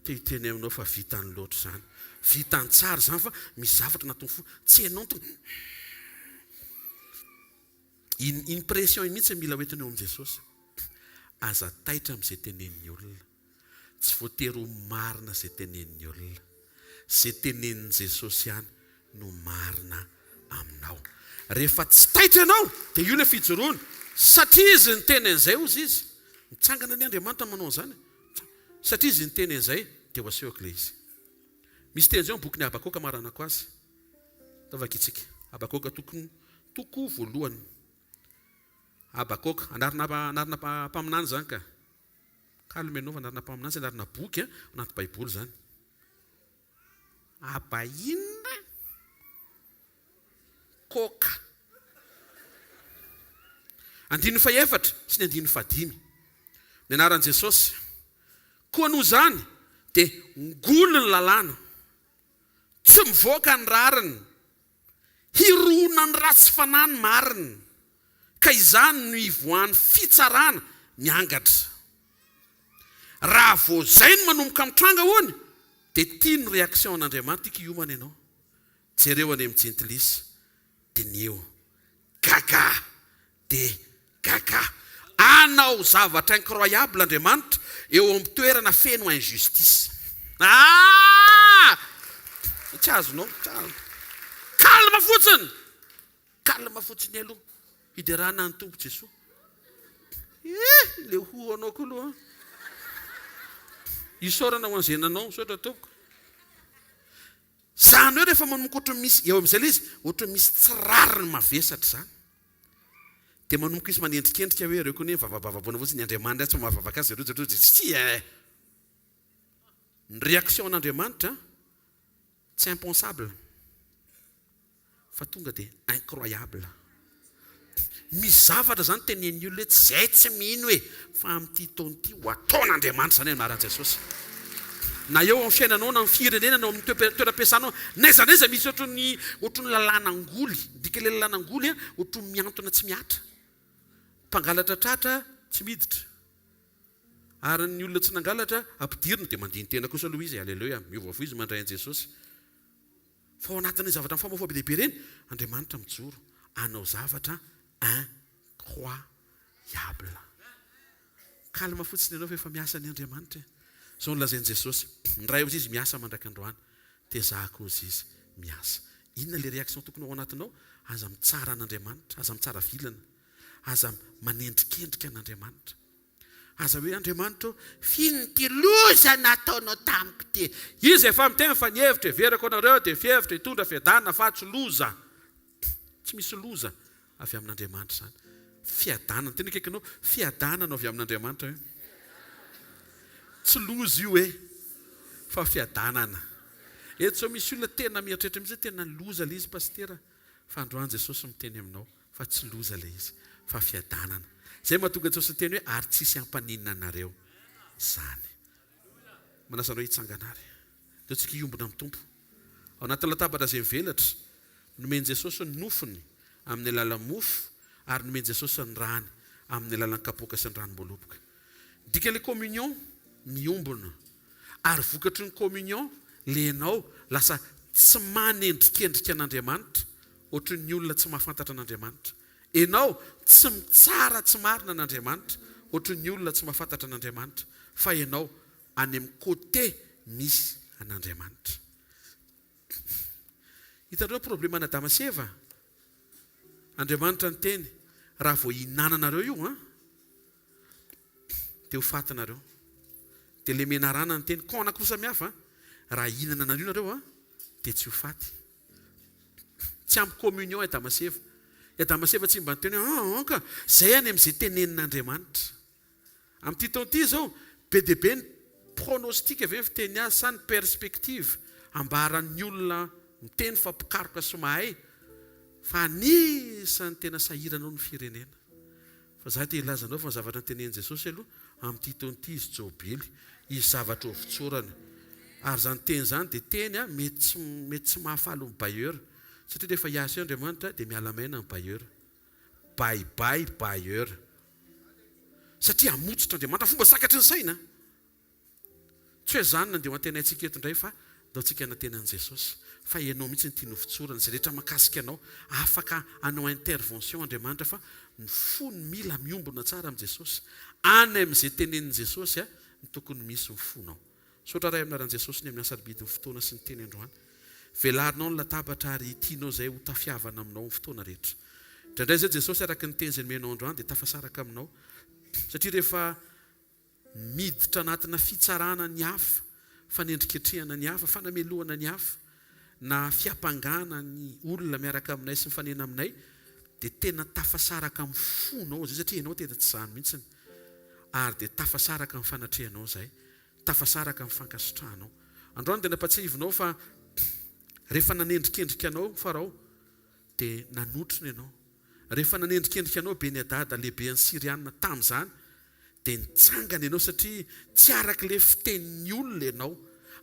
Teny aminao fa vita ny loatra zany. Vita ny tsara zany fa misy zavatra natao fo tsy hainao impression mihitsy mila hoentina eo amin'i Jesosy. Aza taitra amin'izay tenenin'ny olona. Tsy voatery ho marina izay tenenin'ny olona. Izay tenenin'i Jesosy ihany no marina aminao. Rehefa tsy taitra ianao dia io le fijoroana. Satria izy ny teny an'izay ozy izy. Mitsangana ny Andriamanitra manao an'izany. Satria izy ny teny an'izay dia ho asehoko le izy. Misy teny izao boky ny Habakoka maranako azy. Tavakitsika. Habakoka toko voalohany. Habakoka anarina mpaminany zany ka. Kalmenova anarina mpaminany zany anarina boky anaty Baiboly zany. Abaina koka. 14 sy ny 15. Ny anaran'i Jesosy. Koa noho zany dia ngolo ny lalàna. Tsy mivoaka ny rariny. Hirona ny ratsy fanahy ny mariny. Ka izany no ivoan'ny fitsarana miangatra. Raha vao zay no manomboka mitranga hoany dia tia ny réaction an'Andriamanitra tika hiomana ianao. Jereo any amin'ny jentilisa dia ny eo gaga dia gaga. Anao zavatra incroyable Andriamanitra eo amin'ny toerana feno injustice. Tsy azonao. Kalma fotsiny. Kalma fotsiny aloha. Hiderana ny tompo Jesosy. Le ho anao koa aloha. Isaorana ho anzenanao, saotra tompoko. Zany hoe rehefa manomboka ohatry misy eo amin'izay izy, ohatry misy tsirariny mavesatra zany. Dia manomboka izy manendrikendrika hoe ireo koa ny vavavavabona fotsiny ny Andriamanitra tsy mahavavaka azy ireo tsy ny réaction an'Andriamanitra tsy impensable fa tonga dia incroyable. Misy zavatra zany tenen'ny olona hoe zay tsy mino hoe fa amin'ity taon'ity ho ataon'Andriamanitra zany anaran'i Jesosy. Na eo amin'ny fiainanao na amin'ny firenena na amin'ny toeram-piasanao naiza misy ohatry ny lalàna angoly. Dika le lalàna angoly ohatry ny miantona tsy miatra. Mpangalatra tratra tsy miditra. Ary ny olona tsy nangalatra ampidirina dia mandiny tena kosa aloha izy. Alleluia. Miova fo izy mandray an'i Jesosy. Fa ao anatin'ny zavatra ny famafa be lehibe reny Andriamanitra mijoro anao zavatra incroyable. Kalma fotsiny ianao fa efa miasa ny Andriamanitra. Zao no lazain'i Jesosy. Ny ray ozy izy miasa mandraka androany dia zahako ozy izy miasa. Inona le réaction tokony ao anatinao? Aza mitsara an'Andriamanitra, aza mitsara vilana, aza manendrikendrika an'Andriamanitra. Aza hoe Andriamanitra finitiloza nataonao tamiko ty. Izy efa mitena fa ny hevitra everako anareo dia fihevitra hitondra fiadanana fa tsy loza. Tsy misy loza avy amin'Andriamanitra zany. Fiadanana, tena kaikanao fiadanana avy amin'Andriamanitra hoe. Tsy loza io fa fiadanana. Eto zao misy olona tena mieritreritra mihitsy tena loza le izy pastera. Fa androany Jesosy miteny aminao fa tsy loza le izy fa fiadanana. Zay mahatonga Jesosy teny hoe ary tsisy hampaninana anareo zany. Manasanao hitsanganary. Dia tsika hiombona amin'ny tompo. Ao anatin'ny latabatra izay mivelatra nomeny Jesosy ny nofony amin'ny alalan'ny mofo ary nomeny Jesosy ny rany amin'ny alalan'ny kapoaka sy ny ranom-boaloboka. Dika le communion miombona ary vokatry ny communion lenao lasa tsy manendrikendrika an'Andriamanitra ohatry ny olona tsy mahafantatra an'Andriamanitra. ianao tsy mitsara tsy marina an'Andriamanitra ohatry ny olona tsy mahafantatra an'Andriamanitra fa ianao any amin'ny côté misy an'Andriamanitra. Hitanareo problema na Adama sy Eva? Andriamanitra ny teny raha vao hinananareo io dia ho fatinareo. Dia le menarana ny teny kona kosa samihafa raha hinana anareo nareo dia tsy ho faty. Tsy ampy communion Adama sy Eva. Adama sy Eva tsy mba nyteny ka zay any amin'izay tenenin'Andriamanitra. Amin'ity taona ity zao be dia be ny pronostika avy ny fiteny azy sa ny perspektive ambaran'ny olona miteny fa mpikaroka sy mahay fa anisan'ny tena sahiranao ny firenena. Fa za te ilazanao fa zavatra nytenenin Jesosy aloha amin'ity taona ity izy Jobely izy zavatra ovitsorana. Ary zany teny zany dia teny mety tsy mahafalo ny bailleur satria rehefa hiasa eo Andriamanitra dia miala maina ny bailleur. Bye bailleur. Satria hamotsitra Andriamanitra fomba sakatry ny saina. Tsy hoe zany nandeha antena antsika eto indray fa ndao tsika natenan'i Jesosy. Fa ianao mihitsy ny tiany ovitsorana izay rehetra makasika anao afaka anao intervention Andriamanitra fa ny fony mila miombona tsara amin'i Jesosy. Any amin'izay tenenin Jesosy ny tokony misy ny fonao. Sotra ray aminaran'i Jesosy ny amin'ny asarbidin'ny fotoana sy ny teny androany. Velarinao ny latabatra ary tianao izay ho tafiavana aminao ny fotoana rehetra. Indraindray izay Jesosy araka ny teny izay nomenao androany dia tafasaraka aminao. Satria rehefa miditra anatina fitsarana ny hafa, fanendriketrehana ny hafa, fanamelohana ny hafa, na fiampangana ny olona miaraka aminay sy mifanena aminay, dia tena tafasaraka amin'ny fonao zay satria ianao tena tsy zany mihitsiny. Ary dia tafasaraka amin'ny fanatrehanao zay, tafasaraka amin'ny fankasitrahanao. Androany dia nampatsivinao fa rehefa nanendrikendrika anao Farao dia nanotrona ianao. Rehefa nanendrikendrika anao Beniadada lehibe ny Siriana tamin'izany dia nitsangana ianao satria tsy araka le fitenin'ny olona ianao.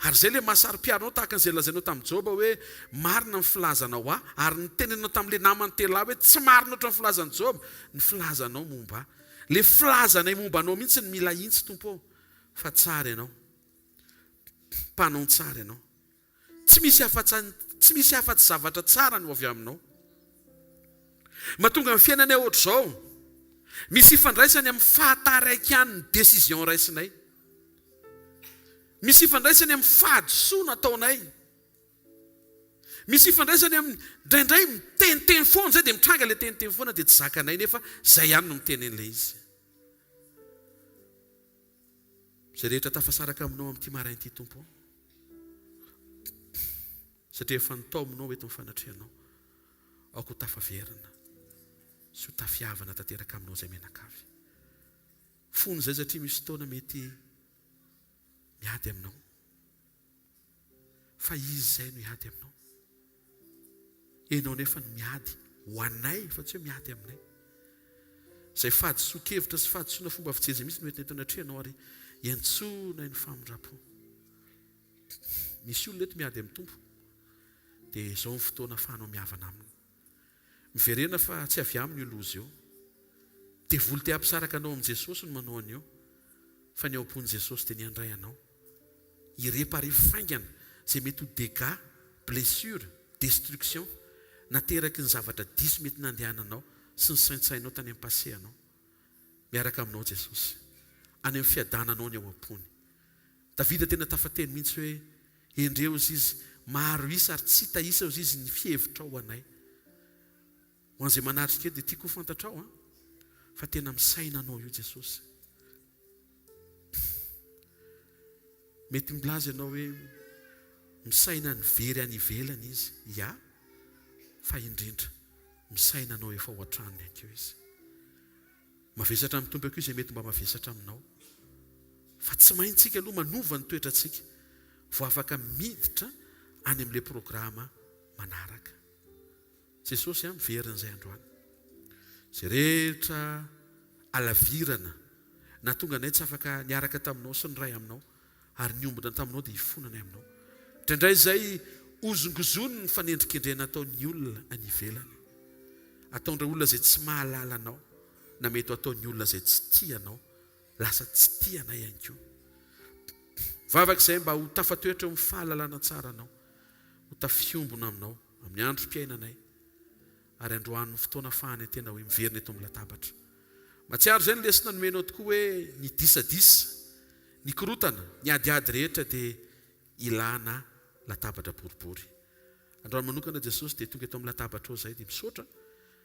Ary zay le mahasaro-piaronao tahaka an'izay lazainao tamin'i Joba hoe marina ny filazanao ary ny tenenao tamin'ile namany tela hoe tsy marina ohatry ny filazan'i Joba ny filazanao momba. Le filazanay momba anao mihitsy ny mila intsy tompo fa tsara ianao. Mpanao tsara ianao. Tsy misy afa-tsy zavatra tsara no avy aminao. Mahatonga ny fiainanay ohatr' izao. Misy ifandraisany amin'ny fahataraiky ny décision raisinay. Misy ifandraisany amin'ny fahadisoana ataonay. Misy ifandraisany amin'ny indraindray miteniteny foana zay dia mitranga ilay teniteny foana dia tsy zakanay nefa zay ihany no mitenen'ilay izy. Zay rehetra tafasaraka aminao amin'ity marain'ity tompo. Satria efa nitao aminao eto mifanatrehanao. Aoko ho tafaverina sy ho tafiavana tanteraka aminao zay menakavy. Fony zay satria misy fotoana mety miady aminao. Fa izy zay no miady aminao. Ianao nefa no miady ho anay fa tsy hoe miady aminay. Zay fahadisoan-kevitra sy fahadisoana fomba fijery misy no mety netanatrehana ary iantsona ny famindrapo. Misy olona eto miady amin'ny tompo dia izao ny fotoana ahafahanao mihavana aminy. Miverena fa tsy avy aminy io loza io. Dia voly te hampisaraka anao amin'i Jesosy no manao an'io. Fa ny ao am-pon'i Jesosy dia niandray anao. Ireparefo faingana izay mety ho dégâts, blessure, destruction nateraky ny zavatra diso mety nandehananao sy ny saintsainao tany amin'ny passé anao. Miaraka aminao Jesosy. Any amin'ny fiadananao ny ao am-pony. Davida tena tafateny mihitsy hoe endreo izy maro isa ary tsy hita isa izy ny fihevitra ao anay. Ho an'izay manatrika dia tiako ho fantatrao fa tena misaina anao io Jesosy. Mety milaza ianao hoe misaina ny very any ivelany izy. Ia, fa indrindra misaina anao efa ao an-tranony anko izy. Mavesatra amin'ny tompo izay mety mba mavesatra aminao. Fa tsy maintsika aloha manova ny toetrantsika vao afaka miditra any amin'ilay programa manaraka. Jesosy miverina izay androany. Izay rehetra alavirana na tonga anay tsy afaka niaraka taminao sy ny ray aminao ary niombona taminao dia hifonanay aminao. Indraindray izay ozongozony ny fanendrikendrena ataon'ny olona any ivelany. Ataondra olona izay tsy mahalala anao na mety ataon'ny olona izay tsy tianao lasa tsy tianay ihany koa. Vavaka izay mba ho tafatoetra amin'ny fahalalana tsara anao, ho tafiombona aminao amin'ny andro-piainanay, ary androany fotoana fahany tena hoe miverina eto amin'ny latabatra. Matsiaro zay ny lesona nomenao tokoa hoe ny disadisa, ny korotana, ny adiady rehetra dia ilana latabatra boribory. Androany manokana Jesosy dia tonga eto amin'ny latabatra ao zay dia misaotra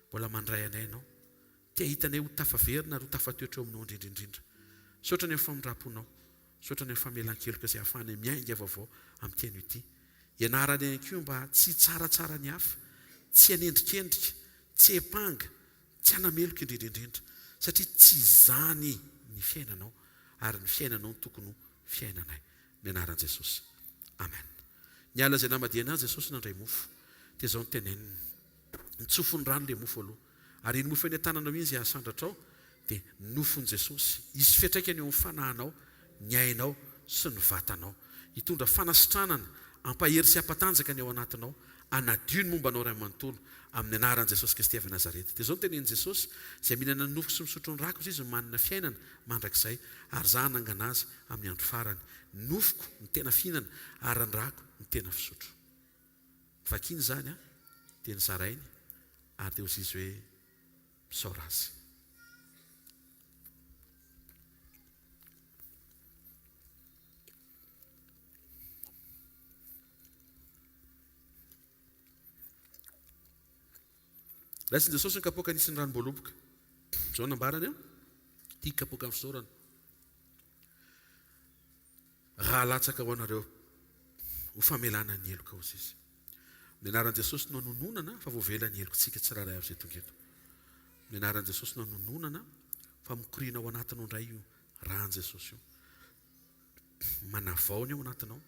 mbola mandray anay ianao. Tia hitanay ho tafaverina ary ho tafatoetra eo aminao indrindrindrindra. Saotra ny amin'ny famindram-ponao, saotra ny amin'ny famelan-keloka izay ahafahana miainga vaovao amin'ny teny ity. Ianarana ihany koa mba tsy tsaratsara ny hafa, tsy hanendrikendrika, tsy hepanga, tsy hanameloka indrindrindrindra, satria tsy izany ny fiainanao ary ny fiainanao ny tokony fiainanay. Ny anaran'i Jesosy. Amen. Ny ala izay namadiana azy Jesosy nandray mofo. Dia izao ny teneniny. Nitsofony rano ilay mofo aloha. Ary iny mofo eny an-tananao izy asandratrao dia nofon'i Jesosy. Izy fiantraikany eo amin'ny fanahinao, ny ainao sy ny vatanao. Hitondra fanasitranana, ampahery sy ampatanjaka ny ao anatinao, anadio ny mombanao ray amanontolo amin'ny anaran'i Jesosy Kristy avy Nazareta. Dia izao ny tenenin Jesosy, izay mihinana ny nofo sy misotro ny rako izy manana fiainana mandrakizay, ary za hanangana azy amin'ny andro farany. Nofoko ny tena fihinana ary ny rako ny tena fisotro. Vakiny zany dia nizarainy ary dia hozy izy hoe misaora azy. Raisin Jesosy ny kapoaka anisin'ny ranom-boaloboka. Izao nambarany eo, tia kapoaka amin'ny fisaorana. Raha latsaka ho anareo ho famelana ny heloka hozy izy. Ny anaran'i Jesosy no hanononana fa voavela ny helokontsika tsiraray avy izay tonga eto. Ny anaran'i Jesosy no hanononana fa mikoriana ao anatinao indray io rahan'i Jesosy io. Manavaony ao anatinao.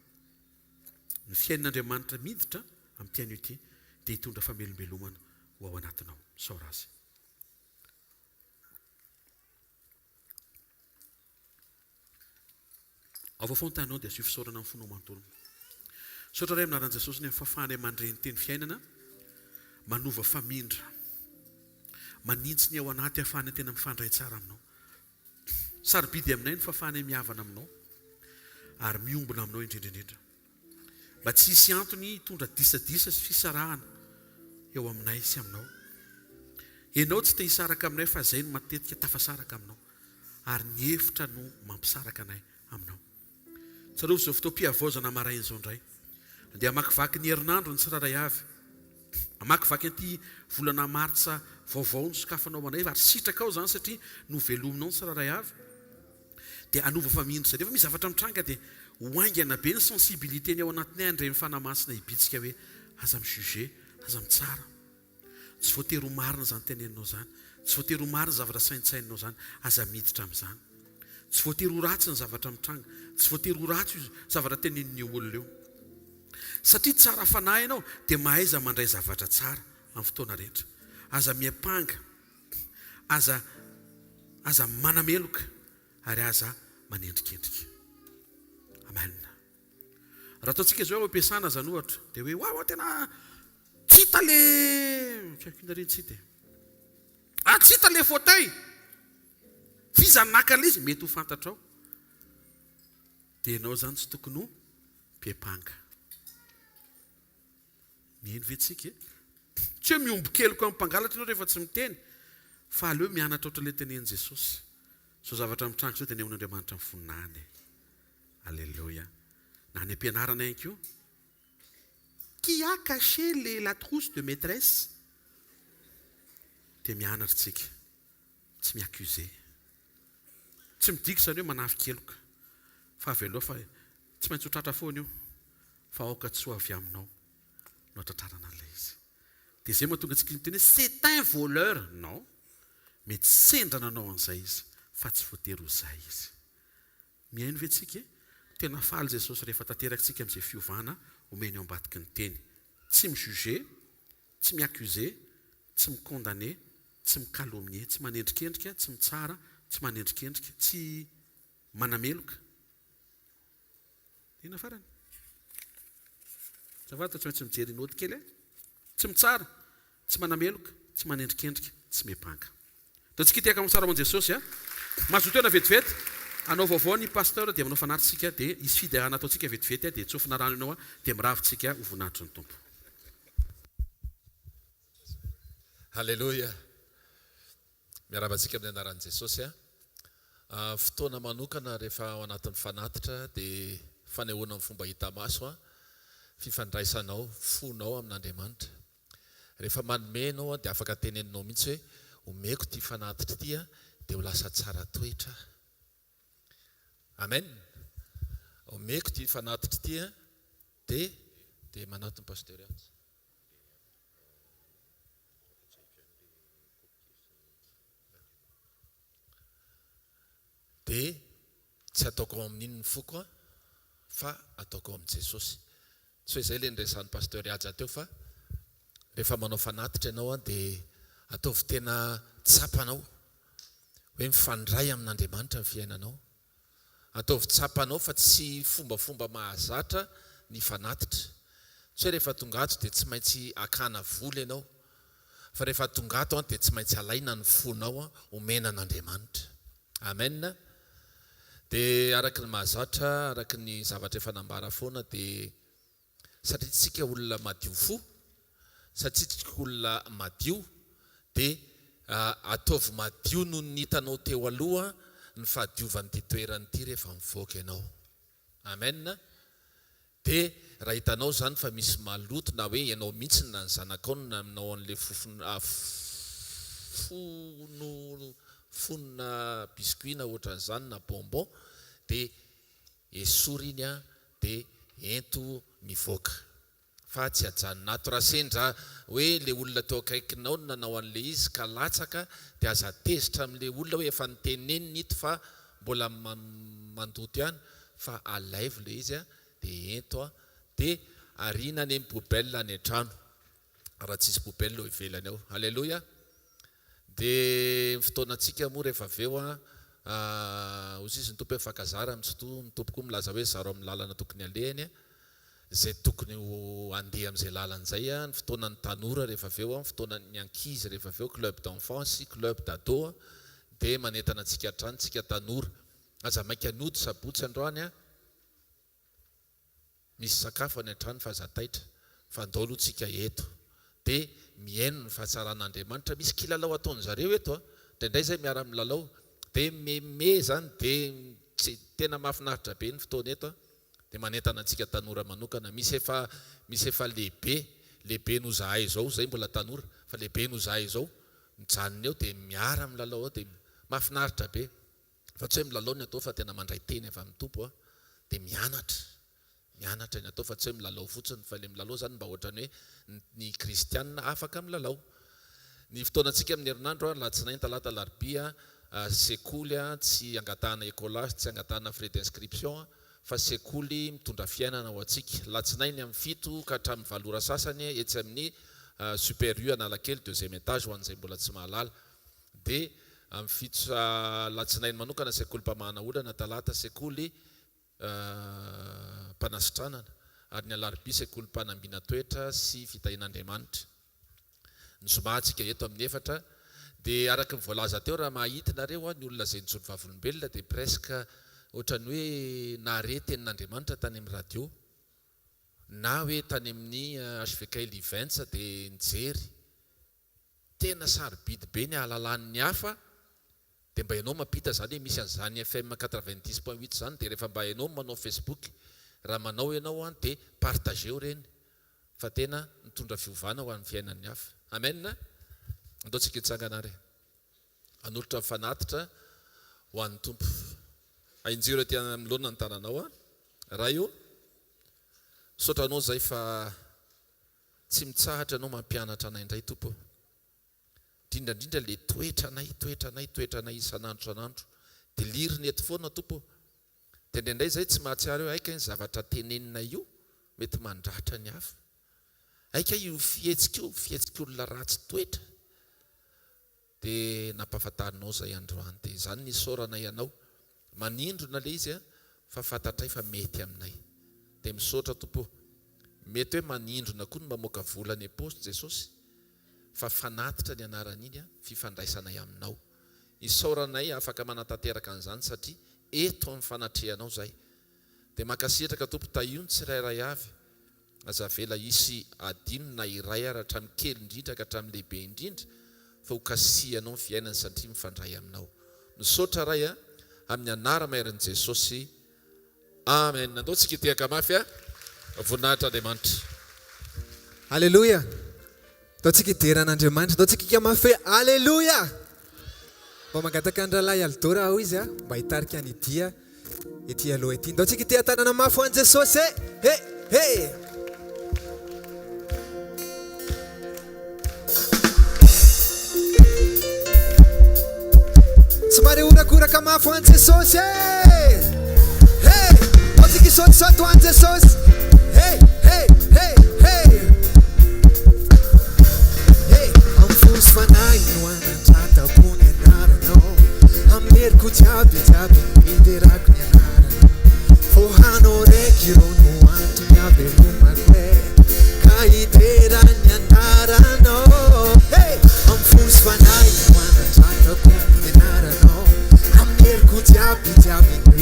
Ny fiainan'Andriamanitra miditra amin'ny tiany ity dia hitondra famelombelomana ho ao anatinao. Saora azy. Ao foana tanao dia asio fisaorana amin'ny fonao manontolo. Saotra ray aminaran'i Jesosy ny amin'ny fahafahany mandre ny teny fiainana, manova famindra, manintsy ny ao anaty ahafahany tena mifandray tsara aminao. Sarobidy aminay ny fahafahany mihavana aminao ary miombona aminao indrindrindrindra. Mba tsy hisy antony hitondra disadisa sy fisarahana eo aminay sy aminao. Ianao tsy te hisaraka aminay fa izay no matetika tafasaraka aminao ary ny hevitra no mampisaraka anay aminao. Tsarao izao fotoam-pihavozana maraina izao indray. Dia amakivaky ny herinandro ny tsiraray avy. Amakivaky an'ity volana martsa vaovao ny sokafanao anay ary sitraka ao zany satria no velominao ny tsiraray avy. Dia anova famindra. Rehefa misy zavatra mitranga dia hoaingana be ny sensibilité ny ao anatinay andreny fanamasina hibitsika hoe aza mijuger, aza mitsara. Tsy voatery ho marina zany teneninao zany. Tsy voatery ho marina zavatra saintsainao zany, aza miditra amin'izany. Tsy voatery ho ratsy ny zavatra mitranga. Tsy voatery ho ratsy zavatra tenenin'ny olona eo. Satria tsara fanahy ianao dia mahaiza mandray zavatra tsara amin'ny fotoana rehetra. Aza miapanga, aza manameloka ary aza manendrikendrika. Amen. Raha ataontsika izao ampiasana zany ohatra dia hoe wow tena tsy hita le tsy hita le fauteuil. Fizanaka le izy mety ho fantatrao. Dia ianao zany tsy tokony ho mpiapanga. Mihaino ve tsika? Tsy hoe miombo keloka amin'ny mpangalatra ianao rehefa tsy miteny, fa aleo mianatra ohatran'ilay tenenin Jesosy. So zavatra mitranga izao tenenin'Andriamanitra ny fonany. Alléluia. Na ny ampianarana ihany koa. Qui a caché la trousse de maîtresse? Dia mianatra tsika. Tsy miaccusé. Tsy midika izany hoe manafy keloka. Fa avy aloha fa tsy maintsy ho tratra foana io. Fa aoka tsy ho avy aminao no tratrarana an'ilay izy. Dia izay mahatonga antsika miteny hoe c'est un voleur. Non. Mety sendrana anao an'izay izy. Fa tsy voatery ho izay izy. Mihaino ve tsika? Tena faly Jesosy rehefa tanterakitsika amin'izay fiovana omeny ao ambadiky ny teny. Tsy mijuger, tsy miaccusé, tsy mikondamné, tsy mikalomnier, tsy manendrikendrika, tsy mitsara, tsy manendrikendrika, tsy manameloka. Ina farany? Zavatra tsy maintsy mijery nôty kely. Tsy mitsara, tsy manameloka, tsy manendrikendrika, tsy miapanga. Ataontsika tiaka amin'ny tsara amin'i Jesosy. Mazotoana vetivety. Anao vaovao ny pasteur dia manao fanatritsika dia isy fidehana ataontsika vetivety dia tsofina rano ianao dia miravitsika ho voninahitry ny tompo. Halleluja. Miarabantsika amin'ny anaran'i Jesosy. Fotoana manokana rehefa ao anatin'ny fanatitra dia fanehoana amin'ny fomba hita maso fifandraisanao fonao amin'Andriamanitra. Rehefa manomenao dia afaka teneninao mihitsy hoe omeko ty fanatitra ty dia ho lasa tsara toetra. Amen. Omeko ty fanatitra ty dia manatony pasteur azy. Dia tsy ataoko amin'iny foko fa ataoko amin'i Jesosy. Tsy hoe izay ilay nresan'ny pasteur aja teo fa rehefa manao fanatitra ianao dia ataovy tena tsapanao hoe mifandray amin'Andriamanitra ny fiainanao. Ataovy tsapanao fa tsy fombafomba mahazatra ny fanatitra. Tsy hoe rehefa tonga ato dia tsy maintsy akana vola ianao, fa rehefa tonga ato dia tsy maintsy alaina ny fonao omena an'Andriamanitra. Amen. Dia araka ny mahazatra, araka ny zavatra efa nambara foana dia satria tsika olona madio fo, satria tsika olona madio dia ataovy madio no ny hitanao teo aloha ny fahadiovan'ity toerany ity rehefa mivoaka ianao. Amen. Dia raha hitanao zany fa misy maloto na hoe ianao mihitsy na ny zanakao na aminao an'ilay fonona biscuit na ohatran'izany na bonbon dia esory iny dia ento mivoaka fa tsy ajanona ato. Raha sendra hoe le olona teo akaikinao nanao an'le izy ka latsaka dia aza tezitra amin'le olona hoe efa niteneniny ito fa mbola mandoto ihany fa alaivo le izy dia ento dia arina any amin'ny poubelle any an-trano raha tsisy poubelle eo ivelany ao. Halleluja. Dia fotoanantsika moa rehefa aveo ozy izy ny tompo hoe fakazara mitompo koa milaza hoe zaro amin'ny lalana tokony alehany zay tokony ho andeha amin'izay lalana izay ny fotoanan'ny tanora rehefa aveo ny fotoanan'ny ankizy rehefa aveo club d'enfance, club d'ado dia manentana antsika hatrany tsika tanora aza mainka nody sabotsy androany misy sakafo any an-trano fa zataitra fa andao aloha tsika eto dia mihaino ny fahasaran'Andriamanitra. Misy kilalao ataony zareo eto indraindray zay miara milalao dia meme zany dia tena mahafinaritra be ny fotoana eto dia manentana antsika tanora manokana. Misy efa lehibe no zahay zao, zay mbola tanora fa lehibe no zahay zao mijanona eo dia miara milalao dia mahafinaritra be fa tsy hoe milalao ny atao fa tena mandray teny avy amin'ny tompo dia mianatra ny atao fa tsy hoe milalao fotsiny fa le milalao zany mba ohatrany hoe ny kristianina afaka milalao. Ny fotoanantsika amin'ny herinandro latsinainy talata alarobia sekoly tsy angatahana écolage, tsy angatahana frais d'inscription fa sekoly mitondra fiainana ho antsika. Latsinainy amin'ny 7 ka hatramin'ny 8 ora sasany etsy amin'ny super U Analakely deuxième étage ho an'izay mbola tsy mahalala. Dia amin'ny 7 latsinainy manokana sekoly mpamahana olana, talata sekoly mpanasitranana ary ny alarobia sekoly mpanambina toetra sy fitahin'Andriamanitra. Ny zomantsika eto amin'ny 4 dia araka ny voalaza teo raha mahitinareo ny olona izay nijoro vavolombelona dia presque ohatrany hoe nahare tenin'Andriamanitra tany amin'ny radio na hoe tany amin'ny hvkl-mission dia nijery tena sarobidy be ny ahalalan'ny hafa dia mba ianao mampita zany hoe misy an'izany FM 90.8 zany dia rehefa mba ianao manao Facebook raha manao ianao dia partageo reny fa tena mitondra fiovana ho an'ny fiainan'ny hafa. Amen. Andaontsika hitsangana re anolotra fanatitra ho an'ny tompo. Ainjiro aty amin'loana ny tananao raha io sotranao zay fa tsy mitsahatra anao mampianatra anay indray tompo, indrindrandrindra le toetranay isan'andro dia liriny eto foana tompo dia indraindray zay tsy mahatsiaro hoe aika ny zavatra tenenina io mety mandratra ny hafa, aika io fihetsika olona ratsy toetra dia nampahafantarinao zay androany. Dia zany ny saorana ianao manindrona le izy fa fantatray fa mety aminay dia misaotra tompo. Mety hoe manindrona koa ny mamoaka vola ny aposty Jesosy fa fanatitra ny anaran'iny fifandraisanay aminao. Isaoranay afaka manatanteraka an'izany satria eto amin'ny fanatrehanao zay dia makasitraka tompo tahiony tsirairay avy aza vela isy adino na iray ary hatramin'ny kely indrindra ka hatramin'ny lehibe indrindra fa ho kasihanao ny fiainany satria mifandray aminao. Misaotra ray amin'ny anara-maheran'i Jesosy. Amen. Andao tsika tehaka mafy voninahitra Andriamanitra. Alléluia. Ataontsika ideran'Andriamanitra. Ataontsika ika mafy alléluia. Mba mangataka andralahy Aldora ao izy mba hitarika any dia ety aloha ety. Ataontsika ity tanana mafy ho an'i Jesosy. Somary orakoraka mafy ho an'i Jesosy. Ataontsika isotisoty ho an'i Jesosy. Amfosy fanahy no anatratako ny anaranao, ameriko jiaby iderako ny anaranao, fohanao raiky ro no antony avelomako ka iderany anaranao. Amfosy fanahy no anatratako ny anaranao, ameriko jiaby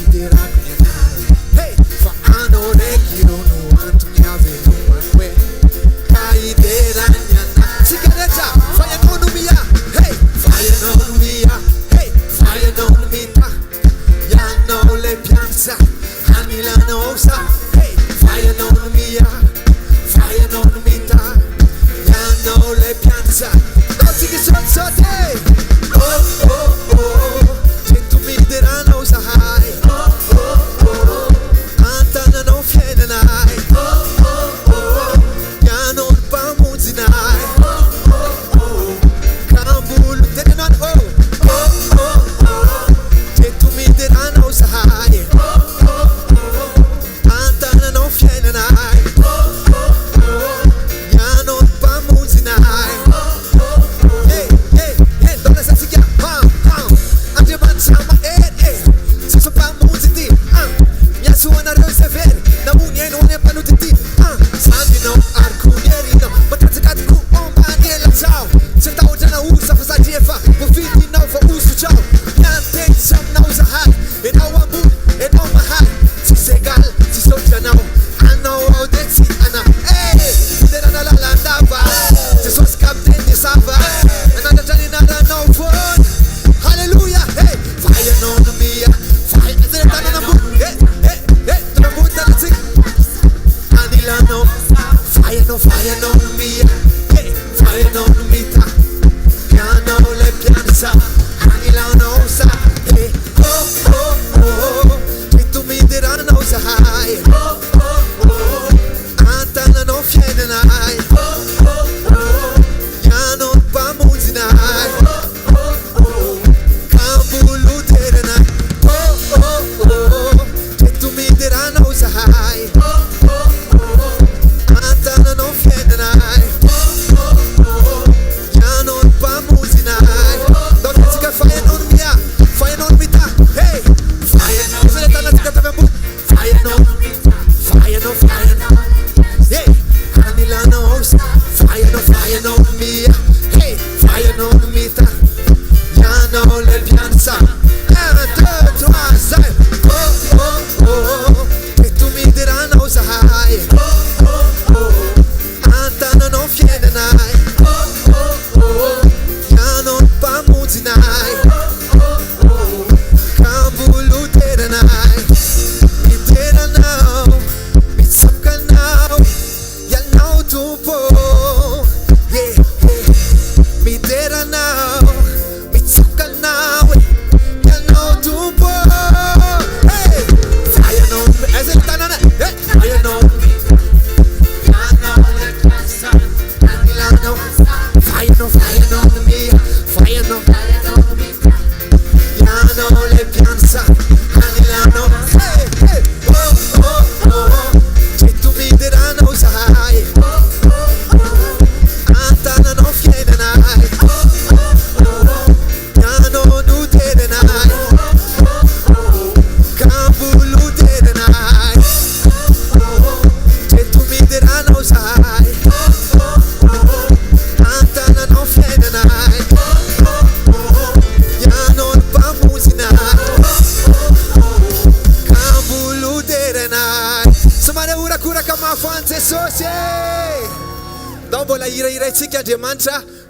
iderako ny anaranao, fohanao raiky ro no antony avelomako ka iderany anaranao. Sigaretta, fire no mia, hey, fire no mia, hey, fire no mita, ya no le pianza, Anila no sa, hey, fire no mia, fire no mita, ya no le pianza, no tiki sot, hey, oh, tu mi derano sa hai, oh, antana no fiena nai, oh, ya no pamuzinai.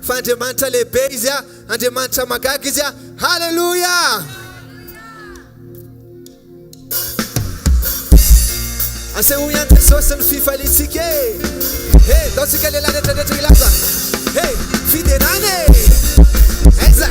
fa andriamanitra lehibe izy a, andriamanitra magaga izy a. Haleluya. Aseho ihany Jesosy ny fifaliantsika e. Hey, ataontsika lehilahy rehetrarehetra ilaza. Hey, fiderany e. Eza.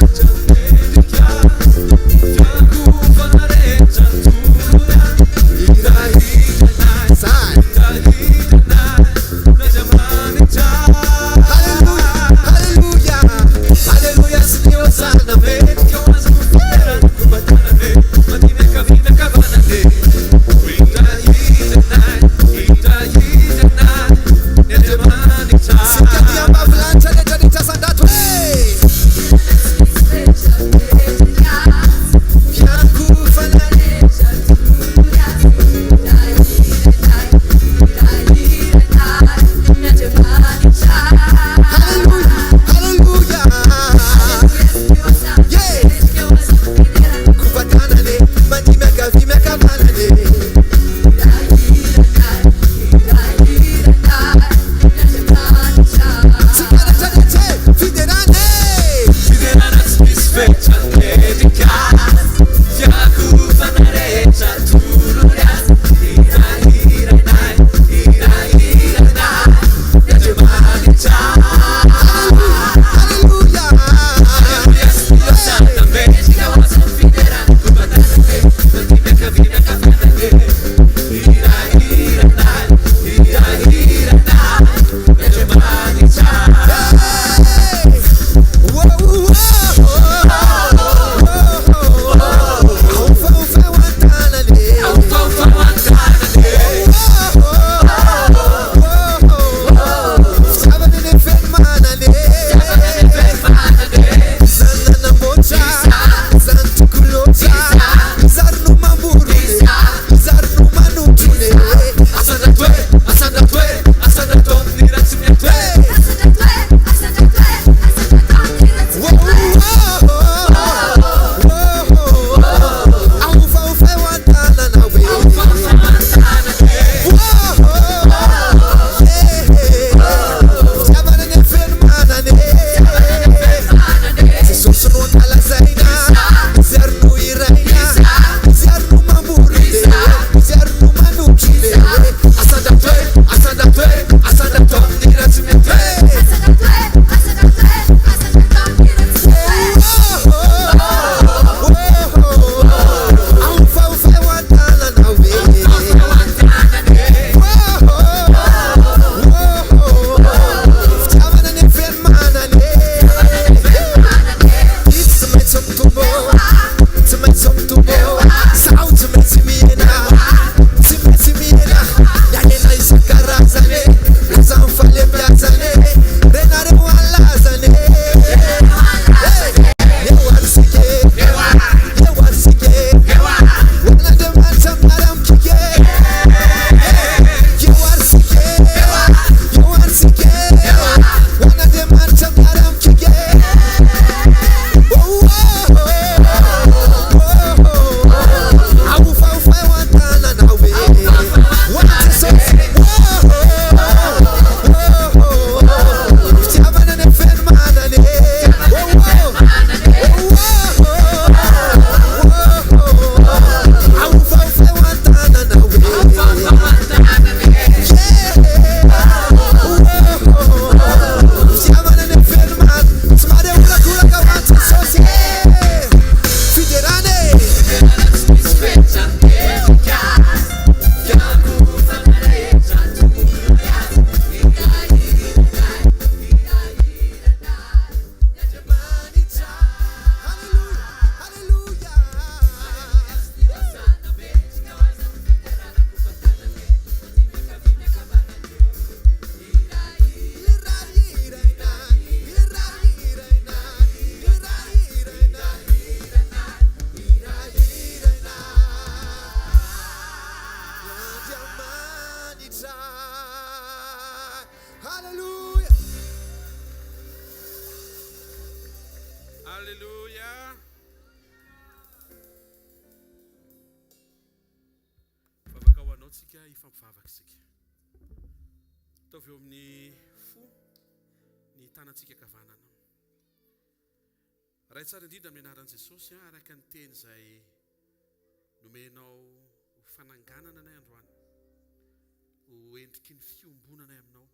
Ifampivavaka isika. Ataovy eo amin'ny fo ny tanantsika kavanana. raha tsara indrindra amin'ny anaran'i Jesosy araka ny teny izay nomenao fananganana anay androany ho endriky ny fiombonanay aminao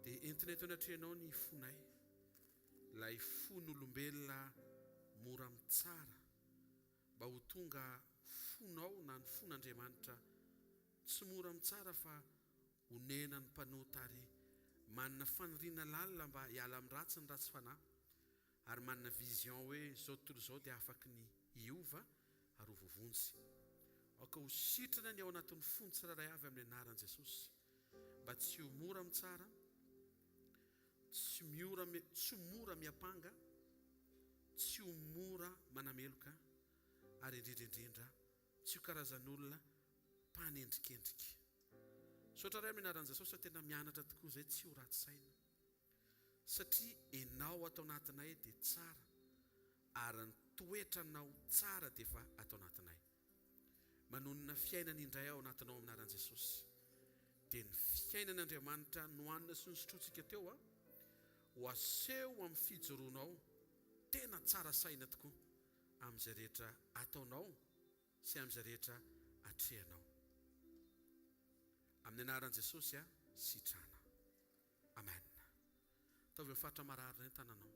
dia entinay teo anatrehanao ny fonay ilay fon'olombelona mora mitsara mba ho tonga fonao na ny fon'Andriamanitra tsy mora mitsara fa honena ny mpanotary manana faniriana lalina mba hiala amin'ny ratsy ny ratsy fanahy ary manana vision hoe zao tontolo izao dia afaka ny hiova ary ho vovonjy aoka ho sitrana ny ao anatin'ny fony tsirairay avy amin'ny anaran'i Jesosy mba tsy ho mora mitsara tsy mora miapanga tsy ho mora manameloka ary indrindraindrindra tsy ho karazan'olona mpanendrikendrika sotra ray amin'ny anaran'i Jesosy tena mianatra tokoa izay tsy ho ratsy saina satria enao atao anatinay dia tsara ary ny toetranao tsara dia efa atao anatinay manonona fiainana indray ao anatinao amin'ny anaran'i Jesosy dia ny fiainan'Andriamanitra nohanina sy nosotrotsika teo ho aseho amin'ny fijoroanao tena tsara saina tokoa amin'izay rehetra ataonao sy amin'izay rehetra atrehanao amin'ny anaran'i Jesosy sitrana amen. Ataovy amin'ny faritra mararina ny tananao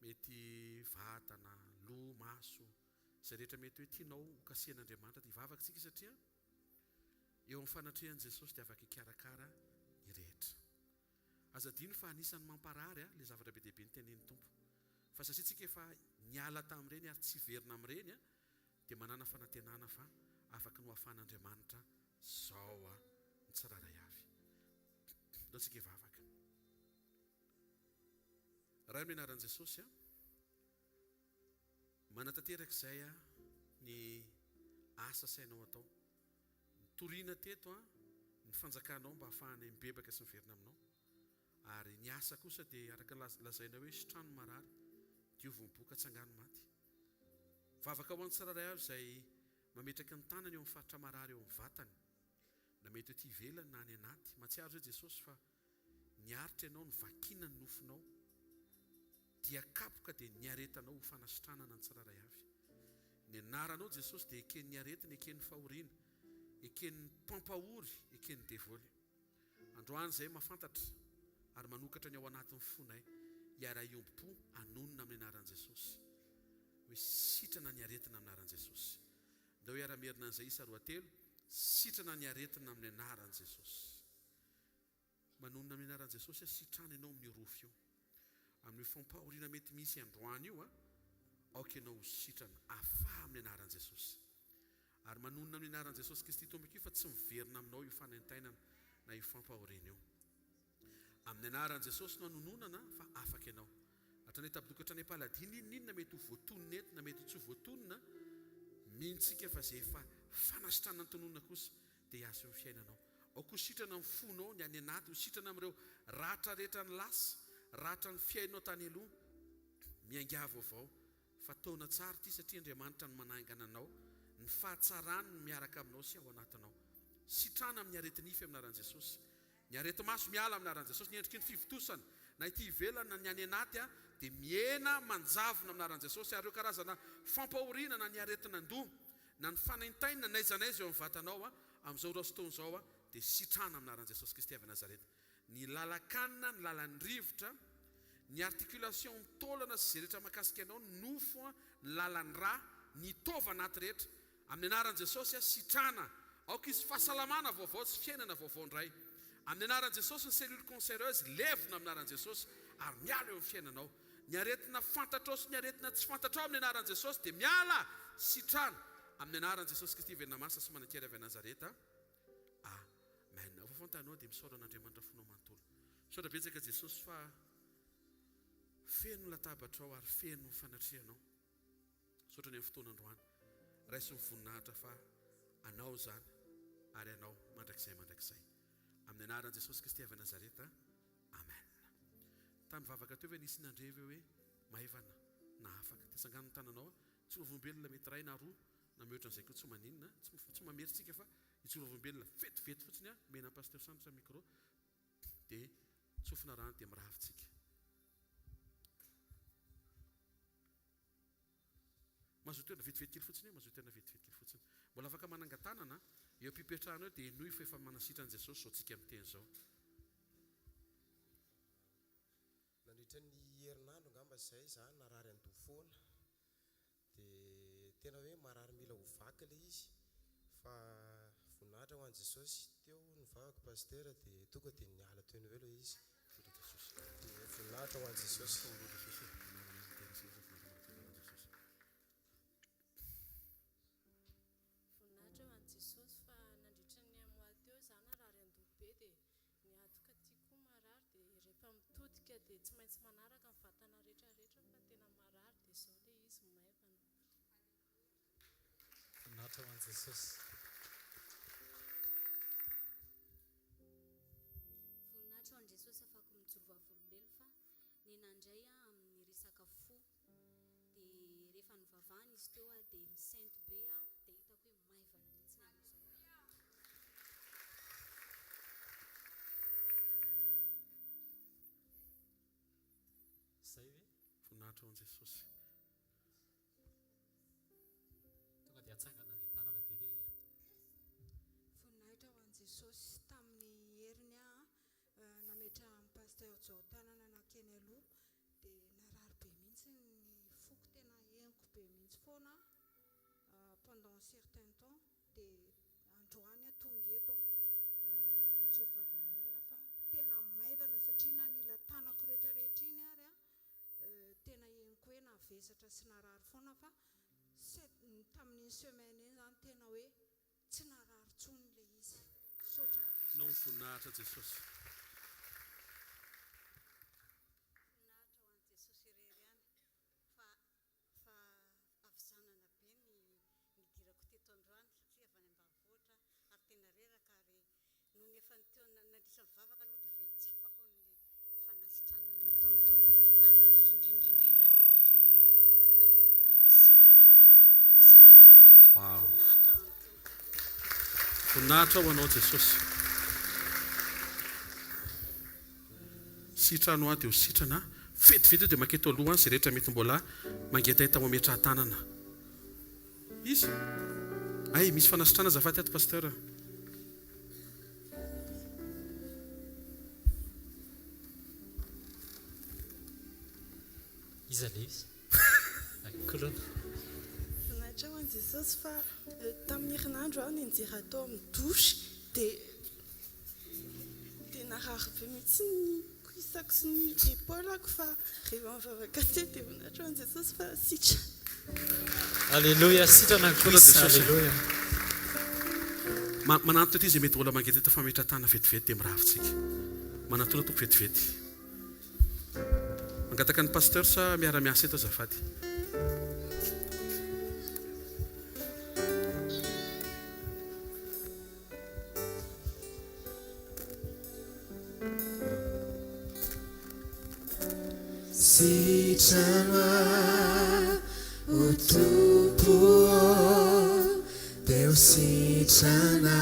mety vatana loha maso izay rehetra mety hoe tianao hokasihan'Andriamanitra dia hivavaka tsika satria eo amin'ny fanatrehan'i Jesosy dia afaka hikarakara ny rehetra azadino fa anisan'ny mamparary ilay zavatra be dehibe ny tenen'ny Tompo fa satria tsika efa niala tamin'ireny ary tsy verina amin'ireny dia manana fanantenana fa afaka no hafan'Andriamanitra zao ny tsiraray avy ndao tsika hivavaka raha amin'ny anaran'i Jesosy manatanteraka izay ny asa sainao atao ny toriana teto ny fanjakanao mba hahafahanay mibebaka sy miverina aminao ary ny asa kosa dia araka lazaina hoe sitrano marary diovy miboka tsangano maty vavaka ho an'ny tsiraray avy izay mametraka ny tanany eo amin'ny faritra marary eo amin'ny vatany na mety ho ty ivelany na any anaty matsiaro zay Jesosy fa niaritra ianao ny vakina ny nofinao dia kapoka dia niaretanao ho fanasitranana ny tsiraray avy ny anaranao Jesosy dia eken'ny aretina eken'ny fahoriana eken'ny pampahory eken'ny devoly androany izay mahafantatra ary manokatra ny ao anatin'ny fonay hiara-iompo anonona amin'ny anaran'i Jesosy hoe sitrana ny aretina amin'ny anaran'i Jesosy ndao hiara-merina an'izay isa roa telo sitrana ny aretina amin'ny anaran'i Jesosy manonona amin'ny anaran'i Jesosy sitrana ianao amin'ny rofo io amin'ny fampahoriana mety misy androany io aoka ianao ho sitrana afa amin'ny anaran'i Jesosy ary manonona amin'ny anaran'i Jesosy Kristy tomboko io fa tsy miverina aminao io fanentainana na io fampahoriana io amin'ny anaran'i Jesosy no anononana fa afaka ianao hatrany tabidokatra ny paladiny inona mety ho voatonona eto na mety ho tsy ho voatonona mintsika fa zay efa fanasitrana ny tononona kosa dia hiasa eo fiainanao ao koa sitrana amin'ny fonao ny any anaty ho sitrana amin'ireo ratra rehetra ny lasa ratra ny fiainao tany aloha miangavo avao fa taona tsara ty satria Andriamanitra no manangana anao ny fahatsarany ny miaraka aminao sy ao anatinao sitrana amin'ny aretinify amin'ny anaran'i Jesosy ny areti-maso miala amin'ny anaran'i Jesosy ny endriky ny fivitosana na ity ivelana ny any anaty dia miena manjavona amin'ny anaran'i Jesosy ary eo karazana fampahoriana na ny aretinandoha na ny fanaintaina naizanaiza eo amin'ny vatanao amin'izao rasotaona izao dia sitrana amin'ny anaran'i Jesosy Kristy avy Nazareta ny lalakanina ny lalan'ny rivotra ny articulation mitolana sy zay rehetra mahakasika ianao ny nofo ny lalan'ny rà ny tova anaty rehetra amin'ny anaran'i Jesosy sitrana aoka izy fahasalamana vaovao sy fiainana vaovao indray amin'ny anaran'i Jesosy ny cellule cancéreuse levona amin'ny anaran'i Jesosy ary miala eo amin'ny fiainanao ny aretina fantatrao sy ny aretina tsy fantatrao amin'ny anaran'i Jesosy dia miala sitrana amin'ny anaran'i Jesosy Kristy venina masa sy manantiera avy Nazareta amen. Voafantanao dia misaotra an'Andriamanitra fonao manontolo misaotra betsaka Jesosy fa feno latabatra ao ary feno fanatrehanao misaotra ny amin'ny fotoana androany raisy mivoninahitra fa anao zany ary anao mandrakizay amin'ny anaran'i Jesosy Kristy avy Nazareta amen. Tamin'ny vavaka teo hoe nisy nandrevy hoe maivana na afaka tesangano ny tananao tsorovombelona mety ray na roa na mihoatra n'izay koa tsy maninona tsy mameritsika fa itsorovombelona vetivety fotsiny mena pasteur Sandra micro dia tsofina rano dia miravitsika mazotoerana vetivety kely fotsiny mazotoerana vetivety kely fotsiny mbola afaka manangatanana eo ampipetrahana eo dia nohy fa efa manasitran' Jesosy zao tsika miteny zao nandritra ny herinandro ngamba izay za narary andoha foana dia tena hoe marary mila ho vaky ilay izy fa voninahitra ho an'i Jesosy teo nivavaka pasteur dia tonga dia niala teo ny hoe izy dia voninahitra ho an'i Jesosy voninahitra ho an'i Jesosy fa nandritra ny amoahy teo za narary andoha be dia niatoka tia koa marary dia rehefa mitodika dia tsy maintsy manaraka ny vatana rehetrarehetra fa tena marary dia izao ilay izy maivana voninahitra ho an'i Jesosy voninahitra ho an'i Jesosy afaka mijoro vavolombelo fa ny nandray amin'ny resaka fo dia rehefa nivavahana izy teo dia misainto be dia hitako hoe maivana mihitsy ny amin'izao zay hoe voninahitra ho an'i Jesosy tonga dia atsangana ilay tanana dia voninahitra ho an'i Jesosy tamin'ny heriny nametra amin'ny pasteur Jao tanana nakeny aloha dia narary be mihitsy ny foko tena henoko be mihitsy foana pendant un certain temps dia androany tonga eto nijoro vavolombelona fa tena maivana satria na nila tanako rehetrarehetra iny ary tena henoko hoe navesatra sy narary foana fa tamin'ny semaine iny zany tena hoe tsy narary tsony ilay izy sotra nao ny voninahitra Jesosy voninahitra ho an'i Jesosy irery ihany fa avizanana be ny dirako teto androany satria avy any ambanivohitra ary tena reraka ary noho ny efa teo nandritra mivavaka aloha dia efa hitsapako ny fanasitrana nataon'ny tompo ary nandritra nandritra ny vavaka teo dia sinda ilay avizanana rehetra voninahitra ho an'ny tompo voninahitra ho anao Jesosy sitrano ahy dia ho sitrana vetivety dia maketo aloha zay rehetra mety mbola mangetaita mametra tanana izy ay misy fanasitrana zafady ato pasteur izy ale izy kolona voninahitra ho an'i Jesosy fa tamin'ny herinandro aho nianjera tao amin'ny dosy dia narary be mihitsy ny cuissako sy ny épaulako fa rehefa mivavaka teo dia voninahitra ho an'i Jesosy fa sitra alleluia sitrana ny cuisse alleluia mananto teto izy mety mbola mangetaita fametra tana vetivety dia miravitsika manatona toko vetivety mangataka ny pasteur sa miara-miasa eto azafady sitrana o tompo dia ho sitrana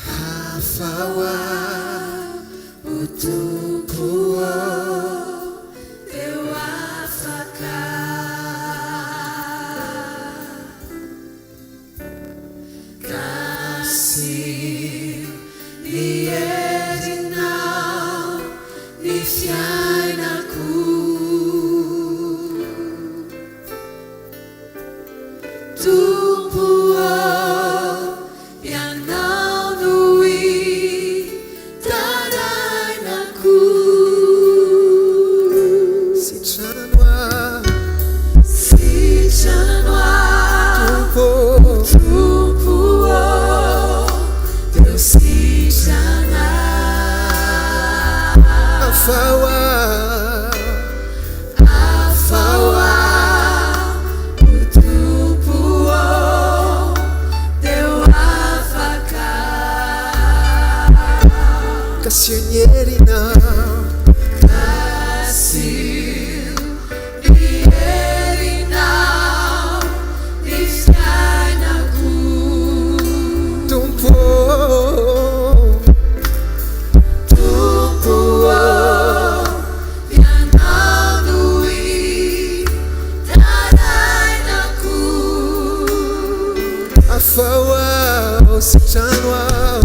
hafaoa o tompo dia ho afaka kasi ny herinao ny fiainako tompo ianao no sitrano ao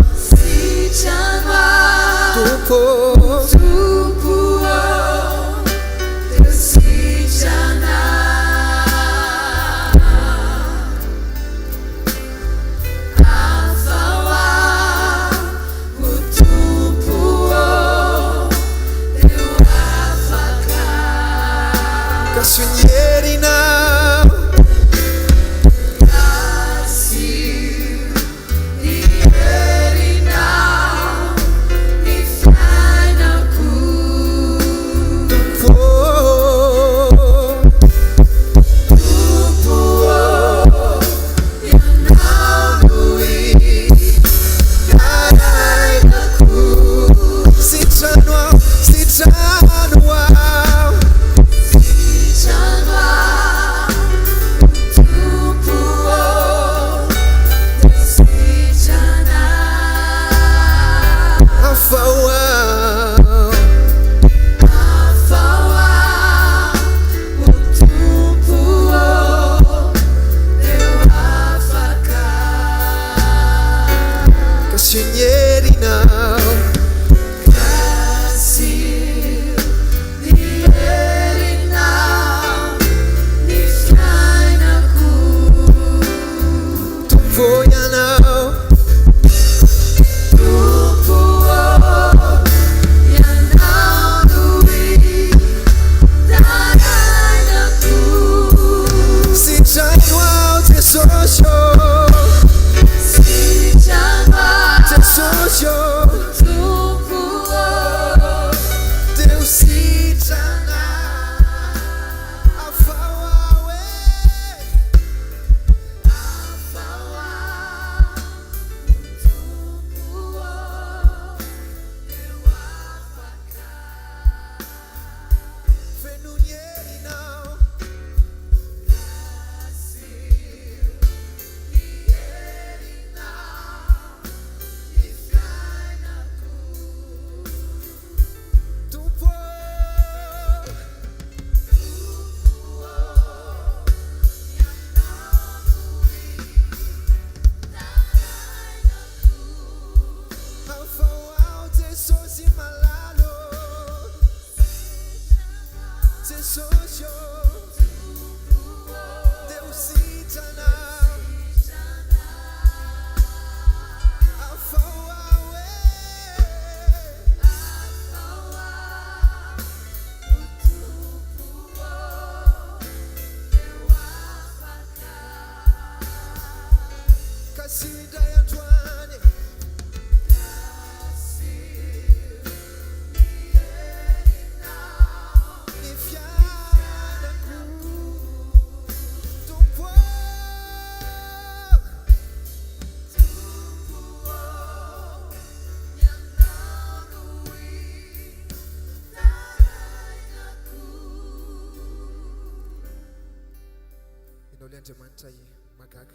Andriamanitra magaga,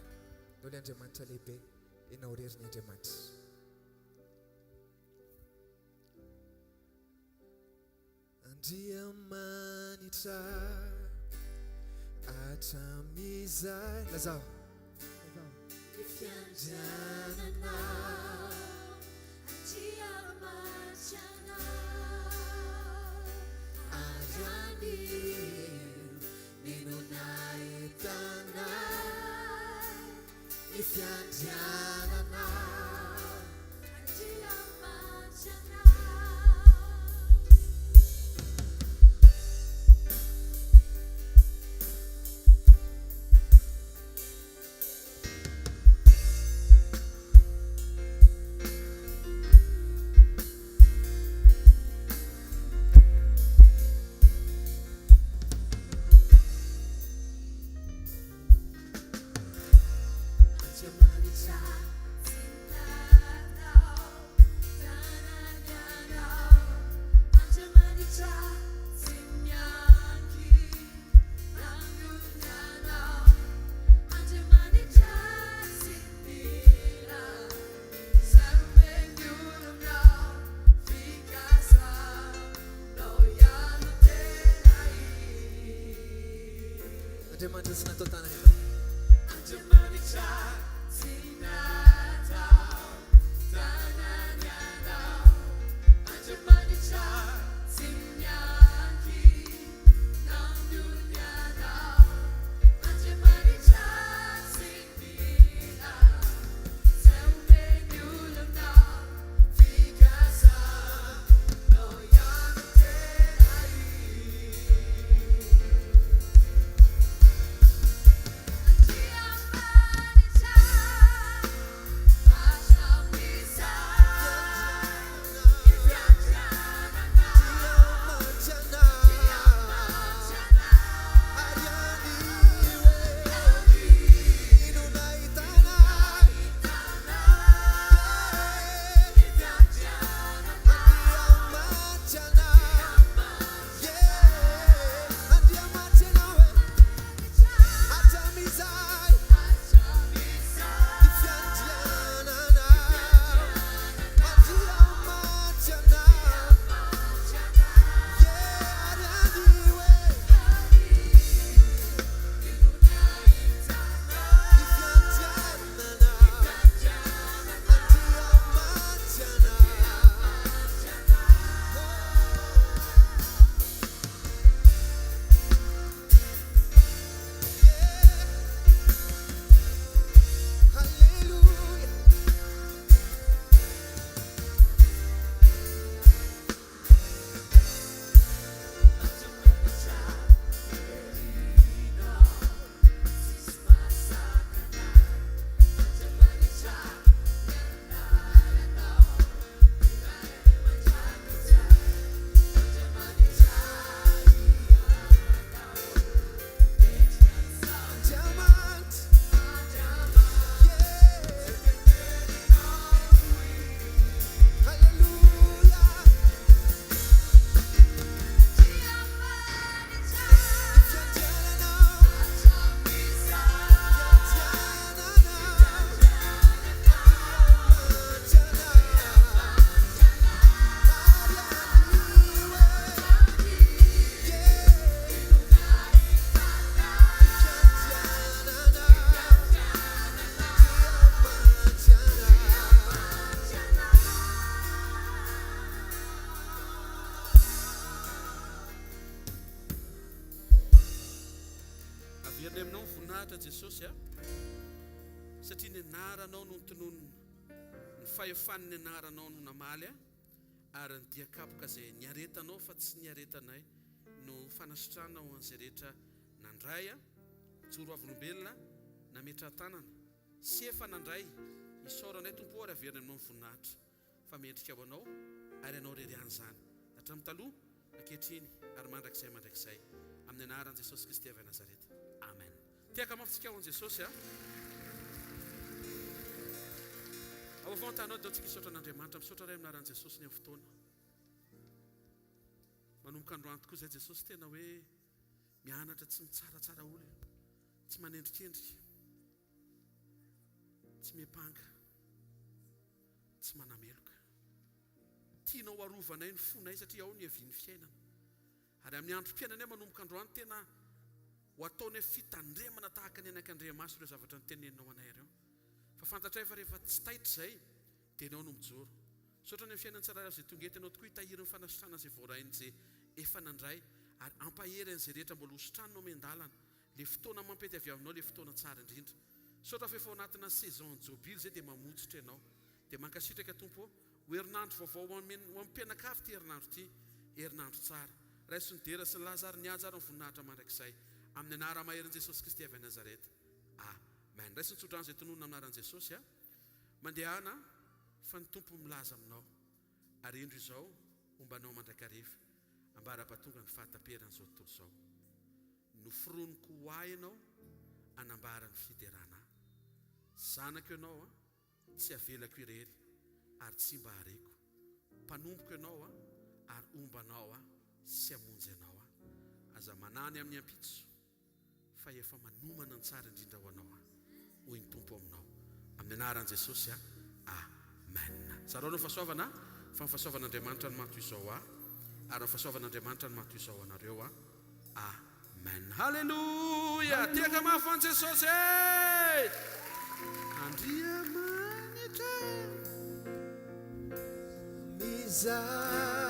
nao Andriamanitra lehibe, enao reriny Andriamanitra. Andriamanitra atramizay lazao Fianjanana Andriamanitra Arani Ninonaitana Fianjanana Andriamanitra Andriamanitra sy natao tanana ianao. Andriamanitra sy natao Avianay aminao voninahitra Jesosy satria ny anaranao no tonono ny fahefan'ny ny anaranao no namaly ary ny diakapoka izay niaretanao fa tsy niaretanay no fanasitranao an'izay rehetra nandray joro avolombelona nametra tanana sy efa nandray isaoranay tompo ary avianay aminao ny voninahitra fa mendrika ho anao ary anao reriany izany hatramin'ny taloha ankehitriny ary mandrakizay amin'ny anaran'i Jesosy Kristy avy Nazareta. Amen. Tiaka mafitsika ho an'i Jesosy ao afantanao dia tsika misaotra an'Andriamanitra misaotra ray amin'ny anaran'i Jesosy ny amin'ny fotoana manomboka androany tokoa izay Jesosy tena hoe mianatra tsy mitsaratsara olona tsy manendrikendrika tsy mipanga tsy manameloka tianao arovanay ny fonay satria ao ny avian'ny fiainana ary amin'ny androm-piainanay manomboka androany tena ho ataonay fitandremana tahaka ny anak'Andriamasina ireo zavatra nyteneninao anay ireo fa fantatray fa rehefa tsy taitra izay dia ianao no mijoro saotra ny fiainana tsara izay tonga eto ianao tokoa hitahiry ny fanasitrana izay voarain'izay efa nandray ary ampahery an'izay rehetra mbola hositranonao amy-dalana le fotoana mampety avy aminao le fotoana tsara indrindra saotra fa efa ao anatina saison jobily izay dia mamotsitra ianao dia mankasitraka tompo ho herinandro vaovao ho amin'ny mpianakavy ty herinandro ty herinandro tsara raiso ny dera sy ny lazary ny ajara ny voninahitra mandrakizay amin'ny anara maherin' Jesosy Kristy avy Nazareta. Amen. Raiso ny tsodrano izay tononona amin'ny anaran'i Jesosy mandehana fa ny tompo milaza aminao ary indro izao ombanao mandrakariva ambara-patonga ny fahataperana izao tontolo izao noforoniko ho ahy ianao anambara ny fiderana zanako ianao tsy avelako irery ary tsy mba hareko mpanomboko ianao ary ombanao sy amonjy ianao aza manany amin'ny ampitso fa efa manomana ny tsara indrindra ho anao hoy ny tompo aminao amin'ny anaran'i Jesosy amen. Zareo no fahasoavana fa ny fahasoavan'Andriamanitra no mato izao ary ny fahasoavan'Andriamanitra no mato izao anareo amen. Halleluja. Tiaka mafy an'i Jesosy andriamanitra za